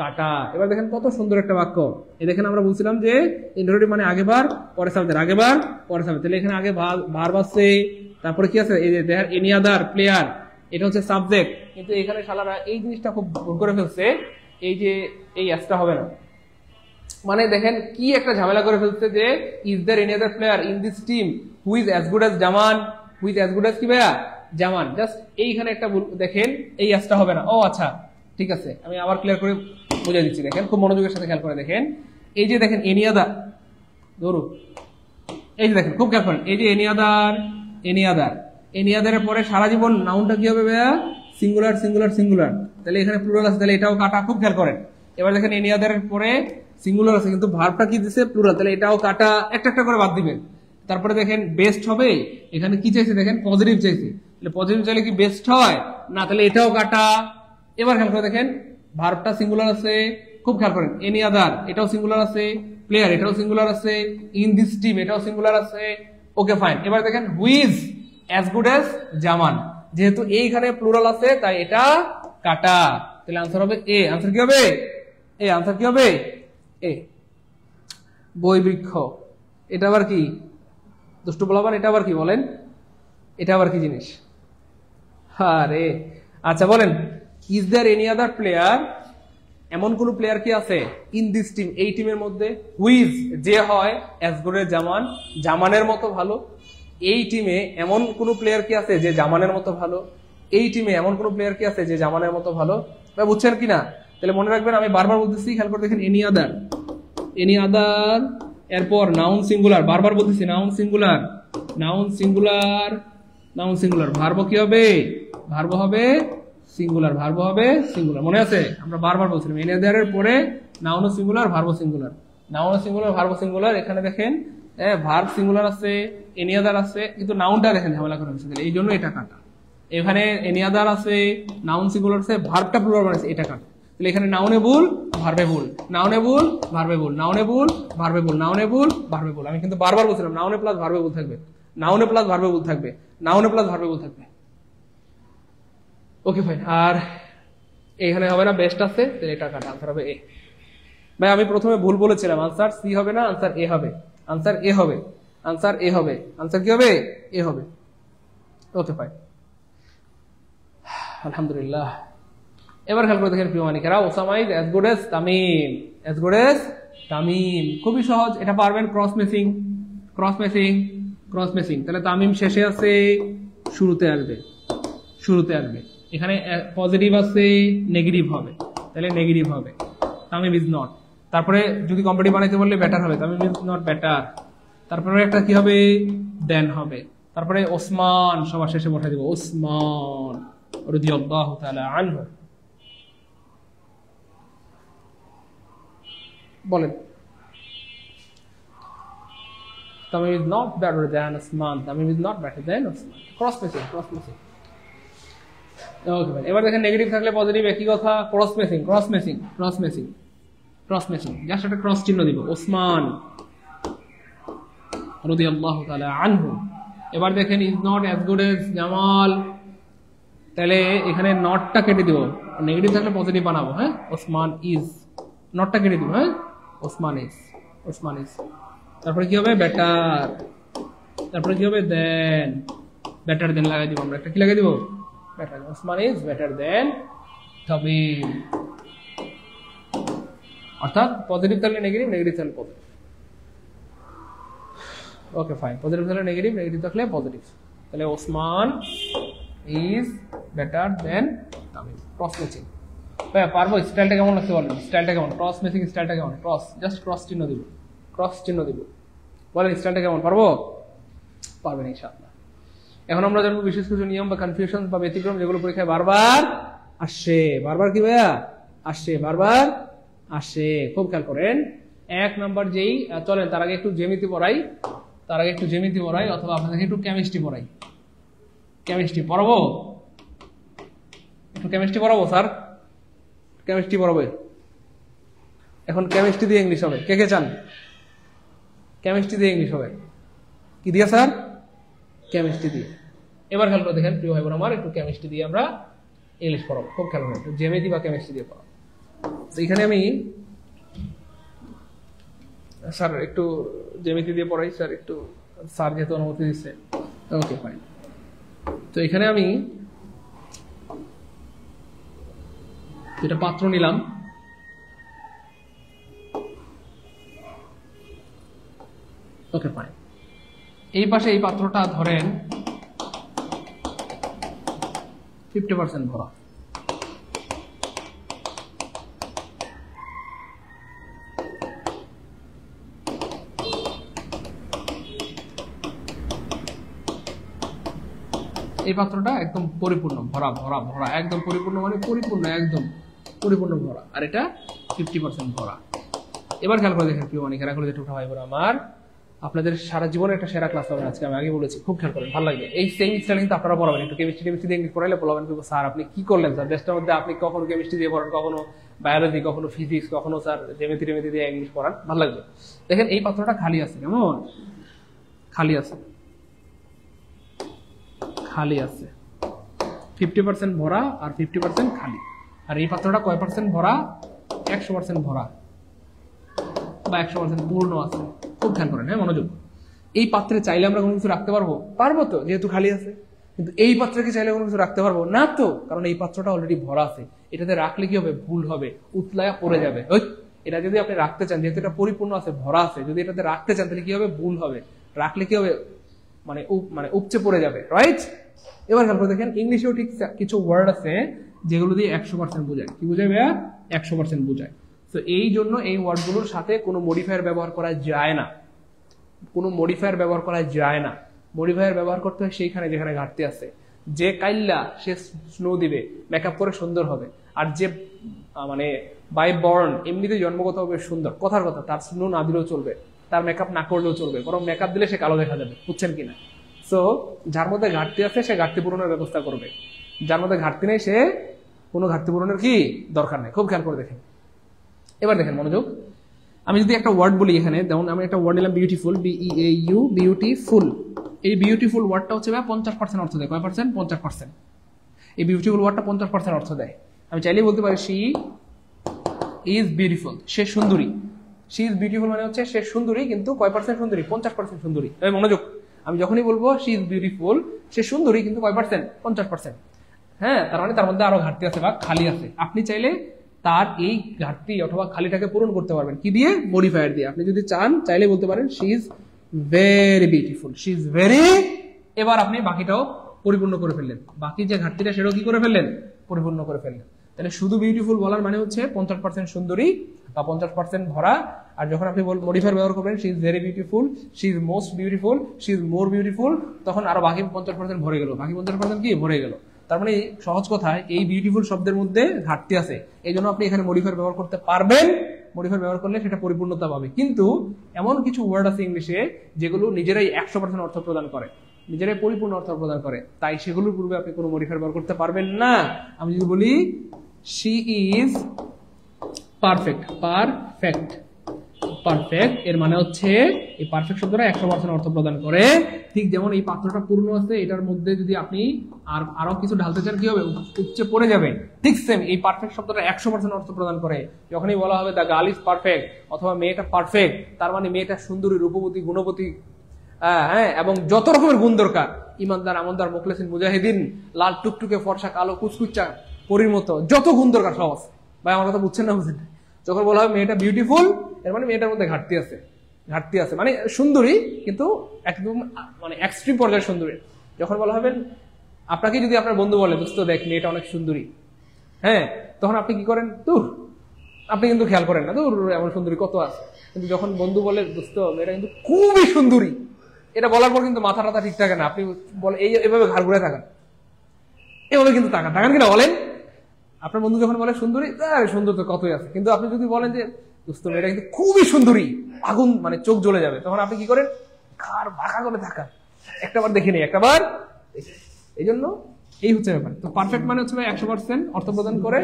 কাটা। এবার দেখেন কত সুন্দর একটা বাক্য। এই দেখেন আমরা বলছিলাম যে ইন্টারোগেটিভ মানে আগে বার পরে সাবজেক্ট, আগে বার পরে সাবজেক্ট। তাহলে এখানে আগে ভার্ব আছে, তারপরে কি আছে, এই যে দেয়ার এনি আদার প্লেয়ার, এটা হচ্ছে সাবজেক্ট। কিন্তু এখানে শালারা এই জিনিসটা খুব ভুল করে ফেলছে, এই যে এই অ্যাসটা হবে না, মানে দেখেন কি একটা ঝামেলা করে ফেলছে যে is there any other player in this team who is as good as Zaman, who is as good as কি ভাইয়া জামান। জাস্ট এইখানে একটা দেখেন এই অ্যাসটা হবে না। ও আচ্ছা ঠিক আছে, আমি আবার ক্লিয়ার করে বুঝিয়ে দিচ্ছি। দেখেন খুব মনোযোগের সাথে খেয়াল করে দেখেন, এই যে দেখেন এনি আদার, ধরু এই যে দেখেন খুব খেয়াল করেন, এই যে any other, any other, any আদারের পরে সারা জীবন নাউনটা কি হবে ভাইয়া, সিঙ্গুলার সিঙ্গুলার সিঙ্গুলার। তাহলে এখানে প্লুরাল আছে, তাহলে এটাও কাটা, খুব খেয়াল করেন। এবার দেখেন এনি আদারের পরে সিঙ্গুলার আছে কিন্তু ভার্বটা কি দিছে, প্লুরাল, তাহলে এটাও কাটা, একটা একটা করে বাদ দিবেন। তারপরে দেখেন বেস্ট হবে, এখানে কি চাইছে দেখেন পজিটিভ চাইছে, তাহলে পজিটিভ চাইলে কি বেস্ট হয় না, তাহলে এটাও কাটা। এবার খেয়াল করে দেখেন ভার্বটা সিঙ্গুলার আছে, খুব খেয়াল করেন, এনি আদার এটাও সিঙ্গুলার আছে, প্লেয়ার এটাও সিঙ্গুলার আছে, ইন দিস টিম এটাও সিঙ্গুলার আছে, ওকে ফাইন। এবার দেখেন হুইজ অ্যাজ গুড অ্যাজ জামান, যেহেতু এইখানে প্লুরাল আছে তাই এটা কাটা, তাহলে আনসার হবে এ। আনসার কি হবে এ, আনসার কি হবে এ। বই বৃক্ষ, এটা আবার কি দুষ্টু বলাবার, এটা আবার কি বলেন, এটা আবার কি জিনিস, আরে আচ্ছা বলেন, is there any other player, এমন কোন প্লেয়ার কি আছে ইন দিস টিম, এই টিমের মধ্যে, হুইজ যে হয় অ্যাজ গুড এজ জামান, জামানের মতো ভালো, এই টিমে এমন কোন প্লেয়ার কি আছে যে জামানের মতো ভালো, এই টিমে এমন কোন প্লেয়ার কি আছে যে জামানের মতো ভালো। বুঝছেন কিনা? তাহলে মনে রাখবেন আমি বারবার বলতেছি, খেয়াল করে দেখেন এনি আদার, এনি আদার, এরপর নাউন সিঙ্গুলার, বারবার বলতেছি noun singular, noun singular, noun singular, verb কি হবে, ভার্ব হবে সিঙ্গুলার, ভার্ব হবে সিঙ্গুলার, মনে আছে আমরা বারবার বলছিলাম এনি আদার এর পরে noun singular, verb singular, noun singular, verb singular. এখানে দেখেন ভার্ব সিঙ্গুলার আছে, এনি আদার আছে, কিন্তু নাউনটা দেখেন ঝামেলা করে ফেলছে, এই জন্য এটা কাটা। এখানে এনি আদার আছে, নাউন সিঙ্গুলার আছে, ভার্বটা প্লুরাল আছে, এটা কাটা। তাহলে এখানে নাউনে ভুল, ভার্বে ভুল, নাউনে ভুল, ভার্বে ভুল, নাউনে ভুল, ভার্বে ভুল, নাউনে ভুল, ভার্বে ভুল। আমি কিন্তু বারবার বলছিলাম নাউনে প্লাস ভার্বে ভুল থাকবে, নাউনে প্লাস ভার্বে ভুল থাকবে, নাউনে প্লাস ভার্বে ভুল থাকবে। Okay fine. আর এখানে হবে না, বেস্ট আছে, তাহলে এটা কাটা, আনসার হবে এ। ভাই আমি প্রথমে ভুল বলেছিলাম, আনসার সি হবে না, আনসার এ হবে, আনসার এ হবে, আনসার এ হবে, আনসার কি হবে এ হবে। ওকে ফাইন, আলহামদুলিল্লাহ। এবার খেয়াল করে দেখেন প্রিয় মানিকেরা, Osama is as good as Tamim, as good as Tamim, খুবই সহজ, এটা পারবেন। Cross messing, cross messing, cross messing, তাহলে তামিম শেষে আছে, শুরুতে আসবে, শুরুতে আসবে। এখানে পজিটিভ আছে, নেগেটিভ হবে, তাহলে নেগেটিভ হবে, তামিম ইজ নট। তারপরে যদি কম্পিটিভ বানাইতে বললে বেটার হবে, তামিম ইজ নট বেটার। তারপরে একটা কি হবে, দেন হবে। তারপরে ওসমান সবার শেষে বসাই দিব, ওসমান রাদিয়াল্লাহু তাআলা আনহু। বলেন, Tamim is not better than Osman, Tamim is not better than Osman. Cross messing, cross messing. Okay ভাই, এবার দেখেন নেগেটিভ থাকলে পজিটিভ একই কথা, cross messing, cross messing, cross messing, cross messing, just একটা ক্রস চিহ্ন দিব, ওসমান রাদিয়াল্লাহু তাআলা আনহু। এবার দেখেন is not as good as Jamal, তাহলে এখানে নটটা কেটে দিব, নেগেটিভ থাকলে পজিটিভ বানাবো, হ্যাঁ, ওসমান ইজ, নটটা কেটে দিব, হ্যাঁ, ওসমান ইজ, ওসমান ইজ। তারপরে কি হবে, বেটার, তারপরে কি হবে, দেন, বেটার দেন লাগাই দিব আমরা, একটা কি লাগাই দিব, বেটার, ওসমান ইজ বেটার দেন তামিম। অর্থাৎ পজিটিভ থাকলে নেগেটিভ, নেগেটিভ থাকলে পজিটিভ। ওকে ফাইন, পজিটিভ থাকলে নেগেটিভ, নেগেটিভ থাকলে পজিটিভ। তাহলে Osman is better then Tamim. Cross messing ভাই পারবো, স্টাইলটা কেমন লাগছে বলেন, স্টাইলটা কেমন, ক্রস মেসিং স্টাইলটা কেমন, ক্রস, জাস্ট ক্রস চিহ্ন দিব, ক্রস চিহ্ন দিব, বলেন স্টাইলটা কেমন, পারবো, পারবেন ইনশাআল্লাহ। এখন আমরা জানবো বিশেষ কিছু নিয়ম বা কনফিউশন বা ব্যতিক্রম যেগুলো পরীক্ষায় বারবার আসে, বারবার কি ভাইয়া আসে, বারবার আসে, খুব খেয়াল করেন। এক নাম্বার যেই, চলেন তার আগে একটু জ্যামিতি পড়াই, তার আগে একটু জ্যামিতি পড়াই, অথবা আপনাদেরকে একটু কেমিস্ট্রি পড়াই। কেমিস্ট্রি পড়াবো, একটু কেমিস্ট্রি পড়াবো স্যার, কেমিস্ট্রি পড়াবো। এখন কেমিস্ট্রি দিয়ে ইংলিশ হবে, কে কে চান কেমিস্ট্রি দিয়ে ইংলিশ হবে? কি দিয়ে স্যার? কেমিস্ট্রি দিয়ে। এবার খেয়াল করে দেখেন প্রিয় ভাই বোন আমার, একটু কেমিস্ট্রি দিয়ে আমরা ইংলিশ পড়াবো, খুব খেয়াল করে, একটু জ্যামিতি বা কেমিস্ট্রি দিয়ে পড়াবো। তো এখানে আমি স্যার একটু জ্যামিতি দিয়ে পড়াই, স্যার একটু, স্যার যেহেতু অনুমতি দিচ্ছে, ওকে ফাইন। তো এখানে আমি এটা পাত্র নিলাম, ওকে ফাইন। এই পাশে এই পাত্রটা ধরেন 50% ভরা, এই পাত্রটা একদম পরিপূর্ণ ভরা ভরা ভরা, একদম পরিপূর্ণ মানে পরিপূর্ণ, একদম পরিপূর্ণ ভরা, আর এটা 50% ভরা। এবার খেয়াল করে দেখেন প্রিয় মানে খেলা করে দেখে ভাই বোন আমার, আপনাদের সারা জীবনে একটা সেরা ক্লাস হবে আজকে, আমি আগে বলেছি, খুব খেয়াল করেন, ভালো লাগবে। এই সেম স্টাইল কিন্তু আপনারা পড়াবেন, একটু কেমিস্ট্রি দিয়ে ইংলিশ পড়াইলে বলবেন স্যার আপনি কি করলেন স্যার, দেশটার মধ্যে আপনি কখনো কেমিস্ট্রি দিয়ে পড়ান, কখনো বায়োলজি, কখনো ফিজিক্স, কখনো স্যার জ্যামিতি দিয়ে ইংলিশ পড়ান, ভালো লাগবে। দেখেন এই পাত্রটা খালি আছে, কেমন খালি আছে, খালি আছে, 50% ভরা আর 50% খালি। আর এই পাত্রটা কয় পার্সেন্ট ভরা? 100% ভরা বা 100% পূর্ণ আছে। খুব খেয়াল করেন, হ্যাঁ মনোযোগ। এই পাত্রে চাইলে আমরা কোনো কিছু রাখতে পারবো? পারবো তো, যেহেতু খালি আছে। কিন্তু এই পাত্রে কি চাইলে কোনো কিছু রাখতে পারবো না তো, কারণ এই পাত্রটা অলরেডি ভরা আছে। এটাতে রাখলে কি হবে? ভুল হবে, উতলায়া পড়ে যাবে। এটা যদি আপনি রাখতে চান, যেহেতু এটা পরিপূর্ণ আছে, ভরা আছে, যদি এটাতে রাখতে চান তাহলে কি হবে? ভুল হবে, রাখলে কি হবে? মানে উপচে পড়ে যাবে, রাইট? এবার খেয়াল করে দেখেন, ইংলিশেও ঠিক কিছু ওয়ার্ড আছে যেগুলো দিয়ে 100% বোঝায়। কি বোঝায় ভাইয়া? 100% বোঝায়। তো এই জন্য এই ওয়ার্ডগুলোর সাথে কোনো মডিফায়ার ব্যবহার করা যায় না, কোনো মডিফায়ার ব্যবহার করা যায় না। মডিফায়ার ব্যবহার করতে হয় সেইখানে যেখানে ঘাটতি আছে। যে কাইল্লা সে স্নো দিবে, মেকআপ করে সুন্দর হবে, আর যে মানে বাই বর্ন এমনিতে জন্মগতভাবে সুন্দর, কথার কথা, তার স্নো না দিলেও চলবে, তার মেকআপ না করলেও চলবে, বরং মেকআপ দিলে সে কালো দেখা যাবে। বুঝছেন কিনা? সো যার মধ্যে ঘাটতি আছে সে ঘাটতি পূরণের ব্যবস্থা করবে, যার মধ্যে ঘাটতি নেই সে কোনো ঘাটতি পূরণের কি দরকার নেই। খুব খেয়াল করে দেখেন। এবার দেখেন মনোযোগ, আমি যদি একটা ওয়ার্ড বলি এখানে, যেমন আমি একটা ওয়ার্ড নিলাম বিউটিফুল, BEAU, বিউটিফুল। এই বিউটিফুল ওয়ার্ডটা হচ্ছে 50% অর্থ দেয়। কয় পার্সেন্ট? 50%। এই বিউটিফুল ওয়ার্ডটা 50% অর্থ দেয়। আমি চাইলেই বলতে পারি শি ইজ বিউটিফুল, সে সুন্দরী। শি ইজ বিউটিফুল মানে হচ্ছে সে সুন্দরী, কিন্তু কয় পার্সেন্ট সুন্দরী? 50% সুন্দরী। তবে মনোযোগ, আমি যখনই বলবো শি ইজ বিউটিফুল, সে সুন্দরী, কিন্তু কয় পার্সেন্ট? 50%। হ্যাঁ, তার মানে তার মধ্যে আরো ঘাটতি আছে বা খালি আছে। আপনি চাইলে তার এই ঘাটতি অথবা খালিটাকে পূরণ করতে পারবেন কি দিয়ে? মডিফায়ার দিয়ে। আপনি যদি চান চাইলে বলতে পারেন she is very beautiful, she is very. এবার আপনি বাকিটাও পরিপূর্ণ করে ফেললেন, বাকি যে ঘাটতিটা সেটাও কি করে ফেললেন? পরিপূর্ণ করে ফেললেন। তাহলে শুধু বিউটিফুল বলার মানে হচ্ছে 50% সুন্দরী বা 50% ভরা। আর যখন আপনি মডিফায়ার ব্যবহার করবেন she is very beautiful, she is most beautiful, she is more beautiful, তখন আরো বাকি 50% ভরে গেল, বাকি 50% কি ভরে গেল। তার মানে সহজ কথায় এই বিউটিফুল শব্দের মধ্যে ঘাটতি আছে, এই জন্য আপনি এখানে মডিফায়ার ব্যবহার করতে পারবেন। মডিফায়ার ব্যবহার করলে সেটা পরিপূর্ণতা পাবে। কিন্তু এমন কিছু ওয়ার্ড আছে ইংলিশে যেগুলো নিজেরাই 100% অর্থ প্রদান করে, নিজেরাই পরিপূর্ণ অর্থ প্রদান করে, তাই সেগুলোর পূর্বে আপনি কোনো মডিফায়ার ব্যবহার করতে পারবেন না। আমি যদি বলি she is perfect, perfect, perfect, এর মানে হচ্ছে এই পারফেক্ট শব্দটা 100% অর্থ প্রদান করে। ঠিক যেমন এই পাত্রটা পূর্ণ আছে, এটার মধ্যে যদি আপনি আরো কিছু ঢালতে চান কি হবে? উপচে পড়ে যাবে। ঠিক সেম এই পারফেক্ট শব্দটা 100% অর্থ প্রদান করে। যখনই বলা হবে দ্য গার্ল ইজ পারফেক্ট অথবা মেয়েটা পারফেক্ট, তার মানে মেয়েটা সুন্দরী, রূপবতী, গুণবতী, হ্যাঁ, এবং যত রকমের গুণ দরকার, ইমানদার, আমলদার, মুখলেসিন, মুজাহিদিন, লাল টুকটুকে, ফর্সা, কালো, কুচকুচা, পরীর মতো যত গুণ দরকার সব আছে। ভাই আমার কথা বুঝছেন না? বুঝছেন? যখন বলা হবে মেয়েটা বিউটিফুল, এর মানে মেয়েটার মধ্যে ঘাটতি আছে, ঘাটতি আছে মানে সুন্দরী কিন্তু একদম মানে এক্সট্রিম পর্যায়ের সুন্দরী। যখন বলা হবে, আপনাকে যদি আপনার বন্ধু বলে দোস্ত দেখ মেয়েটা অনেক সুন্দরী, হ্যাঁ, তখন আপনি কি করেন? দূর, আপনি কিন্তু খেয়াল করেন না, দূর এমন সুন্দরী কত আছে। কিন্তু যখন বন্ধু বলে দোস্ত মেয়েটা কিন্তু খুবই সুন্দরী, এটা বলার পর কিন্তু মাথা টাথা ঠিক থাকে না, আপনি বলে এইভাবে ঘাড় ঘুরে থাকেন, এভাবে কিন্তু তাকান, তাকান কিনা বলেন? আপনার বন্ধু যখন বলে সুন্দরী, সুন্দর তো কতই আছে, কিন্তু আপনি যদি বলেন যে দোস্ত মেয়েটা কিন্তু খুবই সুন্দরী, আগুন মানে চোখ জ্বলে যাবে, তখন আপনি কি করেন? ঘাড় বাঁকা করে থাকান, একটাবার দেখে নেই, একটাবার। এই জন্য এই হচ্ছে ব্যাপার। তো পারফেক্ট মানে হচ্ছে 100% অর্থ প্রদান করে।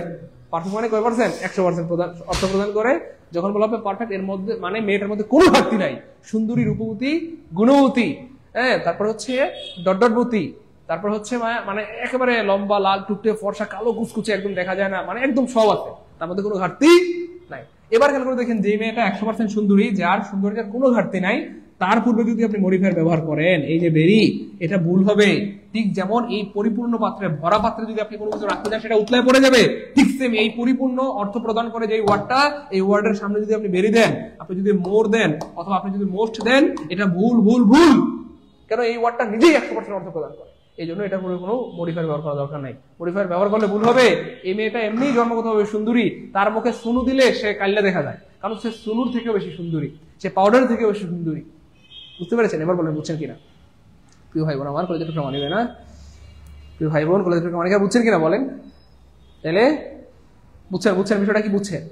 পারফেক্ট মানে কয় পার্সেন্ট? 100% অর্থ প্রদান করে। যখন বলা হবে পারফেক্ট, এর মধ্যে মানে মেয়েটার মধ্যে কোনো ঘাটতি নাই, সুন্দরী, রূপবতী, গুণবতী, হ্যাঁ, তারপর হচ্ছে ডটডটবতী, তারপর হচ্ছে মানে একেবারে লম্বা, লাল টুকটে, ফর্সা, কালো, কুচকুচে, একদম দেখা যায় না, মানে একদম সব আছে। তার মধ্যে কোনো ঘাটতি নাই। এবার খেয়াল করে দেখেন, যে মেয়েটা 100% সুন্দরী, যার সৌন্দর্যের কোনো ঘাটতি নাই, তার পূর্বে যদি আপনি মডিফায়ার ব্যবহার করেন, এই যে ভেরি, এটা ভুল হবে। ঠিক যেমন এই পরিপূর্ণ পাত্রে, ভরা পাত্রে যদি আপনি কোনো কিছু রাখতে চান, সেটা উতলায় পড়ে যাবে। ঠিক সেম এই পরিপূর্ণ অর্থ প্রদান করে যে ওয়ার্ডটা, এই ওয়ার্ডের সামনে যদি আপনি ভেরি দেন, আপনি যদি মোর দেন, অথবা আপনি যদি মোস্ট দেন, এটা ভুল ভুল ভুল। কেন? এই ওয়ার্ডটা নিজেই 100% অর্থ প্রদান করে। এই জন্য এটা কোনো মডিফায়ার ব্যবহার করা দরকার নাই। মডিফায়ার ব্যবহার করলে ভুল হবে। এই মেয়েটা এমনিই জন্মগতভাবে সুন্দরী, তার মুখে সুনু দিলে সে কাল্লা দেখা যায়, কারণ সে সুনুর থেকেও বেশি সুন্দরী, সে পাউডার থেকেও বেশি সুন্দরী। বুঝতে পেরেছেন? এবার বলেন, বুঝছেন কিনা? প্রিয় ভাই বোন আমার, কলেজের টুকরা মানিবে না? প্রিয় ভাই বোন, কলেজের টুকরা মানিকা বুঝছেন কিনা বলেন? তাহলে বুঝছেন? বিষয়টা কি বুঝছেন?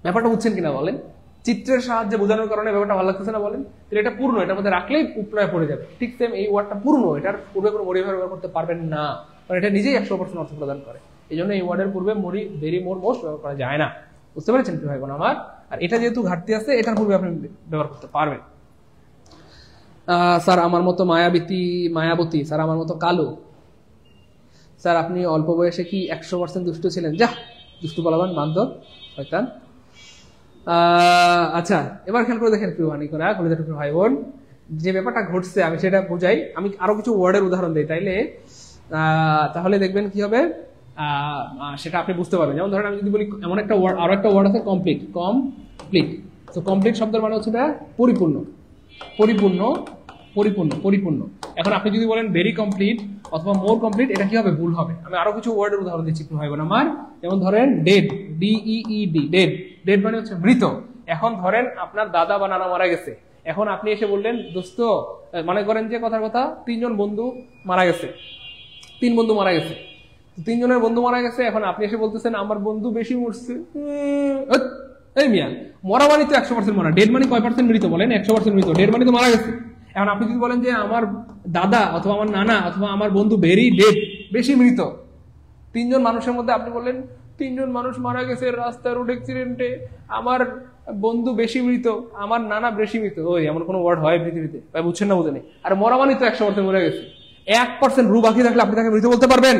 ব্যাপারটা বুঝছেন কিনা বলেন? চিত্রের সাহায্যে বোঝানোর কারণে ব্যাপারটা ভালো লাগতেছে না বলেন? তাহলে এটা পূর্ণ, এটার মধ্যে রাখলেই উপলয়ে পড়ে যাবে। ঠিক সেম এই ওয়ার্ডটা পূর্ণ, এটার পূর্বে কোনো মডিফায়ার ব্যবহার করতে পারবেন না, কারণ এটা নিজেই 100% অর্থ প্রদান করে। এই জন্য এই ওয়ার্ডের পূর্বে ভেরি, মোর, মোস্ট ব্যবহার করা যায় না। বুঝতে পেরেছেন প্রিয় ভাই বোন আমার? আর এটা যেহেতু ঘাটতি আছে, এটার পূর্বে আপনি ব্যবহার করতে পারবেন। স্যার আমার মতো মায়াবতী, স্যার আমার মতো কালো। স্যার আপনি অল্প বয়সে কি 100% দুষ্ট ছিলেন? যা দুষ্টু বলাবান, বান্ধব, শয়তান। আচ্ছা, এবার খেয়াল করে দেখেন প্রিয় ভাই বোন, যে ব্যাপারটা ঘটছে আমি সেটা বোঝাই। আমি আরো কিছু ওয়ার্ডের উদাহরণ দিই, তাহলে দেখবেন কি হবে, সেটা আপনি বুঝতে পারবেন। যেমন ধরেন আমি যদি বলি, এমন একটা ওয়ার্ড, আরো একটা ওয়ার্ড আছে কমপ্লিট। তো কমপ্লিট শব্দের মানে হচ্ছে পরিপূর্ণ। এখন আপনি যদি বলেন ভেরি কমপ্লিট অথবা মোর কমপ্লিট, এটা কি হবে? ভুল হবে। আমি আরো কিছু ওয়ার্ডের উদাহরণ দিচ্ছি ভাই বোন আমার। যেমন ধরেন ডেড, DEED, ডেড মানে হচ্ছে মৃত। এখন ধরেন আপনার দাদা বা নানা মারা গেছে, এখন আপনি এসে বললেন, দোস্ত, মনে করেন যে কথার কথা 3 জন বন্ধু মারা গেছে, 3 বন্ধু মারা গেছে, 3 জনের বন্ধু মারা গেছে। এখন আপনি এসে বলতেছেন আমার বন্ধু বেশি মরছে। এই মিয়া, মরা মানে তো 100% মরা, ডেড মানে কয় পার্সেন্ট মৃত বলেন? 100% মৃত, ডেড মানে তো মারা গেছে। এখন আপনি যদি বলেন যে আমার দাদা অথবা আমার নানা অথবা আমার বন্ধু ভেরি ডেড, বেশি মৃত, 3 জন মানুষের মধ্যে আপনি বললেন 3 জন মানুষ মারা গেছে রাস্তার রোড অ্যাক্সিডেন্টে, আমার বন্ধু বেশি মৃত, আমার নানা বেশি মৃত। ওই এমন কোনো ওয়ার্ড হয় পৃথিবীতে? ভাই বুঝছেন না, বুঝেনি? আর মরা মানে তো 100% মরে গেছে। 1% রূপ বাকি থাকলে আপনি তাকে মৃত বলতে পারবেন?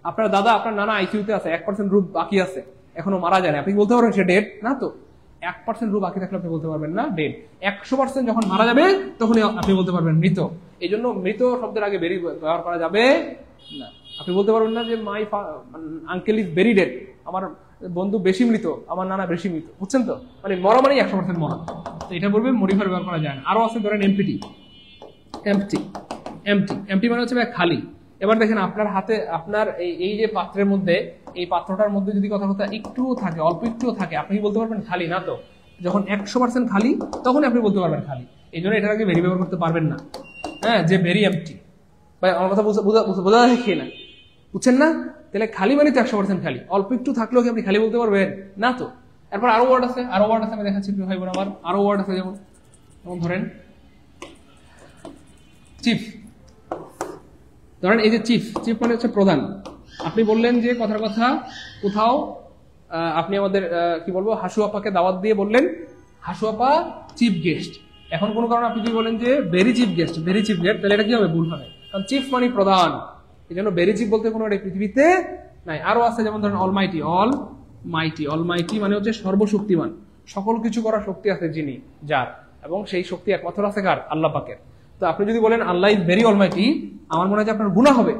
আপনার দাদা, আপনার নানা আইসিইউতে আছে, 1% রূপ বাকি আছে, এখনো মারা যায় না, আপনি বলতে পারবেন সে ডেড? না তো। 1% রূপ বাকি থাকলে আপনি বলতে পারবেন না ডেড। 100% যখন মারা যাবে তখনই আপনি বলতে পারবেন মৃত। এই জন্য মৃত শব্দের আগে ভেরি ব্যবহার করা যাবে না। আপনি বলতে পারবেন না যে my uncle is very dead, আমার বন্ধু বেশি মৃত, আমার নানা বেশি মৃত। বুঝছেন তো? মানে মরা মানে 100% মরা। তো এটা বলবে মডিফায়ার ব্যবহার করা যায় না। আরো আছে ধরেন এমটি মানে হচ্ছে খালি। এবার দেখেন আপনার হাতে, আপনার এই যে পাত্রের মধ্যে, এই পাত্রটার মধ্যে যদি কথা একটুও থাকে, অল্প একটুও থাকে, আপনি বলতে পারবেন খালি? না তো। যখন 100% খালি তখন আপনি বলতে পারবেন খালি। এই জন্য এটার আগে ভেরি ব্যবহার করতে পারবেন না। হ্যাঁ, যে ভেরি এমটি, ভাই আমার কথা বোঝা যাচ্ছে না? বুঝছেন না? তাহলে খালি মানে তো 100% খালি, অল্প একটু থাকলেও কি আপনি খালি বলতে পারবেন? না তো। এরপর আরো ওয়ার্ড আছে, আমি দেখাচ্ছি ভাই বোন আমার। আরো ওয়ার্ড আছে, যেমন ধরেন চিফ। ধরেন এই যে চিফ মানে হচ্ছে প্রধান। আপনি বললেন যে কথার কথা কোথাও আপনি আমাদের কি বলবো, হাসু আপাকে দাওয়াত দিয়ে বললেন হাসু আপা চিফ গেস্ট। এখন কোন কারণে আপনি যদি বলেন যে ভেরি চিফ গেস্ট, তাহলে এটা কি হবে? ভুল হবে, কারণ চিফ মানে প্রধান। এই জন্য ভেরি চিফ বলতে কোনো পৃথিবীতে নাই। আরো আছে, যেমন ধরেন অলমাইটি মানে হচ্ছে সর্বশক্তিমান, সকল কিছু করার শক্তি আছে যিনি, যার, এবং সেই শক্তি একমাত্র আছে কার? আল্লাহ পাকের। তো আপনি যদি বলেন আল্লাহ ইজ ভেরি অলমাইটি, আমার মনে হয় যে আপনার গুনাহ হবে।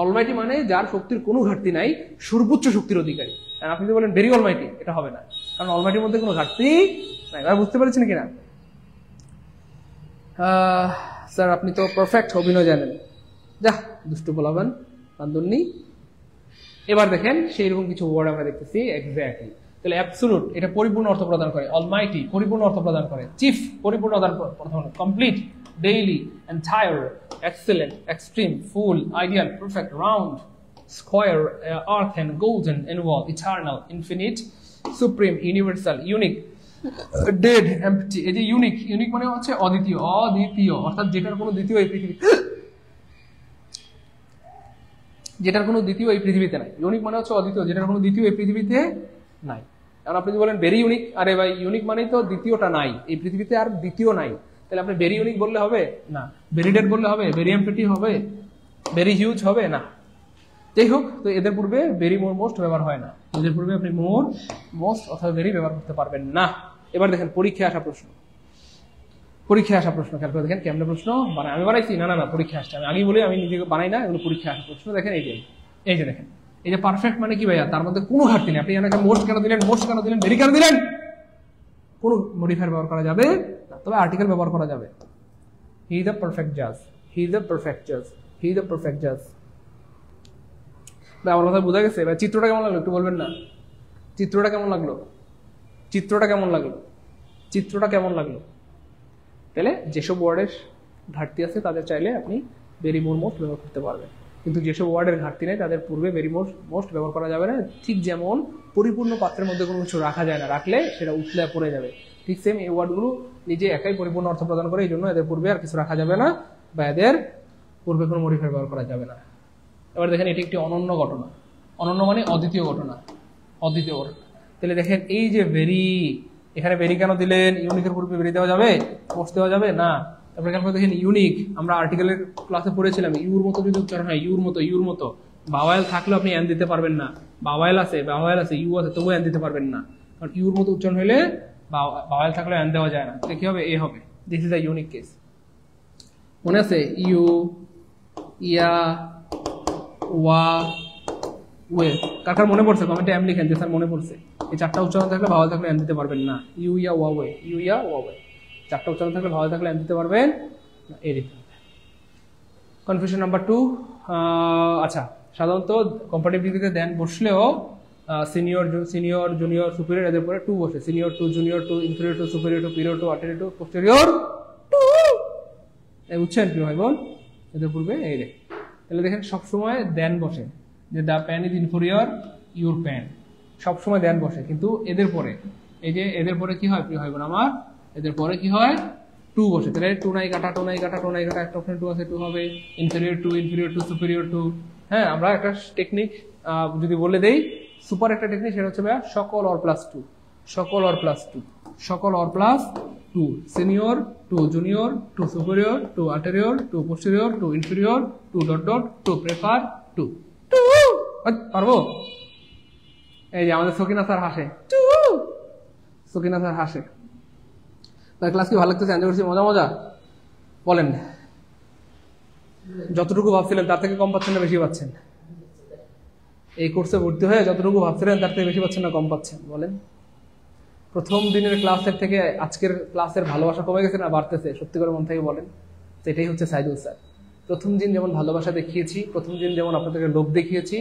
অলমাইটি মানে যার শক্তির কোনো ঘাটতি নাই, সর্বোচ্চ শক্তির অধিকারী। আর আপনি যদি বলেন ভেরি অলমাইটি, এটা হবে না, কারণ অলমাইটির মধ্যে কোনো ঘাটতি নাই। বুঝতে পেরেছেন কিনা? স্যার আপনি তো পারফেক্ট অভিনয় জানেন। যা দুষ্টু বলাবেন, বান্ধবী। এবার দেখেন সেই রকম কিছু ওয়ার্ড আমরা দেখতেছি এক্স্যাক্টলি। তাহলে অ্যাবসলিউট, এটা পরিপূর্ণ অর্থ প্রদান করে। অলমাইটি পরিপূর্ণ অর্থ প্রদান করে। চিফ পরিপূর্ণ অর্থ প্রদান করে। Complete, daily, entire, excellent, extreme, full, ideal, perfect, round, square, earth and golden, involve, eternal, infinite, supreme, universal, unique, dead, empty. এই যে ইউনিক মানে হচ্ছে অদ্বিতীয়, অর্থাৎ যেটার কোনো দ্বিতীয় এই পৃথিবীতে, এই পৃথিবীতে নাই। ইউনিক মানে হচ্ছে অদ্বিতীয়, যেটার কোনো দ্বিতীয় এই পৃথিবীতে নাই। এখন আপনি যদি বলেন ভেরি ইউনিক, আরে ভাই ইউনিক মানেই তো দ্বিতীয়টা নাই এই পৃথিবীতে, আর দ্বিতীয় নাই। তাহলে আপনি ভেরি ইউনিক বললে হবে না, ভেরি ডেড বললে হবে, ভেরি এমপ্টি হবে, ভেরি হিউজ হবে না। যাই হোক, তো এদের পূর্বে ভেরি, মোর, মোস্ট ব্যবহার হয় না। এদের পূর্বে আপনি মোর, মোস্ট অথবা ভেরি ব্যবহার করতে পারবেন না। এবার দেখেন পরীক্ষায় আসা প্রশ্ন, পরীক্ষায় আসা প্রশ্ন খেয়াল করে দেখেন কেমন প্রশ্ন বানাই। আমি বানাইছি না, পরীক্ষা আসছে। আমি আগেই বলি আমি নিজেকে বানাই না, এগুলো পরীক্ষায় আসা প্রশ্ন। দেখেন এই যে দেখেন, এই যে পারফেক্ট মানে কি ভাইয়া, তার মধ্যে কোনো ঘাটতি নেই। আপনি এখানে মোস্ট কেন দিলেন, মোস্ট কেন দিলেন, ভেরি কেন দিলেন, কোনো মডিফায়ার ব্যবহার করা যাবে না, তবে আর্টিকেল ব্যবহার করা যাবে। হি ইজ দ্য পারফেক্ট জাজ, হি ইজ দ্য পারফেক্ট জাজ, হি ইজ দ্য পারফেক্ট জাজ। আমার কথা বোঝা গেছে? এবার চিত্রটা কেমন লাগলো একটু বলবেন না? চিত্রটা কেমন লাগলো? চিত্রটা কেমন লাগলো? চিত্রটা কেমন লাগলো? তাহলে যেসব ওয়ার্ডের ঘাটতি আছে তাদের চাইলে আপনি ভেরি, মোর, মোস্ট ব্যবহার করতে পারবেন, কিন্তু যেসব ওয়ার্ডের ঘাটতি নেই তাদের পূর্বে ভেরি, মোস্ট ব্যবহার করা যাবে না। ঠিক যেমন পরিপূর্ণ পাত্রের মধ্যে কোনো কিছু রাখা যায় না, রাখলে সেটা উঠলে পড়ে যাবে, ঠিক সেম এই ওয়ার্ডগুলো নিজে একাই পরিপূর্ণ অর্থ প্রদান করে। এই জন্য এদের পূর্বে আর কিছু রাখা যাবে না, বা এদের পূর্বে কোনো মডিফায়ার ব্যবহার করা যাবে না। এবার দেখেন এটি একটি অনন্য ঘটনা। অনন্য মানে অদ্বিতীয় ঘটনা, অদ্বিতীয় ঘটনা। তাহলে দেখেন এই যে ভেরি, এখানে ভেরি কেন দিলেন? ইউনিকের পূর্বে ভেরি দেওয়া যাবে, মোস্ট দেওয়া যাবে না। তারপরে এখানে দেখেন ইউনিক, আমরা আর্টিকেলের ক্লাসে পড়েছিলাম ইউর মতো যদি উচ্চারণ হয়, ইউর মতো, ইউর মতো, বাওয়াল থাকলেও আপনি এন দিতে পারবেন না। বাওয়াল আছে, ইউ আছে, তবুও এন দিতে পারবেন না, কারণ ইউর মতো উচ্চারণ হলে বাওয়াল থাকলেও এন দেওয়া যায় না। তো কি হবে? এ হবে। This is a unique case. মনে আছে? ইউ, ইয়া, ওয়া, ওয়ে। কার মনে পড়ছে কমেন্টে এম লিখেন যে স্যার মনে পড়ছে। এই চারটা উচ্চারণ থাকলে ভাওয়াল থাকলে এম দিতে পারবেন না। ইউ, ইয়া, ওয়া, ওয়ে, ইউ, ইয়া, ওয়া, ওয়ে, চারটা উচ্চারণ থাকলে ভাওয়াল থাকলে এম দিতে পারবেন না। এই দিতে হবে। Confusion number 2। আচ্ছা, সাধারণত কম্পারেটিভ ডিগ্রিতে দেন বসলেও সিনিয়র, জুনিয়র, সুপিরিয়র এদের পরে টু বসে। Senior to, junior to, inferior to, superior to, period to, alternative to, posterior to. এই বুঝছেন কি ভাই বোন? এদের পূর্বে এই রে। তাহলে দেখেন সবসময় দেন বসে, যে the pen is inferior your pan, সবসময় দেন বসে। কিন্তু এদের পরে, এই যে এদের পরে কি হয় প্রিয় ভাই বোন আমার? এদের পরে কি হয়? টু বসে। তাহলে টু নাই কাটা, টু নাই কাটা, টু নাই কাটা, একটা অপশন টু আছে, টু হবে। Inferior to, superior to. হ্যাঁ, আমরা একটা টেকনিক যদি বলে দেই, সুপার একটা টেকনিক, সেটা হচ্ছে ভাইয়া সকল অর প্লাস টু, সকল অর প্লাস টু, সকল or plus to. Senior to, junior to, superior to, ulterior to, posterior to, inferior to, dot dot to, prefer to. পারবো? এই যে আমাদের সকিনা স্যার হাসে, সকিনা স্যার হাসে। তার ক্লাস কি ভালো লাগতেছে? এনজয় করছি? মজা মজা বলেন। যতটুকু ভাবছিলেন তার থেকে কম পাচ্ছেন না বেশি পাচ্ছেন? এই কোর্সে ভর্তি হয়ে যতটুকু ভাবছিলেন তার থেকে বেশি পাচ্ছেন না কম পাচ্ছেন? বলেন। প্রথম দিনের ক্লাসের থেকে আজকের ক্লাসের ভালোবাসা কমে গেছে না বাড়তেছে? সত্যি করে মন থেকে বলেন। সেটাই হচ্ছে সাইদুল স্যার। প্রথম দিন যেমন ভালোবাসা দেখিয়েছি, প্রথম দিন যেমন আপনাদেরকে লোভ দেখিয়েছি,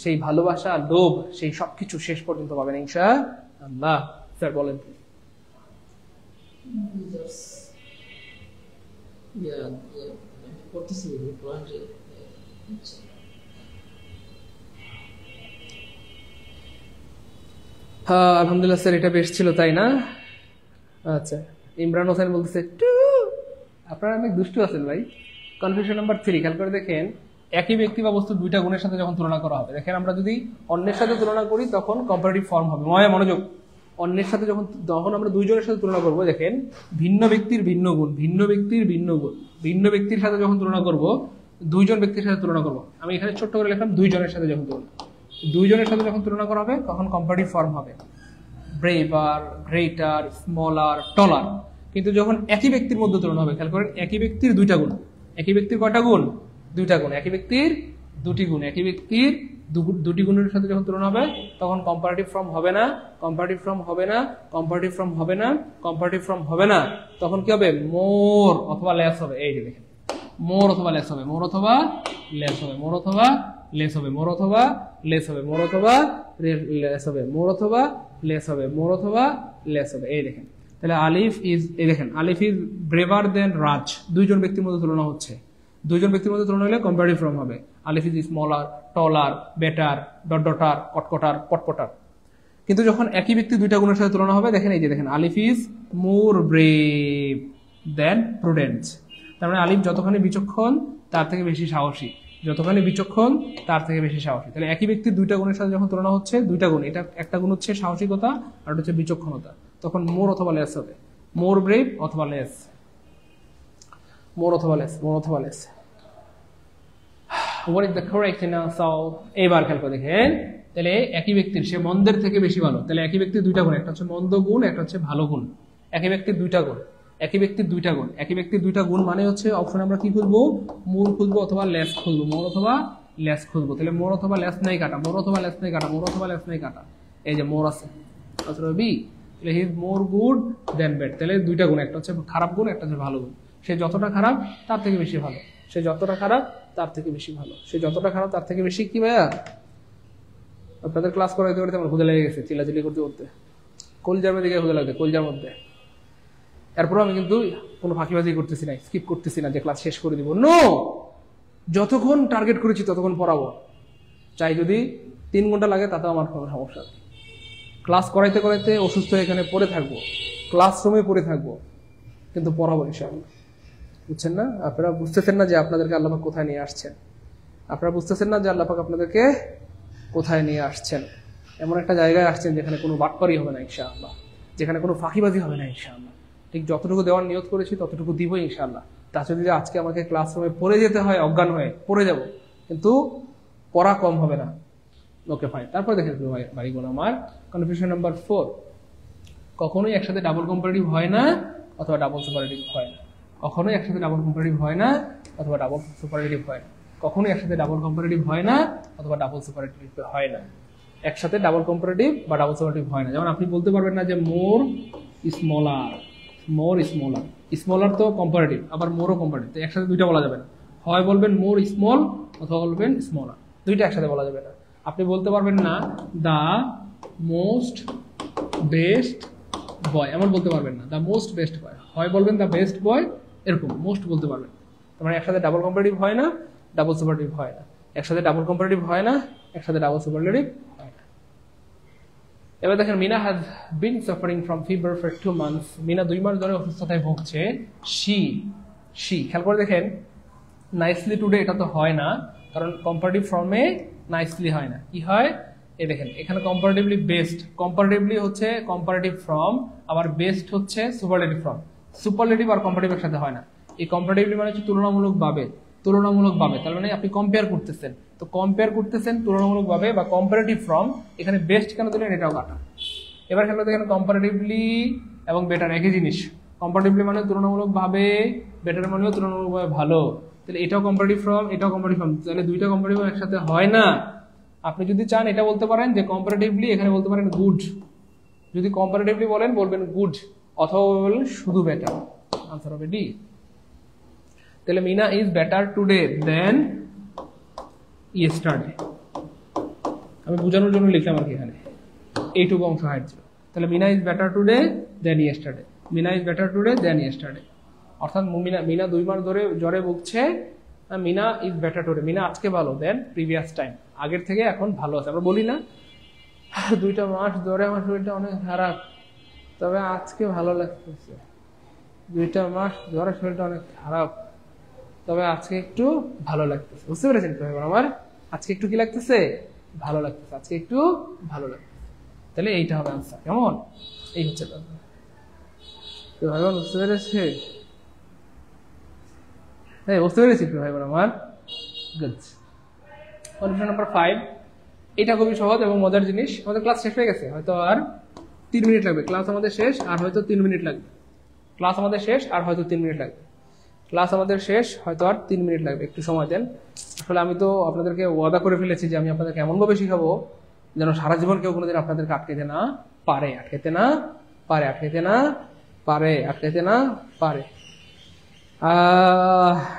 সেই ভালোবাসা, লোভ, সেই সবকিছু শেষ পর্যন্ত পাবেন ইনশাআল্লাহ। স্যার বলেন। হ্যাঁ আলহামদুলিল্লাহ স্যার, এটা বেশ ছিল তাই না? আচ্ছা, ইমরান হোসেন বলতেছে টু। আপনারা অনেক দুষ্টু আছেন ভাই। কনফিউশন নাম্বার 3, খেয়াল করে দেখেন একই ব্যক্তি বা বস্তু দুইটা গুণের সাথে যখন তুলনা করা হবে, দেখেন আমরা যদি অন্যের সাথে তুলনা করি তখন কম্পারেটিভ ফর্ম হবে। মনোযোগ। অন্যের সাথে যখন আমরা দুইজনের সাথে তুলনা করব, দেখেন ভিন্ন ব্যক্তির ভিন্ন গুণ, ভিন্ন ব্যক্তির ভিন্ন গুণ, ভিন্ন ব্যক্তির সাথে যখন তুলনা করব, দুইজন ব্যক্তির সাথে তুলনা করব। আমি এখানে ছোট্ট করে লিখলাম দুইজনের সাথে যখন তুলনা, দুইজনের সাথে যখন তুলনা করা হবে তখন কম্পারেটিভ ফর্ম হবে ব্রেভার, গ্রেটার, স্মলার, টলার। কিন্তু যখন একই ব্যক্তির মধ্যে তুলনা হবে, খেয়াল করেন একই ব্যক্তির দুইটা গুণ, একই ব্যক্তির কয়টা গুণ? দুইটা গুণ। একই ব্যক্তির দুটি গুণ, একই ব্যক্তির দুটি গুণের সাথে যখন তুলনা হবে তখন কম্পারেটিভ ফর্ম হবে না, কম্পারেটিভ ফর্ম হবে না, কম্পারেটিভ ফর্ম হবে না, কম্পারেটিভ ফর্ম হবে না। তখন কি হবে? মোর অথবা লেস হবে। এই যে দেখেন, মোর অথবা লেস হবে, মোর অথবা লেস হবে, মোর অথবা লেস হবে, মোর অথবা লেস হবে, মোর অথবা লেস হবে, মোর অথবা লেস হবে, মোর অথবা লেস হবে। এই দেখেন, তাহলে আলিফ ইজ, এই দেখেন আলিফ ইজ ব্রেভার দেন রাজ। দুইজন ব্যক্তির মধ্যে তুলনা হচ্ছে, দুইজন ব্যক্তির মধ্যে তুলনা হলে কম্পারেটিভ ফর্ম হবে আলিফ ইজ স্মলার, টলার, বেটার, ডটডটার, কটকটার, পটপটার। কিন্তু যখন একই ব্যক্তি দুইটা গুণের সাথে তুলনা হবে, দেখেন এই যে দেখেন Alif is more brave than prudence. তার মানে আলিফ যতখানি বিচক্ষণ তার থেকে বেশি সাহসী, যতখানি বিচক্ষণ তার থেকে বেশি সাহসী। তাহলে একই ব্যক্তির দুইটা গুণের সাথে যখন তুলনা হচ্ছে, দুইটা গুণ, এটা একটা গুণ হচ্ছে সাহসিকতা আর হচ্ছে বিচক্ষণতা, তখন মোর অথবা লেস হবে, মোর ব্রেভ অথবা লেস, মোর অথবা লেস, মোর অথবা less. What is the correct answer? এইবার খেয়াল করে দেখেন, তাহলে একই ব্যক্তির, সে মন্দের থেকে বেশি ভালো, তাহলে একই ব্যক্তির দুইটা গুণ, একটা হচ্ছে মন্দ গুণ, একটা হচ্ছে ভালো গুণ। একই ব্যক্তির দুইটা গুণ, একই ব্যক্তির দুইটা গুণ, একই ব্যক্তির দুইটা গুণ মানে হচ্ছে অপশন আমরা কি খুঁজবো? মোর খুঁজবো অথবা লেস খুঁজবো, মোর অথবা লেস খুঁজবো। তাহলে মোর অথবা লেস নাই কাটা, মোর অথবা লেস নাই কাটা, মোর অথবা লেস নাই কাটা, এই যে মোর আছে, আনসার হবে বি। তাহলে he is more good than bad, তাহলে দুইটা গুণ, একটা হচ্ছে খারাপ গুণ, একটা হচ্ছে ভালো গুণ। সে যতটা খারাপ তার থেকে বেশি ভালো, সে যতটা খারাপ তার থেকে বেশি ভালো, সে যতটা খারাপ তার থেকে বেশি কি ভাইয়া? আপনাদের ক্লাস করাইতে করতে আমার ক্ষুদে লেগে গেছে, চিল্লাচিল্লি করতে করতে, কলজার মধ্যে ক্ষুদে লাগছে, কলজার মধ্যে। এরপরও আমি কিন্তু কোনো ফাঁকিবাজি করতেছি না, স্কিপ করতেছি না যে ক্লাস শেষ করে দিব, নো, যতক্ষণ টার্গেট করেছি ততক্ষণ পড়াবো, চাই যদি 3 ঘন্টা লাগে তাতেও আমার কোনো সমস্যা নেই। ক্লাস করাইতে করাইতে অসুস্থ এখানে পড়ে থাকবো, ক্লাসরুমে পড়ে থাকবো, কিন্তু পড়াবো ইনশাআল্লাহ। বুঝছেন না? আপনারা বুঝতেছেন না যে আপনাদেরকে আল্লাহ পাক কোথায় নিয়ে আসছেন? আপনারা বুঝতেছেন না যে আল্লাহ পাক আপনাদেরকে কোথায় নিয়ে আসছেন? এমন একটা জায়গায় আসছেন যেখানে কোনো বাটপারি হবে না ইনশাআল্লাহ, যেখানে কোনো ফাঁকিবাজি হবে না ইনশাআল্লাহ। ঠিক যতটুকু দেওয়ার নিয়ত করেছি ততটুকু দিবই ইনশাআল্লাহ। তা যদি আজকে আমাকে ক্লাসরুমে পড়ে যেতে হয়, অজ্ঞান হয়ে পড়ে যাব, কিন্তু পড়া কম হবে না। Okay fine. তারপর দেখেন ভাইগুণ আমার, কনফিউশন নাম্বার 4, কখনোই একসাথে ডাবল কম্পারেটিভ হয় না অথবা ডাবল সুপারলেটিভ হয় না। কখনোই একসাথে ডাবল কম্পারেটিভ হয় না অথবা ডাবল সুপারলেটিভ হয় না। কখনোই একসাথে ডাবল কম্পারেটিভ হয় না অথবা ডাবল সুপারলেটিভ হয় না। একসাথে ডাবল কম্পারেটিভ বা ডাবল সুপারলেটিভ হয় না। যেমন আপনি বলতে পারবেন না যে মোর স্মলার, মোর স্মলার, স্মলার তো কম্পারেটিভ, আবার মোরও কম্পারেটিভ, তো একসাথে দুইটা বলা যাবে না। হয় বলবেন মোর স্মল অথবা বলবেন স্মলার, দুইটা একসাথে বলা যাবে না। আপনি বলতে পারবেন না দ্য মোস্ট বেস্ট বয়, এমন বলতে পারবেন না, দ্য মোস্ট বেস্ট বয়, হয় বলবেন দ্য বেস্ট বয়, এরকম মোস্ট বলতে পারবেন। তার মানে একসাথে ডাবল কম্পারেটিভ হয় না, ডাবল সুপারলেটিভ হয় না, একসাথে ডাবল কম্পারেটিভ হয় না, একসাথে ডাবল সুপারলেটিভ হয় না। এবার দেখেন, Mina has been suffering from fever for 2 months, Mina 2 মাস ধরে অসুস্থতায় ভুগছে। শি খেয়াল করে দেখেন, নাইসলি টুডে এটা তো হয় না, কারণ কম্পারেটিভ ফর্মে নাইসলি হয় না। কি হয়? এই দেখেন, এখানে কম্পারেটিভলি বেস্ট, কম্পারেটিভলি হচ্ছে কম্পারেটিভ ফর্ম, আবার বেস্ট হচ্ছে সুপারলেটিভ ফর্ম। সুপারলেটিভ আর কম্পারেটিভ একসাথে হয় না। এই কম্পারেটিভলি মানে হচ্ছে তুলনামূলকভাবে, তুলনামূলকভাবে, তার মানে আপনি কম্পেয়ার করতেছেন, তো কম্পেয়ার করতেছেন তুলনামূলকভাবে বা কম্পারেটিভ ফর্ম, এখানে বেস্ট কেন দিলেন এটাও কাটা। এবার খেয়াল করে দেখেন, কম্পারেটিভলি এবং বেটার একই জিনিস। কম্পারেটিভলি মানে তুলনামূলকভাবে, বেটার মানেও তুলনামূলকভাবে ভালো, তাহলে এটাও কম্পারেটিভ ফর্ম, এটাও কম্পারেটিভ ফর্ম, তাহলে দুইটা কম্পারেটিভ একসাথে হয় না। আপনি যদি চান এটা বলতে পারেন যে কম্পারেটিভলি, এখানে বলতে পারেন গুড, যদি কম্পারেটিভলি বলেন বলবেন গুড, অথবা বলবেন শুধু বেটার, আনসার হবে ডি। তাহলে Mina is better today than yesterday, আমি বোঝানোর জন্য লিখলাম আর কি, এখানে এইটুকু অংশ হাইড ছিল। তাহলে Mina is better today than yesterday, Mina is better today than yesterday, অর্থাৎ মিনা 2 মাস ধরে জ্বরে ভুগছে, Mina is better today, Mina আজকে ভালো দেন প্রিভিয়াস টাইম, আগের থেকে এখন ভালো আছে। আমরা বলি না 2টা মাস ধরে আমার শরীরটা অনেক খারাপ, তবে আজকে ভালো লাগতেছে। 2টা মাস ধরে শরীরটা অনেক খারাপ, তবে আজকে একটু ভালো লাগতেছে। বুঝতে পেরেছেন আমার? আজকে একটু কি লাগতেছে? ভালো লাগতেছে, আজকে একটু ভালো লাগতেছে। তাহলে এইটা হবে আনসার। কেমন? এই হচ্ছে ভাই বোন, বুঝতে পেরেছে? হ্যাঁ, বুঝতে পেরেছি ভাই বোন আমার। গুড। কনফিউশন নাম্বার 5, এটা খুবই সহজ এবং মজার জিনিস। আমাদের ক্লাস শেষ হয়ে গেছে, হয়তো আর 3 মিনিট লাগবে। ক্লাস আমাদের শেষ আর হয়তো 3 মিনিট লাগবে। ক্লাস আমাদের শেষ আর হয়তো 3 মিনিট লাগবে। ক্লাস আমাদের শেষ হয়তো আর 3 মিনিট লাগবে, একটু সময় দেন। আসলে আমি তো আপনাদেরকে ওয়াদা করে ফেলেছি যে আমি আপনাদেরকে এমনভাবে শিখাবো যেন সারা জীবন কেউ কোনোদিন আপনাদেরকে আটকাইতে না পারে, আটকাইতে না পারে, আটকাইতে না পারে, আটকাইতে না পারে।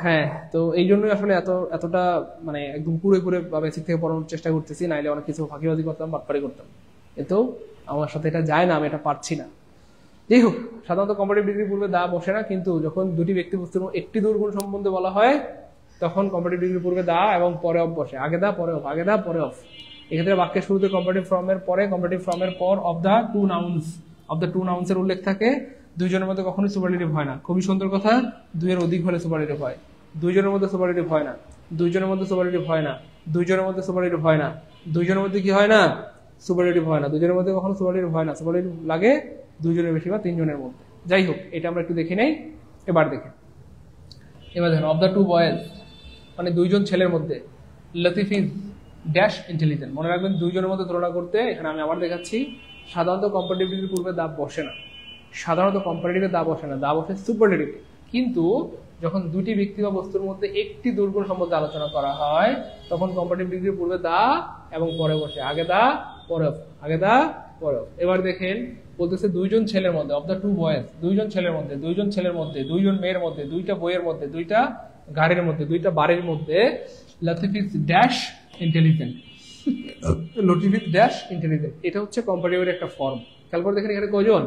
হ্যাঁ, তো এই জন্যই আসলে এতটা মানে একদম পুরোপুরি বেসিক থেকে পড়ানোর চেষ্টা করতেছি, নাইলে অনেক কিছু ফাঁকিবাজি করতাম, বাটপারি করতাম। কিন্তু আমার সাথে এটা যায় না, আমি এটা পারছি না। যাই হোক, সাধারণত কম্পারেটিভ ডিগ্রির পূর্বে দা বসে না, কিন্তু যখন দুটি ব্যক্তি বস্তুর একটি দূরগুণ সম্বন্ধে বলা হয় তখন কম্পারেটিভ ডিগ্রির পূর্বে দা এবং পরে অফ বসে। আগে দা পরে অফ, আগে দা পরে অফ। এক্ষেত্রে বাক্যের শুরুতে কম্পারেটিভ ফর্মের পরে, কম্পারেটিভ ফর্মের পর অফ দ্য টু নাউন্স এর উল্লেখ থাকে। 2 জনের মধ্যে কখনোই সুপারলেটিভ হয় না। খুবই সুন্দর কথা, 2 এর অধিক হলে সুপারলেটিভ হয়। 2 জনের মধ্যে সুপারলেটিভ হয় না, 2 জনের মধ্যে সুপারলেটিভ হয় না, 2 জনের মধ্যে সুপারলেটিভ হয় না, 2 জনের মধ্যে কি হয় না? সুপারলেটিভ হয় না। 2 জনের মধ্যে কখনো সুপারলেটিভ হয় না। সুপারলেটিভ লাগে 2 জনের বেশি বা 3 জনের মধ্যে। যাই হোক, এটা আমরা একটু দেখে নেই। এবার দেখেন অফ দ্য 2 বয়েজ মানে 2 জন ছেলের মধ্যে, লতিফ ইজ ড্যাশ ইন্টেলিজেন্ট। মনে রাখবেন দুইজনের মধ্যে তুলনা করতে এখানে আমি আবার দেখাচ্ছি, সাধারণত কম্পারেটিভের পূর্বে দা বসে না, সাধারণত কম্পারেটিভে দা বসে না, দা বসে সুপারলেটিভ। কিন্তু যখন দুটি ব্যক্তি বা বস্তুর মধ্যে একটি দুর্গুণ সম্বন্ধে আলোচনা করা হয় তখন কম্পারেটিভ ডিগ্রির পূর্বে দা এবং পরে বসে, আগে দা পরে অফ, আগে দা পরে অফ। এবার দেখেন বলতেছে দুইজন ছেলের মধ্যে, অফ দ্য টু বয়েজ, দুইজন ছেলের মধ্যে, দুইজন ছেলের মধ্যে, দুইজন মেয়ের মধ্যে, দুইটা বইয়ের মধ্যে, দুইটা গাড়ির মধ্যে, দুইটা বাড়ির মধ্যে Latif is dash intelligent, Latif is dash intelligent. এটা হচ্ছে কম্পারেটিভের একটা ফর্ম। খেয়াল করে দেখেন এখানে কয়জন,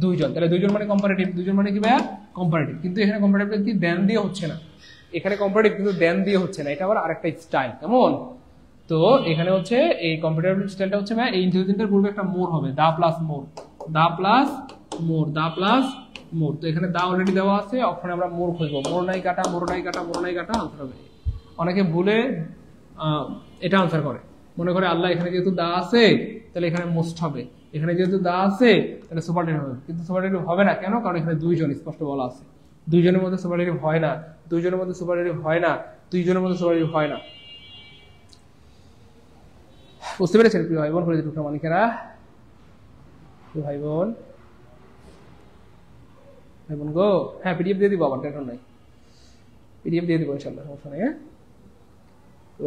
দুইজন, তাহলে দুইজন মানে কম্পারেটিভ, দুইজন মানে কি ভাইয়া কম্পারেটিভ। কিন্তু এখানে কম্পারেটিভ কি দেন দিয়ে হচ্ছে না, এখানে কম্পারেটিভ কিন্তু দেন দিয়ে হচ্ছে না, এটা আবার আরেকটা স্টাইল। কেমন? তো এখানে হচ্ছে এই কম্পারেটিভ স্টাইলটা হচ্ছে ভাই এই ইন্টেলিজেন্টের পূর্বে একটা মোর হবে, the plus more, the plus more, the plus more. তো এখানে দা অলরেডি দেওয়া আছে, অপশনে আমরা মোর খুঁজবো, মোর নাই কাটা, মোর নাই কাটা, মোর নাই কাটা, আনসার হবে। অনেকে ভুলে এটা আনসার করে, মনে করে আল্লাহ এখানে যেহেতু দা আছে তাহলে এখানে মোস্ট হবে, এখানে যেহেতু দা আছে তাহলে সুপারলেটিভ হবে। কিন্তু সুপারলেটিভ হবে না, কেন? কারণ এখানে দুইজন স্পষ্ট বলা আছে, দুইজনের মধ্যে সুপারলেটিভ হয় না, দুইজনের মধ্যে সুপারলেটিভ হয় না, দুইজনের মধ্যে সুপারলেটিভ হয় না। বুঝতে পেরেছেন প্রিয় ভাই বোন, করে টুকরা মানিকেরা? প্রিয় ভাই বোন, ভাই বোন গো, হ্যাঁ পিডিএফ দিয়ে দিব, আবার টেনশন নাই, পিডিএফ দিয়ে দিব ইনশাআল্লাহ, সমস্যা নেই।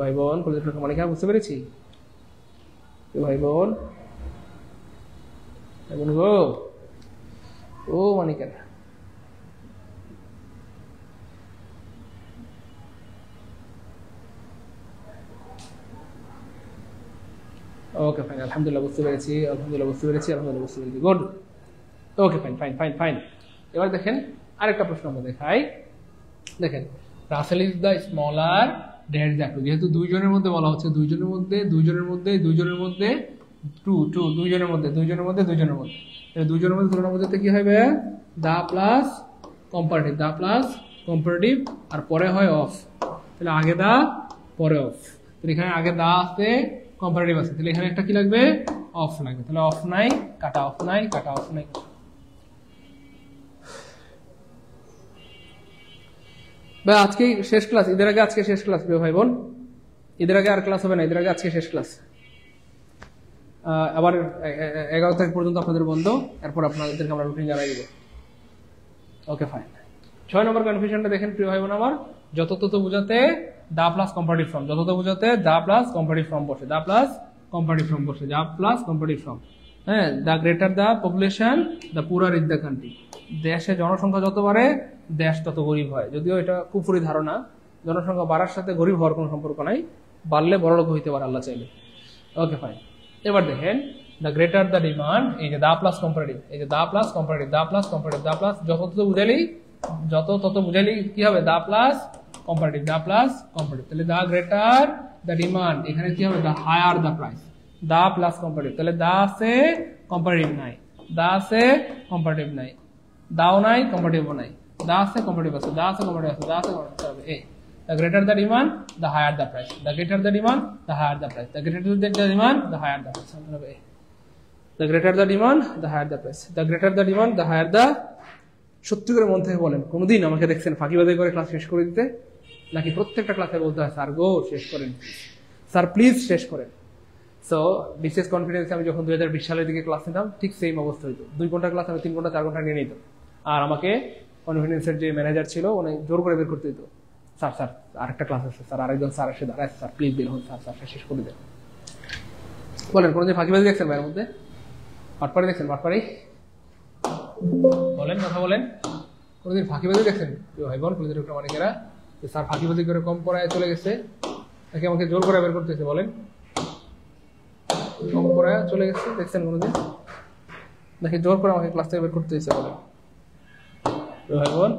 ভাই বোন করে টুকরা মানিকেরা, বুঝতে পেরেছি? ভাই বোন, ভাই বোন গো, ও মানিকেরা, ওকে ফাইন, আলহামদুলিল্লাহ বুঝতে পেরেছি, আলহামদুলিল্লাহ বুঝতে পেরেছি, আলহামদুলিল্লাহ বুঝতে পেরেছি, good. Okay fine fine fine fine. এবার দেখেন আরেকটা প্রশ্ন আমরা দেখাই, দেখেন Rasel is the smaller dash the two. যেহেতু দুইজনের মধ্যে বলা হচ্ছে, দুইজনের মধ্যে, দুইজনের মধ্যে, দুইজনের মধ্যে, টু টু, দুইজনের মধ্যে, দুইজনের মধ্যে, দুইজনের মধ্যে, দুইজনের মধ্যে তুলনা বোঝাতে কি হবে? The plus comparative, the plus comparative, আর পরে হয় অফ, তাহলে আগে দা পরে অফ। তাহলে এখানে আগে দা আছে, কম্পারেটিভ আছে, তাহলে এখানে একটা কি লাগবে? অফ লাগবে। তাহলে অফ নাই কাটা, অফ নাই কাটা, অফ নাই কাটা। বা আজকে শেষ ক্লাস, ঈদের আগে আজকে শেষ ক্লাস প্রিয় ভাই বোন, ঈদের আগে আর ক্লাস হবে না, ঈদের আগে আজকে শেষ ক্লাস। আবার 11 তারিখ পর্যন্ত আপনাদের বন্ধ, এরপর আপনাদেরকে আমরা রুটিন জানাই দিব। Okay fine. 6 নম্বর কনফিউশনটা দেখেন প্রিয় ভাই বোন আমার, যথাযথ বোঝাতে দা প্লাস কম্পারেটিভ ফর্ম, যথাযথ বোঝাতে দা প্লাস কম্পারেটিভ ফর্ম বসে, দা প্লাস কম্পারেটিভ ফর্ম বসে, দা প্লাস কম্পারেটিভ ফর্ম। হ্যাঁ, the greater the population the poorer is the country. দেশে জনসংখ্যা যত বাড়ে দেশ তত গরিব হয়, যদিও এটা কুফরি ধারণা, জনসংখ্যা বাড়ার সাথে গরিব হওয়ার কোনো সম্পর্ক নাই, বাড়লে বড়লোক হইতে পারে আল্লাহ চাইলে। ওকে ফাইন। এবার দেখেন দ্য গ্রেটার দ্য ডিমান্ড, এই যে দা প্লাস কম্পারেটিভ, এই যে the plus comparative, the plus comparative, the plus যত তত বুঝালি কি হবে? The plus comparative, the plus comparative. তাহলে দা গ্রেটার দ্য ডিমান্ড, এখানে কি হবে? The higher the price, the plus comparative. তাহলে দা আছে কম্পারেটিভ নাই, দা আছে কম্পারেটিভ নাই, দাও নাই কম্পারেটিভ নাই, দা আছে কম্পারেটিভ আছে, দা আছে কম্পারেটিভ আছে, দা আছে কম্পারেটিভ হবে। এই the greater the demand the higher the price, the greater the demand the higher the price, the greater the demand the higher the price, the greater the demand the higher the price, the greater the demand the higher the। সত্যি করে মন থেকে বলেন, কোনোদিন আমাকে দেখছেন ফাঁকিবাজি করে ক্লাস শেষ করে দিতে? নাকি প্রত্যেকটা ক্লাসে বলতে হয় স্যার গো শেষ করেন, স্যার প্লিজ শেষ করেন? সো বিশেষ কনফিডেন্সে আমি যখন 2020 সালের দিকে ক্লাস নিতাম ঠিক সেম অবস্থা হইতো, 2 ঘন্টা ক্লাস আমি 3 ঘন্টা 4 ঘন্টা নিয়ে নিতাম, আর আমাকে কনফিডেন্সের যে ম্যানেজার ছিল উনি জোর করে বের করতে দিত, স্যার স্যার আরেকটা ক্লাস আছে স্যার, আরেকজন স্যার এসে দাঁড়ায়, স্যার প্লিজ বের হন স্যার, স্যার শেষ করে দেন। বলেন কোনোদিন ফাঁকিবাজি দেখছেন ভাইয়ের মধ্যে? পাটপাড়ি দেখছেন? পাটপাড়ি বলেন, কথা বলেন, কোনোদিন ফাঁকিবাজি দেখছেন ভাই বোন? কোনোদিন একটা অনেকেরা স্যার ফাঁকিবাজি করে কম পড়ায় চলে গেছে, নাকি আমাকে জোর করে বের করতেছে? বলেন, কম পড়ায় চলে গেছে দেখছেন কোনোদিন, নাকি জোর করে আমাকে ক্লাস থেকে বের করতে দিচ্ছে? বলেন ভাই বোন।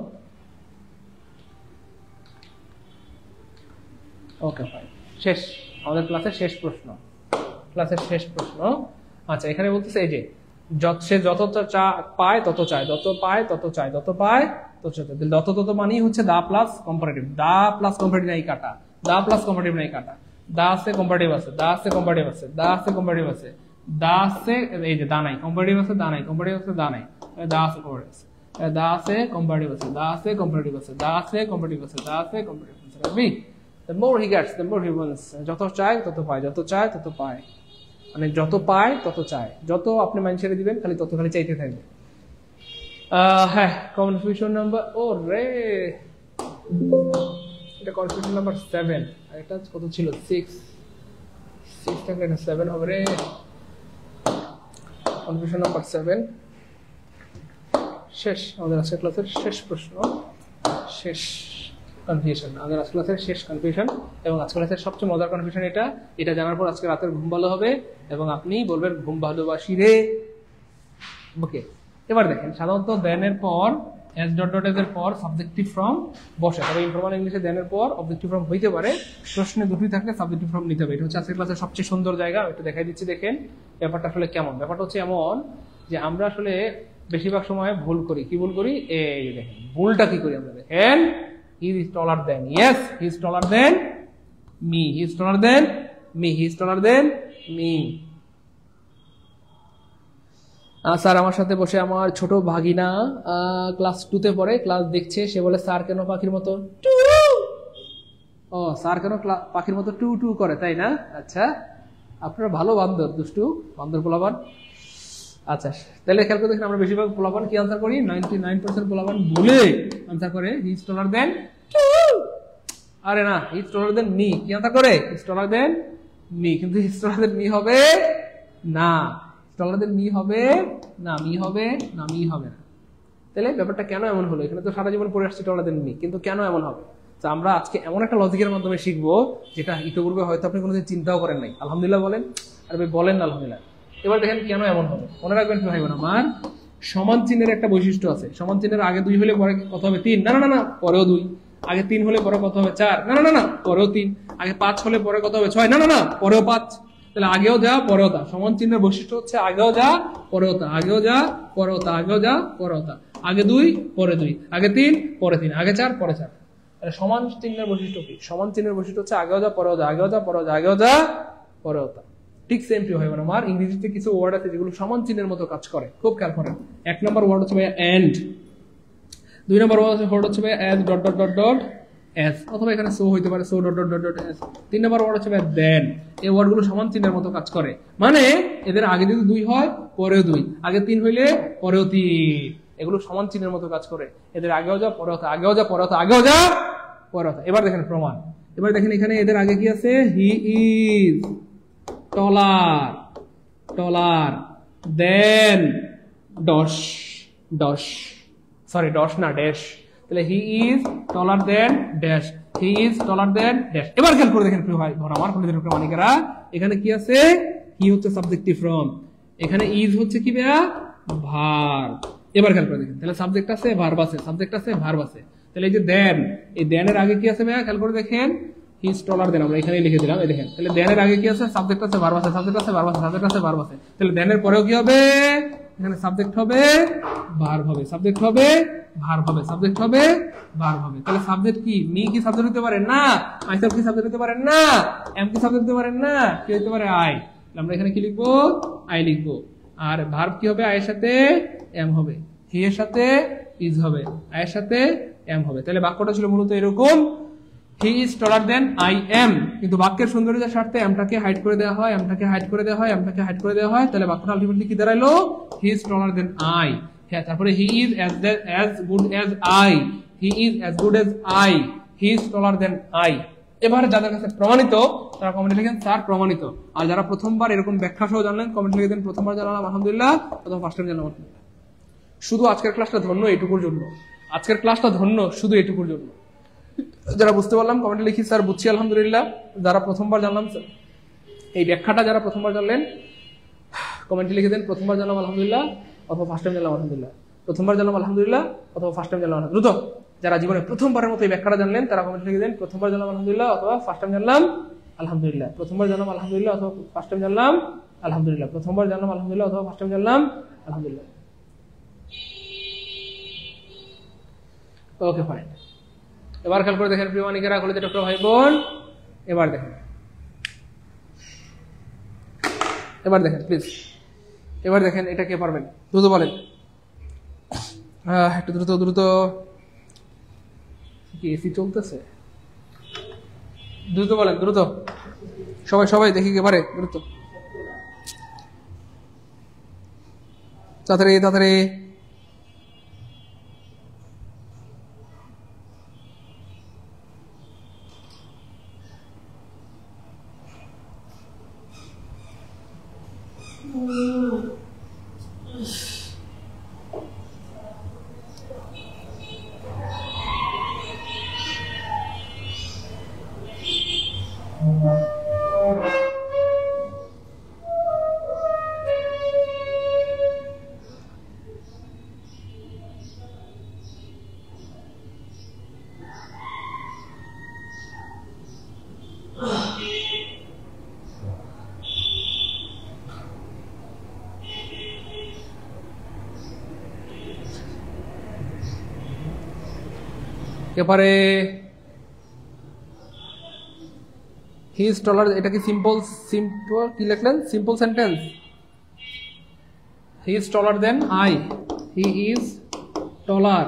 ওকে ফাইন, শেষ আমাদের ক্লাসের শেষ প্রশ্ন, ক্লাসের শেষ প্রশ্ন। আচ্ছা এখানে বলতেছে এই যে সে যত পায় তত চায়, যত পায় তত চায়, যত পায় তত চায়, যত তত মানেই হচ্ছে the plus comparative, the plus comparative নাই কাটা, দা প্লাস কম্পারেটিভ নাই কাটা, দা আছে কম্পারেটিভ আছে, দা আছে কম্পারেটিভ আছে, দা আছে কম্পারেটিভ আছে, দা আছে, এই যে দা নাই কম্পারেটিভ আছে, দা নাই কম্পারেটিভ আছে, দা নাই, দা আছে কম্পারেটিভ আছে, দা আছে কম্পারেটিভ আছে, দা আছে কম্পারেটিভ আছে, দা আছে কম্পারেটিভ আছে, দা আছে কম্পারেটিভ আছে, রাখবি? the more he gets, the more he wants. যত চায় তত পায়, যত চায় তত পায়, মানে যত পায় তত চায়, যত আপনি মাইন্ড ছেড়ে দিবেন খালি তত খালি চাইতে থাকবে। হ্যাঁ, কনফিউশন নাম্বার, ও রে, এটা কনফিউশন নাম্বার 7, আর এটা কত ছিল 6 থাকলে এটা 7 হবে রে। কনফিউশন নাম্বার 7 শেষ, আমাদের আজকের ক্লাসের শেষ প্রশ্ন, শেষ কনফিউশন, আমাদের আজকের ক্লাসের শেষ কনফিউশন, এবং আজকের ক্লাসের সবচেয়ে মজার কনফিউশন এটা জানার পর আজকে রাতের ঘুম ভালো হবে এবং আপনি বলবেন ঘুম ভালোবাসি রে। ওকে, এবার দেখেন, সাধারণত দেনের পর এস ডট ডট এর পর সাবজেক্টিভ ফর্ম বসে, তবে ইনফর্মাল ইংলিশে দেনের পর অবজেক্টিভ ফর্ম হইতে পারে, প্রশ্নে দুটোই থাকলে সাবজেক্টিভ ফর্ম নিতে হবে। এটা হচ্ছে আজকের ক্লাসের সবচেয়ে সুন্দর জায়গা, একটু দেখাই দিচ্ছি। দেখেন ব্যাপারটা আসলে কেমন। ব্যাপারটা হচ্ছে এমন যে আমরা আসলে বেশিরভাগ সময় ভুল করি। কি ভুল করি? এই দেখেন ভুলটা কি করি আমরা, দেখেন he is taller than, yes he is taller than me, he is taller than me, he is taller than me। Sir আমার সাথে বসে আমার ছোট ভাগিনা ক্লাস 2 তে পড়ে, ক্লাস দেখছে, সে বলে স্যার কেন পাখির মতো টু, ও স্যার কেন পাখির মতো টু টু করে, তাই না? আচ্ছা, আপনারা ভালো বান্দর, দুষ্টু বান্দর পোলাপান। আচ্ছা, তাহলে খেয়াল করে দেখেন আমরা বেশিরভাগ পোলাপান কি আনসার করি, 99% পোলাপান ভুলে আনসার করে হি ইজ taller than, আরে না, he is taller than me, কি আনসার করে হি ইজ taller than me, কিন্তু হি ইজ taller than me হবে না, taller than me হবে না, মি হবে না, মি হবে না। তাহলে ব্যাপারটা কেন এমন হলো? এখানে তো সারা জীবন পড়ে আসছি taller than me, কিন্তু কেন এমন হবে? তো আমরা আজকে এমন একটা লজিকের মাধ্যমে শিখবো যেটা ইতিপূর্বে হয়তো আপনি কোনোদিন চিন্তাও করেন নাই। আলহামদুলিল্লাহ বলেন, আর ভাই বলেন না আলহামদুলিল্লাহ। এবার দেখেন কেন এমন হবে, মনে রাখবেন ভাই বোন আমার, সমান চিহ্নের একটা বৈশিষ্ট্য আছে। সমান চিহ্নের আগে 2 হলে পরে কত হবে? 3, না না না, পরেও 2। আগে 3 হলে পরে কত হবে? 4, না না না, পরেও 3। আগে 5 হলে পরে কত হবে? 6, না না না, পরেও 5। তাহলে আগেও যা পরেও তা। সমান চিহ্নের বৈশিষ্ট্য হচ্ছে আগেও যা পরেও তা, আগেও যা পরেও তা, আগেও যা পরেও তা। আগে 2 পরে 2, আগে 3 পরে 3, আগে 4 পরে 4। তাহলে সমান চিহ্নের বৈশিষ্ট্য কি? সমান চিহ্নের বৈশিষ্ট্য হচ্ছে আগেও যা পরেও যা, আগেও যা পরেও যা, আগেও যা পরেও তা। ঠিক সেম টু হয় আমার ইংরেজিতে কিছু ওয়ার্ড আছে যেগুলো সমান চিহ্নের মতো কাজ করে, খুব খেয়াল করেন। 1 নম্বর ওয়ার্ড হচ্ছে ভাই এন্ড, 2 নম্বর ওয়ার্ড হচ্ছে ভাই S dot dot dot dot S, অথবা এখানে সো হইতে পারে so dot dot dot dot S. 3 নম্বর ওয়ার্ড হচ্ছে ভাই দেন। এই ওয়ার্ডগুলো সমান চিহ্নের মতো কাজ করে, মানে এদের আগে যদি 2 হয় পরেও 2, আগে 3 হইলে পরেও 3, এগুলো সমান চিহ্নের মতো কাজ করে। এদের আগেও যা পরেও তা, আগেও যা পরেও তা, আগেও যা পরেও তা। এবার দেখেন প্রমাণ। এবার দেখেন এখানে এদের আগে কি আছে? He is taller than those those, sorry those না ড্যাশ। তাহলে he is taller than dash, he is taller than dash. এবার খেয়াল করে দেখেন প্রিয় ভাই আমার প্রমাণিকেরা, এখানে কি আছে? হি হচ্ছে সাবজেক্টিভ ফর্ম, এখানে ইজ হচ্ছে কি ভাইয়া? ভার্ব। এবার খেয়াল করে দেখেন, তাহলে সাবজেক্ট আছে ভার্ব আছে, সাবজেক্ট আছে ভার্ব আছে। তাহলে এই যে দেন, এই দেনের আগে কি আছে ভাইয়া? খেয়াল করে দেখেন, হি ইজ taller than, আমরা এখানে লিখে দিলাম। এই দেখেন, তাহলে দেনের আগে কি আছে? সাবজেক্ট আছে ভার্ব আছে, সাবজেক্ট আছে ভার্ব আছে, সাবজেক্ট আছে ভার্ব আছে। তাহলে দেনের পরেও কি হবে? এখানে সাবজেক্ট হবে ভার্ব হবে, সাবজেক্ট হবে ভার্ব হবে, সাবজেক্ট হবে ভার্ব হবে। তাহলে সাবজেক্ট কি? মি কি সাবজেক্ট হতে পারে? না। মাইসেলফ কি সাবজেক্ট হতে পারে? না। এম কি সাবজেক্ট হতে পারে? না। কি হতে পারে? আই। আমরা এখানে কি লিখবো? আই লিখবো। আর ভার্ব কি হবে? আয়ের সাথে এম হবে, হি এর সাথে ইজ হবে, আয়ের সাথে এম হবে। তাহলে বাক্যটা ছিল মূলত এরকম, হি is taller than I am, কিন্তু বাক্যের সৌন্দর্যের স্বার্থে এমটাকে হাইড করে দেওয়া হয়, এমটাকে হাইড করে দেওয়া হয়, এমটাকে হাইড করে দেওয়া হয়। তাহলে বাক্যটা আলটিমেটলি কি দাঁড়াইলো? He is taller than I। হ্যাঁ, তারপরে he is as good as I, he is as good as I, he is taller than I। এবার যাদের কাছে প্রমাণিত তারা কমেন্টে লিখেন স্যার প্রমাণিত। আর যারা প্রথমবার এরকম ব্যাখ্যা সহ জানলেন কমেন্টে লিখে দেন প্রথমবার জানলাম আলহামদুলিল্লাহ, অথবা ফার্স্ট টাইম জানলাম আলহামদুলিল্লাহ। শুধু আজকের ক্লাসটা ধন্য এটুকুর জন্য, আজকের ক্লাসটা ধন্য শুধু এটুকুর জন্য। যারা বুঝতে পারলাম কমেন্টে লিখি স্যার বুঝছি আলহামদুলিল্লাহ। যারা প্রথমবার জানলাম এই ব্যাখ্যাটা, যারা প্রথমবার জানলেন কমেন্টে লিখে দেন প্রথমবার জানলাম আলহামদুলিল্লাহ, অথবা ফার্স্ট টাইম জানলাম আলহামদুলিল্লাহ। প্রথমবার জানলাম আলহামদুলিল্লাহ, অথবা ফার্স্ট টাইম জানলাম দ্রুত। যারা জীবনে প্রথমবারের মতো এই ব্যাখ্যাটা জানলেন তারা কমেন্টে লিখে দেন প্রথমবার জানলাম আলহামদুলিল্লাহ, অথবা ফার্স্ট টাইম জানলাম আলহামদুলিল্লাহ। প্রথমবার জানলাম আলহামদুলিল্লাহ, অথবা ফার্স্ট টাইম জানলাম আলহামদুলিল্লাহ। প্রথমবার জানলাম আলহামদুলিল্লাহ, অথবা ফার্স্ট টাইম জানলাম আলহামদুলিল্লাহ। ওকে ফাইন। এবার খেয়াল করে দেখেন প্রিয় মানিকেরা, কলেজে ডক্টর ভাই বোন, এবার দেখেন, এবার দেখেন প্লিজ, এবার দেখেন এটা কে পারবেন? দ্রুত বলেন, একটু দ্রুত দ্রুত। কি এসি চলতেছে? দ্রুত বলেন, দ্রুত। সবাই সবাই দেখি এবারে দ্রুত, তাড়াতাড়ি তাড়াতাড়ি। এবারে হি ইজ টলার, এটা কি সিম্পল? সিম্পল কি লিখলেন? Simple sentence. He is taller than I, he is taller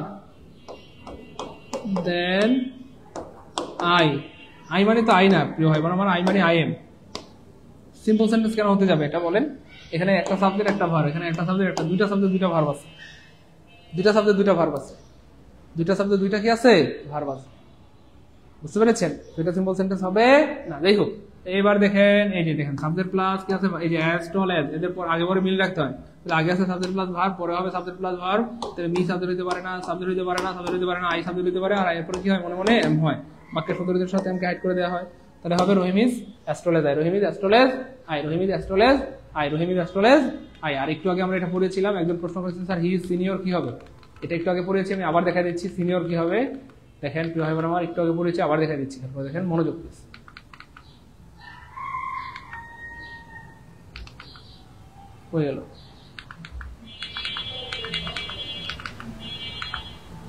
than I. I মানে তো আই না প্রিয় ভাই বোন আমার, আই মানে আই এম। সিম্পল সেন্টেন্স কেন হতে যাবে এটা বলেন? এখানে একটা সাবজেক্ট একটা ভার্ব, এখানে একটা সাবজেক্ট একটা, দুইটা সাবজেক্ট দুইটা ভার্ব আছে, দুইটা সাবজেক্ট দুইটা ভার্ব আছে, দুইটা সাবজেক্ট দুইটা কি আছে? ভার্ব আছে। বুঝতে পেরেছেন? দুইটা সিম্পল সেন্টেন্স হবে না। যাই হোক, এইবার দেখেন, এই যে দেখেন সাবজেক্ট প্লাস কি আছে, এই যে অ্যাজ টল অ্যাজ, এদের পর আগে পরে মিল রাখতে হয়। তাহলে আগে আছে সাবজেক্ট প্লাস ভার্ব, পরে হবে সাবজেক্ট প্লাস ভার্ব। তাহলে মি সাবজেক্ট হইতে পারে না, সাবজেক্ট হইতে পারে না, সাবজেক্ট হইতে পারে না, আই সাবজেক্ট হইতে পারে, আর আই এর পরে কি হয়? মনে মনে এম হয়। বাক্যের সদস্যদের সাথে এমকে হাইড করে দেওয়া হয়। তাহলে হবে Rahim is as tall as I, Rahim is as tall as I, Rahim is as tall as I, Rahim is as tall as I. আর একটু আগে আমরা এটা পড়েছিলাম, একজন প্রশ্ন করেছেন স্যার হি ইজ সিনিয়র কি হবে? এটা একটু আগে পড়েছি, আমি আবার দেখা দিচ্ছি সিনিয়র কি হবে। দেখেন প্রিয় ভাই বোন আমার, একটু আগে পড়েছি, আবার দেখা দিচ্ছি, দেখেন মনোযোগ প্লিজ। হয়ে গেল।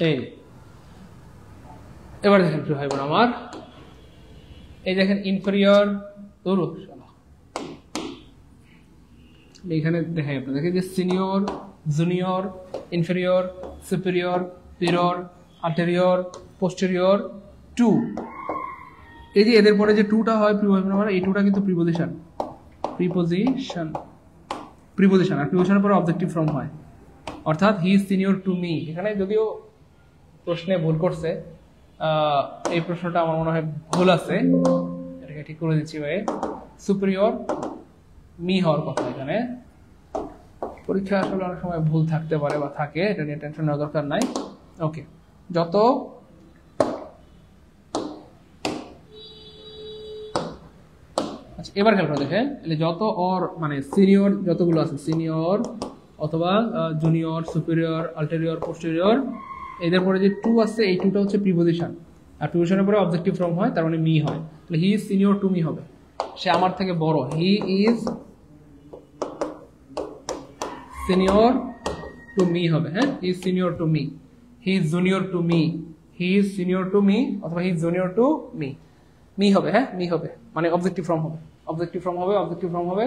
এই এবার দেখেন প্রিয় ভাই বোন আমার, এই দেখেন ইনফেরিয়র, এখানে দেখাই আপনাদেরকে যে senior, junior, inferior, superior, prior, ulterior, posterior, to. এই যে এদের পরে যে টুটা হয় প্রিয় ভাই বোন আমার, এই টুটা কিন্তু প্রিপোজিশন, প্রিপোজিশন, প্রিপোজিশন। আর প্রিপোজিশনের পরে অবজেক্টিভ ফর্ম হয়, অর্থাৎ হি ইজ সিনিয়র টু মি। এখানে যদিও প্রশ্নে ভুল করছে, এই প্রশ্নটা আমার মনে হয় ভুল আছে, এটাকে ঠিক করে দিচ্ছি ভাই। সুপিরিয়র মি হওয়ার কথা এখানে। পরীক্ষা আসলে অনেক সময় ভুল থাকতে পারে বা থাকে, এটা নিয়ে টেনশন নেওয়ার দরকার নাই। ওকে, যত আচ্ছা এবার খেয়াল করে দেখেন, যত অর মানে সিনিয়র যতগুলো আছে, সিনিয়র অথবা জুনিয়র, সুপিরিয়র, আল্টেরিয়র, পোস্টেরিয়র, এদের পরে যে টু আছে, এই টুটা হচ্ছে প্রিপোজিশন। আর প্রিপোজিশনের পরে অবজেক্টিভ ফর্ম হয়, তার মানে মি হয়। তাহলে he is senior to me হবে, সে আমার থেকে বড়। He is senior to me হবে, হ্যাঁ, he is senior to me. He is junior to me, he is senior to me, অথবা he is junior to me. Me হবে, হ্যাঁ, মি হবে, মানে অবজেক্টিভ ফর্ম হবে, অবজেক্টিভ ফর্ম হবে, objective form হবে,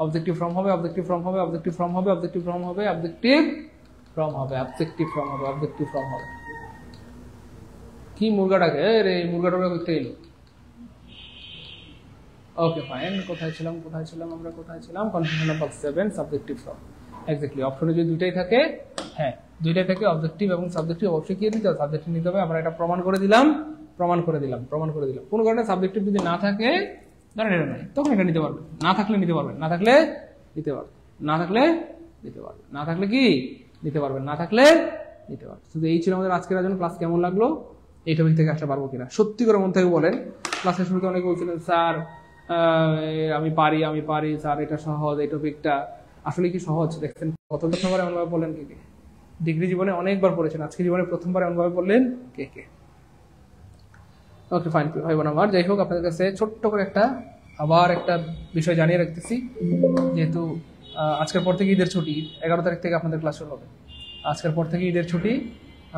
অবজেক্টিভ ফর্ম হবে, অবজেক্টিভ ফর্ম হবে, অবজেক্টিভ ফর্ম হবে, অবজেক্টিভ ফর্ম হবে, অবজেক্টিভ ফর্ম হবে, অবজেক্টিভ ফর্ম হবে, অবজেক্টিভ ফর্ম হবে। কি মুরগাটাকে রে, মুরগাটা করতে এলো। ওকে ফাইন, কোথায় ছিলাম আমরা, কোথায় ছিলাম? Confusion number 7, subjective form. Exactly, অপশনে যদি দুইটাই থাকে, হ্যাঁ দুইটাই থাকে, অবজেক্টিভ এবং সাবজেক্টিভ, অবশ্যই কি দিতে হবে? সাবজেক্টিভ নিতে হবে। আমরা এটা প্রমাণ করে দিলাম। কোনো কারণে সাবজেক্টিভ যদি না থাকে, ধরেন এটা নাই, তখন এটা নিতে পারবেন। না থাকলে নিতে পারবেন, না থাকলে নিতে পারবেন, না থাকলে নিতে পারবেন, না থাকলে কি নিতে পারবেন, না থাকলে নিতে পারবেন। শুধু এই ছিল আমাদের আজকের আয়োজন। ক্লাস কেমন লাগলো? এই টপিক থেকে আসতে পারবো কিনা সত্যি করে মন থেকে বলেন। ক্লাসের শুরুতে অনেকে বলছিলেন স্যার আমি পারি স্যার, এটা সহজ, এই টপিকটা আসলে কি সহজ? দেখছেন কত প্রথমবার এমনভাবে বললেন কে কে? ডিগ্রি জীবনে অনেকবার পড়েছেন, আজকে জীবনে প্রথমবার এমনভাবে বললেন কে কে? ওকে ফাইন ভাই বোন আমার, যাই হোক আপনাদের কাছে ছোট্ট করে আবার একটা বিষয় জানিয়ে রাখতেছি, যেহেতু আজকের পর থেকে ঈদের ছুটি, 11 তারিখ থেকে আপনাদের ক্লাস শুরু হবে। আজকের পর থেকে ঈদের ছুটি,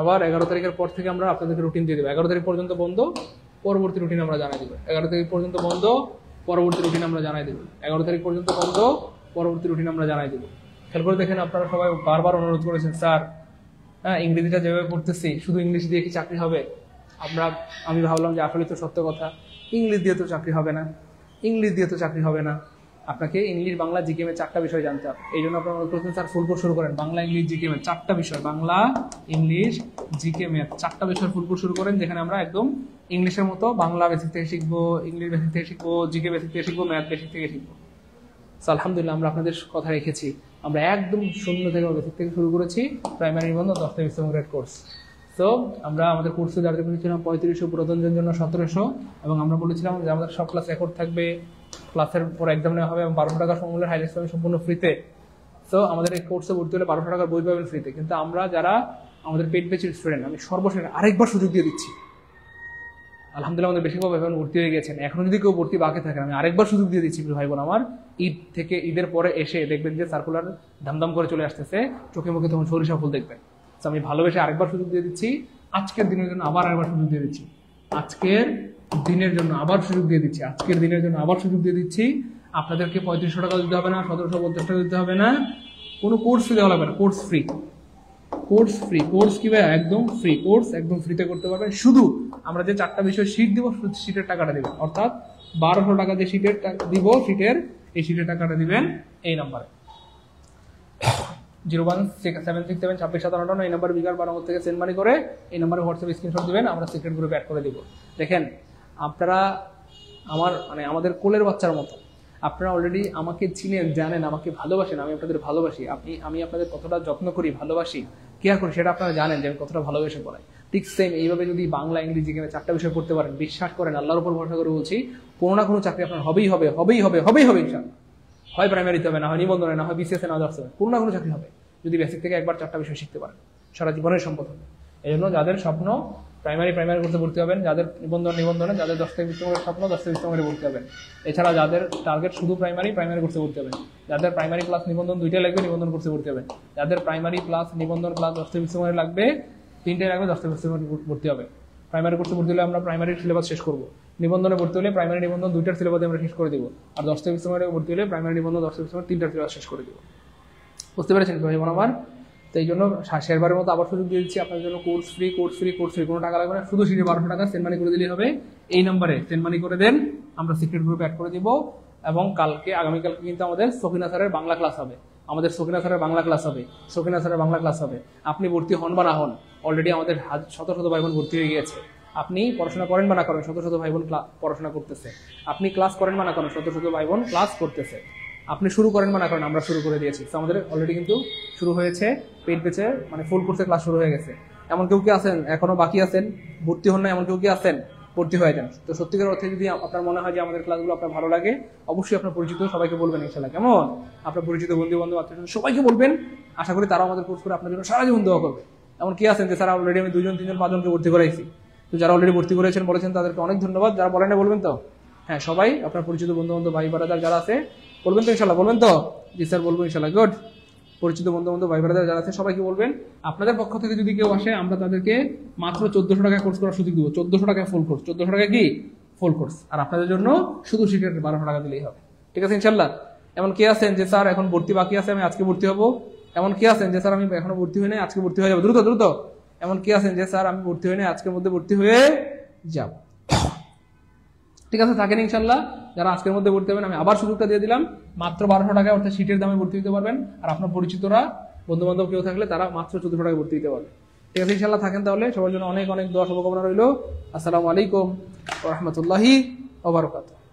আবার 11 তারিখের পর থেকে আমরা আপনাদেরকে রুটিন দিয়ে দেবো। 11 তারিখ পর্যন্ত বন্ধ, পরবর্তী রুটিন আমরা জানাই দেবো। 11 তারিখ পর্যন্ত বন্ধ, পরবর্তী রুটিন আমরা জানাই দেবো। 11 তারিখ পর্যন্ত বন্ধ, পরবর্তী রুটিন আমরা জানাই দেবো। খেয়াল করে দেখেন, আপনারা সবাই বারবার অনুরোধ করেছেন স্যার হ্যাঁ ইংরেজিটা যেভাবে পড়তেছি, শুধু ইংলিশ দিয়ে কি চাকরি হবে? আমি ভাবলাম যে আসলে তো সত্য কথা, ইংলিশ দিয়ে তো চাকরি হবে না, ইংলিশ দিয়ে তো চাকরি হবে না, আপনাকে ইংলিশ বাংলা জিকেএম এর 4টা বিষয় জানতে হবে। এই জন্য আপনারা মনে করছেন স্যার ফুল কোর্স শুরু করেন, বাংলা ইংলিশ জিকেএম এর 4টা বিষয়, বাংলা ইংলিশ জিকেএম এর 4টা বিষয় ফুল কোর্স শুরু করেন, যেখানে আমরা একদম ইংলিশের মতো বাংলা বেসিক থেকে শিখবো, ইংলিশ বেসিক থেকে শিখবো, জিকে বেসিক থেকে শিখবো, ম্যাথ বেসিক থেকে শিখবো। আলহামদুলিল্লাহ আমরা আপনাদের কথা রেখেছি, আমরা একদম শূন্য থেকে বেসিক থেকে শুরু করেছি প্রাইমারি নিবন্ধন 10 থেকে 20 গ্রেড কোর্স। তো আমরা আমাদের কোর্সে যাদের বলেছিলাম 3500, পুরাতনদের জন্য 1700, এবং আমরা বলেছিলাম যে আমাদের সব ক্লাস রেকর্ড থাকবে, ক্লাসের পর এক্সাম নেওয়া হবে এবং 1200 টাকা সমূল্যের হাইলাইটস পাবেন সম্পূর্ণ ফ্রিতে। তো আমাদের এই কোর্সে ভর্তি হলে 1200 টাকার বই পাবেন ফ্রিতে। কিন্তু আমরা যারা আমাদের পেড ব্যাচের স্টুডেন্ট, আমি সর্বশেষ আরেকবার সুযোগ দিয়ে দিচ্ছি, আলহামদুলিল্লাহ আমাদের বেশিরভাগ ভাই বোন ভর্তি হয়ে গেছেন, এখন যদি কেউ ভর্তি বাকি থাকেন আমি আরেকবার সুযোগ দিয়ে দিচ্ছি ভাই বোন আমার, ঈদের পরে এসে দেখবেন যে সার্কুলার ধামধাম করে চলে আসতেছে, চোখে মুখে তখন সরিষা ফুল দেখবেন। আমি ভালোবেসে আরেকবার সুযোগ দিয়ে দিচ্ছি, আজকের দিনের জন্য আবার আরেকবার সুযোগ দিয়ে দিচ্ছি, আজকের দিনের জন্য আবার সুযোগ দিয়ে দিচ্ছি, আজকের দিনের জন্য আবার সুযোগ দিয়ে দিচ্ছি। আপনাদেরকে 3500 টাকা দিতে হবে না, 1750 টাকা দিতে হবে না, কোনো কোর্স ফি দেওয়া লাগবে না, course free, course free. Course কি ভাই? একদম ফ্রি কোর্স, একদম ফ্রিতে করতে পারবেন। শুধু আমরা যে 4টা বিষয় শীট দিব, শীটের টাকাটা দিবেন, অর্থাৎ 1200 টাকা যে শীটের দিব, এই শীটের টাকাটা দিবেন এই নাম্বারে 01767672657, এই নাম্বার বিকাশ বারামত থেকে সেন্ড মানি করে এই নাম্বারে হোয়াটসঅ্যাপ স্ক্রিনশট দিবেন, আমরা সিক্রেট গ্রুপে অ্যাড করে দিব। দেখেন আপনারা আমাদের কোলের বাচ্চার মতো, আপনারা অলরেডি আমাকে চিনেন, জানেন, আমাকে ভালোবাসেন, আমি আপনাদের ভালোবাসি, আমি আপনাদের কতটা যত্ন করি, ভালোবাসি, কেয়ার করি, সেটা আপনারা জানেন যে আমি কতটা ভালোবেসে পড়াই। ঠিক সেম এইভাবে যদি বাংলা ইংরেজি জিকেএম 4টা বিষয় পড়তে পারেন, বিশ্বাস করেন, আল্লাহর উপর ভরসা করে বলছি, কোনো না কোনো চাকরি আপনার হবেই হবে, হবেই হবে, হবেই হবে ইনশাআল্লাহ। হয় প্রাইমারিতে হবে, না হয় নিবন্ধনে, না হয় বিসিএস, না দর্শনে, কোনো না কোনো চাকরি হবে যদি বেসিক থেকে একবার 4টা বিষয় শিখতে পারেন, সারা জীবনের সম্পদ হবে। এই জন্য যাদের স্বপ্ন প্রাইমারি কোর্সে ভর্তি হবেন, যাদের নিবন্ধনে, যাদের 10 থেকে 20 স্বপ্ন 10 থেকে 20 ভর্তি হবেন। এছাড়া যাদের টার্গেট শুধু প্রাইমারি কোর্সে ভর্তি হবেন, যাদের প্রাইমারি প্লাস নিবন্ধন 2টাই লাগবে, নিবন্ধন কোর্সে ভর্তি হবেন। যাদের প্রাইমারি প্লাস নিবন্ধন প্লাস 10 থেকে 20 লাগবে, 3টাই লাগবে, 10 থেকে 20 ভর্তি হবে। প্রাইমারি কোর্সে ভর্তি হলে আমরা প্রাইমারির সিলেবাস শেষ করব, নিবন্ধনে ভর্তি হলে প্রাইমারি নিবন্ধন 2টার সিলেবাস আমরা শেষ করে দিব, আর 10 থেকে 20 ভর্তি হলে প্রাইমারি নিবন্ধন 10 থেকে 20 3টার সিলেবাস শেষ করে দিব। বুঝতে পেরেছেন ভাই বোন আমার? তো এই জন্য শেয়ারবারের মতো আবার সুযোগ দিয়ে দিচ্ছি আপনার জন্য, কোর্স ফ্রি, কোনো টাকা লাগবে না, শুধু সিটে 1200 টাকা সেন্ড মানি করে দিলেই হবে। এই নাম্বারে সেন্ড মানি করে দেন, আমরা সিক্রেট গ্রুপে অ্যাড করে দিব। এবং আগামীকালকে কিন্তু আমাদের সকিনা স্যারের বাংলা ক্লাস হবে, আপনি ভর্তি হন বা না হন, অলরেডি আমাদের শত শত ভাই বোন ভর্তি হয়ে গিয়েছে। আপনি পড়াশোনা করেন বা না করেন, শত শত ভাই বোন পড়াশোনা করতেছে। আপনি ক্লাস করেন বা না করেন, শত শত ভাই বোন ক্লাস করতেছে। আপনি শুরু করেন বা না করেন, আমরা শুরু করে দিয়েছি। আমাদের অলরেডি কিন্তু শুরু হয়েছে পেড ব্যাচে, মানে ফুল কোর্সে ক্লাস শুরু হয়ে গেছে। এমন কেউ কি আছেন এখনো বাকি আছেন, ভর্তি হন না, এমন কেউ কি আছেন? ভর্তি হয়ে যান। তো সত্যিকার অর্থে যদি আপনার মনে হয় যে আমাদের ক্লাসগুলো আপনার ভালো লাগে, অবশ্যই আপনার পরিচিত সবাইকে বলবেন ইনশাআল্লাহ। কেমন? আপনার পরিচিত বন্ধু বান্ধব আত্মীয় সবাইকে বলবেন, আশা করি তারাও আমাদের কোর্স করে আপনার জন্য সারা জীবন দোয়া করবে। এমন কি আছেন যে স্যার অলরেডি আমি 2জন 3জন 5জনকে ভর্তি করাইছি? তো যারা অলরেডি ভর্তি করেছেন বলেছেন তাদেরকে অনেক ধন্যবাদ, যারা বলেন না বলবেন তো? হ্যাঁ, সবাই আপনার পরিচিত বন্ধু বান্ধব ভাই ব্রাদার যারা আছে বলবেন তো ইনশাআল্লাহ? বলবেন তো? জি স্যার বলবো ইনশাআল্লাহ। গুড। পরিচিত বন্ধু বান্ধব ভাই ব্রাদার যারা আছে সবাইকে বলবেন। আপনাদের পক্ষ থেকে যদি কেউ আসে, আমরা তাদেরকে মাত্র 1400 টাকা কোর্স করার সুযোগ দিব। 1400 টাকায় ফুল কোর্স, 1400 টাকা কি ফুল কোর্স, আর আপনাদের জন্য শুধু সিটের 1200 টাকা দিলেই হবে। ঠিক আছে ইনশাআল্লাহ? এমন কি আছেন যে স্যার এখন ভর্তি বাকি আছে, আমি আজকে ভর্তি হবো? এমন কি আছেন যে স্যার আমি এখনো ভর্তি হই নাই, আজকে ভর্তি হয়ে যাবো? দ্রুত দ্রুত। এমন কি আছেন যে স্যার আমি ভর্তি হই নাই, আজকের মধ্যে ভর্তি হয়ে যাব? ঠিক আছে, থাকেন ইনশাআল্লাহ। যারা আজকের মধ্যে ভর্তি হবেন, আমি আবার সুযোগটা দিয়ে দিলাম, মাত্র 1200 টাকায়, অর্থাৎ সিটের দামে ভর্তি হতে পারবেন। আর আপনার পরিচিতরা বন্ধু বান্ধব কেউ থাকলে তারা মাত্র 1400 টাকায় ভর্তি দিতে পারবে। ঠিক আছে ইনশাআল্লাহ, থাকেন তাহলে। সবার জন্য অনেক অনেক দোয়া শুভকামনা রইল। আসসালামু আলাইকুম ওয়া রাহমাতুল্লাহি ওয়া বারাকাতুহু।